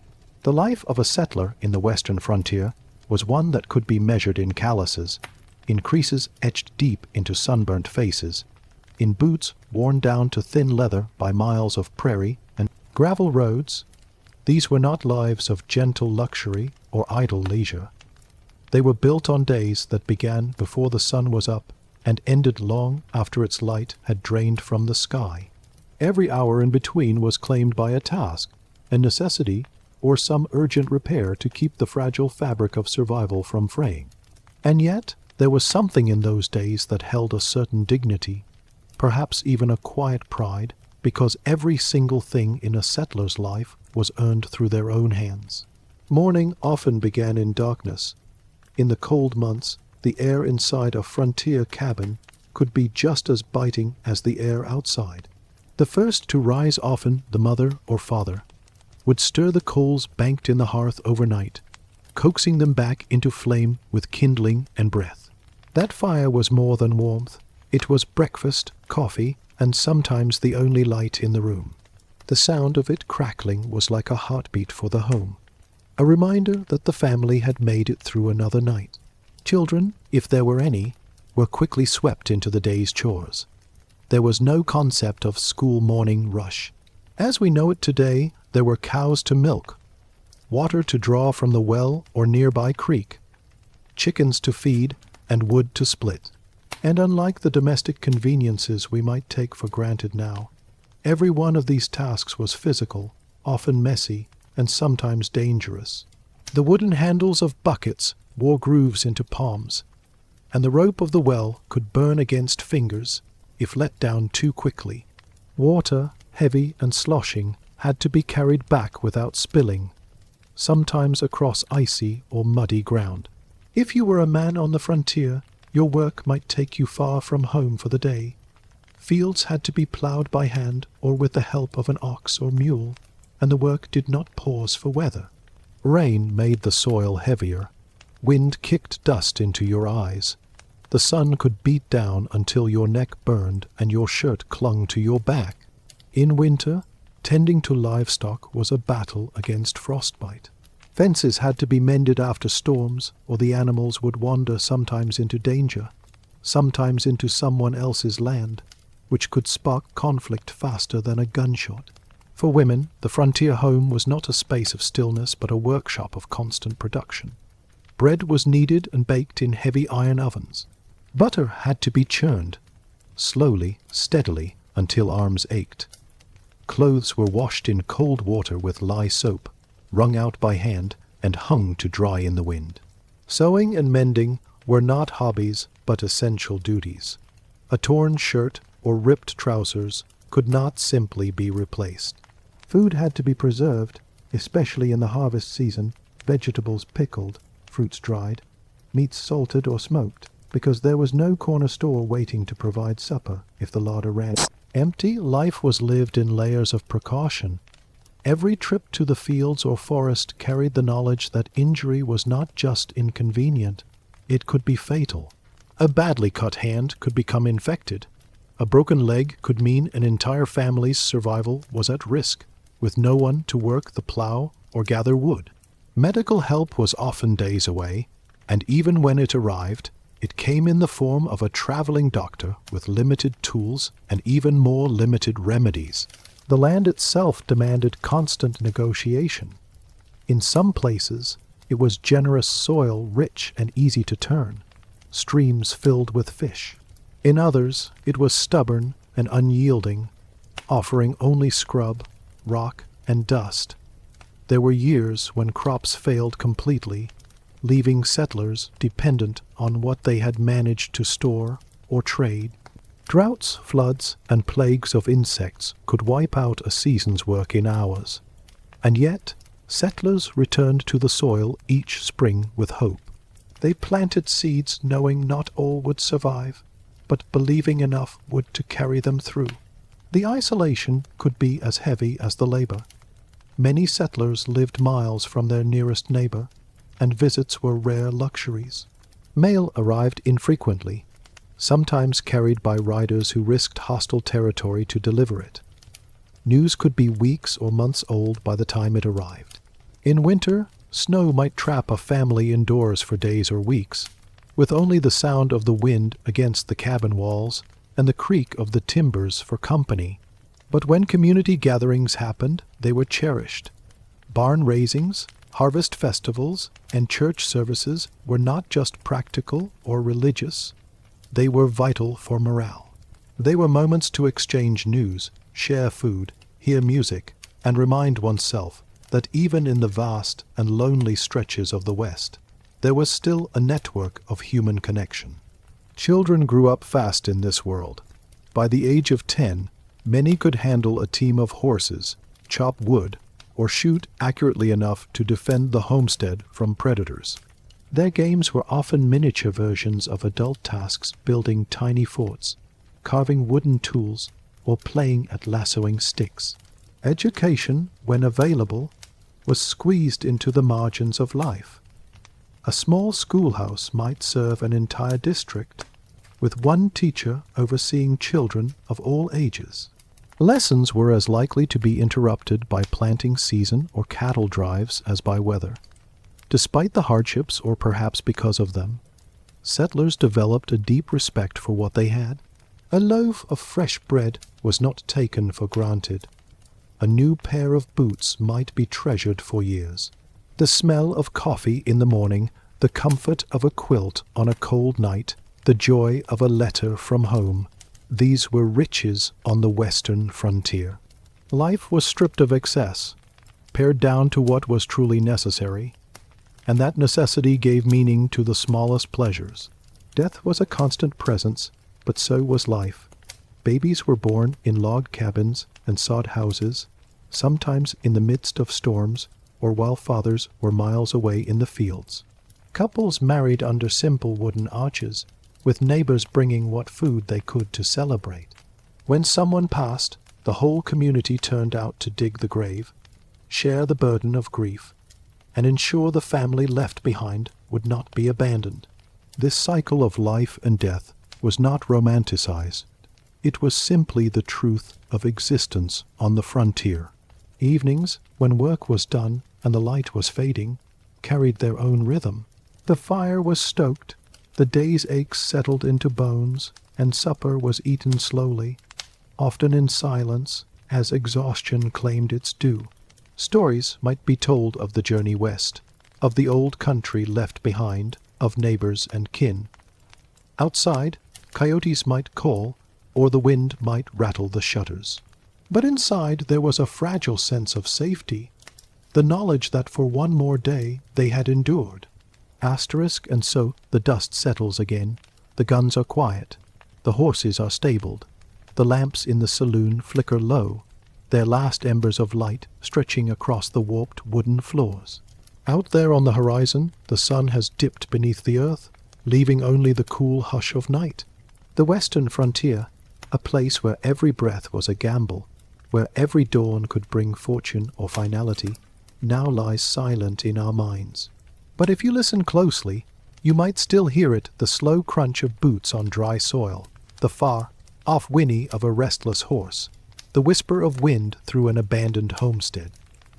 The life of a settler in the western frontier was one that could be measured in calluses, in creases etched deep into sunburnt faces, in boots worn down to thin leather by miles of prairie and gravel roads. These were not lives of gentle luxury or idle leisure. They were built on days that began before the sun was up and ended long after its light had drained from the sky. Every hour in between was claimed by a task, a necessity, or some urgent repair to keep the fragile fabric of survival from fraying. And yet, there was something in those days that held a certain dignity, perhaps even a quiet pride, because every single thing in a settler's life was earned through their own hands. Morning often began in darkness. In the cold months, the air inside a frontier cabin could be just as biting as the air outside. The first to rise, often the mother or father, would stir the coals banked in the hearth overnight, coaxing them back into flame with kindling and breath. That fire was more than warmth. It was breakfast, coffee, and sometimes the only light in the room. The sound of it crackling was like a heartbeat for the home, a reminder that the family had made it through another night. Children, if there were any, were quickly swept into the day's chores. There was no concept of school morning rush. As we know it today, there were cows to milk, water to draw from the well or nearby creek, chickens to feed, and wood to split. And unlike the domestic conveniences we might take for granted now, every one of these tasks was physical, often messy, and sometimes dangerous. The wooden handles of buckets wore grooves into palms, and the rope of the well could burn against fingers if let down too quickly. Water, heavy and sloshing, had to be carried back without spilling, sometimes across icy or muddy ground. If you were a man on the frontier, your work might take you far from home for the day. Fields had to be ploughed by hand or with the help of an ox or mule, and the work did not pause for weather. Rain made the soil heavier. Wind kicked dust into your eyes. The sun could beat down until your neck burned and your shirt clung to your back. In winter, tending to livestock was a battle against frostbite. Fences had to be mended after storms, or the animals would wander sometimes into danger, sometimes into someone else's land, which could spark conflict faster than a gunshot. For women, the frontier home was not a space of stillness but a workshop of constant production. Bread was kneaded and baked in heavy iron ovens. Butter had to be churned, slowly, steadily, until arms ached. Clothes were washed in cold water with lye soap, wrung out by hand, and hung to dry in the wind. Sewing and mending were not hobbies but essential duties. A torn shirt or ripped trousers could not simply be replaced. Food had to be preserved, especially in the harvest season, vegetables pickled, fruits dried, meats salted or smoked, because there was no corner store waiting to provide supper if the larder ran empty. Life was lived in layers of precaution. Every trip to the fields or forest carried the knowledge that injury was not just inconvenient, it could be fatal. A badly cut hand could become infected. A broken leg could mean an entire family's survival was at risk, with no one to work the plow or gather wood. Medical help was often days away, and even when it arrived, it came in the form of a traveling doctor with limited tools and even more limited remedies. The land itself demanded constant negotiation. In some places, it was generous soil, rich and easy to turn, streams filled with fish. In others, it was stubborn and unyielding, offering only scrub, rock, and dust. There were years when crops failed completely, leaving settlers dependent on what they had managed to store or trade. Droughts, floods, and plagues of insects could wipe out a season's work in hours. And yet, settlers returned to the soil each spring with hope. They planted seeds knowing not all would survive, but believing enough would to carry them through. The isolation could be as heavy as the labor. Many settlers lived miles from their nearest neighbor, and visits were rare luxuries. Mail arrived infrequently, sometimes carried by riders who risked hostile territory to deliver it. News could be weeks or months old by the time it arrived. In winter, snow might trap a family indoors for days or weeks, with only the sound of the wind against the cabin walls and the creak of the timbers for company. But when community gatherings happened, they were cherished. Barn raisings, harvest festivals, and church services were not just practical or religious, they were vital for morale. They were moments to exchange news, share food, hear music, and remind oneself that even in the vast and lonely stretches of the West, there was still a network of human connection. Children grew up fast in this world. By the age of 10, many could handle a team of horses, chop wood, or shoot accurately enough to defend the homestead from predators. Their games were often miniature versions of adult tasks, building tiny forts, carving wooden tools, or playing at lassoing sticks. Education, when available, was squeezed into the margins of life. A small schoolhouse might serve an entire district, with one teacher overseeing children of all ages. Lessons were as likely to be interrupted by planting season or cattle drives as by weather. Despite the hardships, or perhaps because of them, settlers developed a deep respect for what they had. A loaf of fresh bread was not taken for granted. A new pair of boots might be treasured for years. The smell of coffee in the morning, the comfort of a quilt on a cold night, the joy of a letter from home, these were riches on the western frontier. Life was stripped of excess, pared down to what was truly necessary, and that necessity gave meaning to the smallest pleasures. Death was a constant presence, but so was life. Babies were born in log cabins and sod houses, sometimes in the midst of storms, or while fathers were miles away in the fields. Couples married under simple wooden arches, with neighbors bringing what food they could to celebrate. When someone passed, the whole community turned out to dig the grave, share the burden of grief, and ensure the family left behind would not be abandoned. This cycle of life and death was not romanticized. It was simply the truth of existence on the frontier. Evenings, when work was done and the light was fading, carried their own rhythm. The fire was stoked, the day's aches settled into bones, and supper was eaten slowly, often in silence, as exhaustion claimed its due. Stories might be told of the journey west, of the old country left behind, of neighbors and kin. Outside, coyotes might call, or the wind might rattle the shutters. But inside there was a fragile sense of safety, the knowledge that for one more day they had endured. Asterisk, and so the dust settles again, the guns are quiet, the horses are stabled, the lamps in the saloon flicker low, their last embers of light stretching across the warped wooden floors. Out there on the horizon, the sun has dipped beneath the earth, leaving only the cool hush of night. The western frontier, a place where every breath was a gamble, where every dawn could bring fortune or finality, now lies silent in our minds. But if you listen closely, you might still hear it, the slow crunch of boots on dry soil, the far-off whinny of a restless horse, the whisper of wind through an abandoned homestead.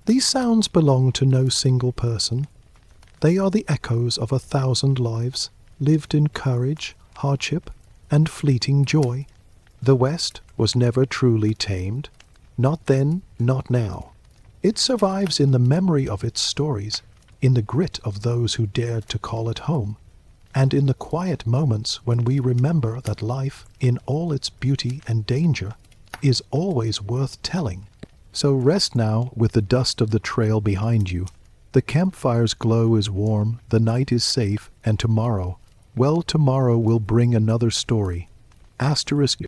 These sounds belong to no single person. They are the echoes of 1,000 lives, lived in courage, hardship, and fleeting joy. The West was never truly tamed. Not then, not now. It survives in the memory of its stories, in the grit of those who dared to call it home, and in the quiet moments when we remember that life, in all its beauty and danger, is always worth telling. So rest now with the dust of the trail behind you. The campfire's glow is warm, the night is safe, and tomorrow, well, tomorrow will bring another story. Asterisk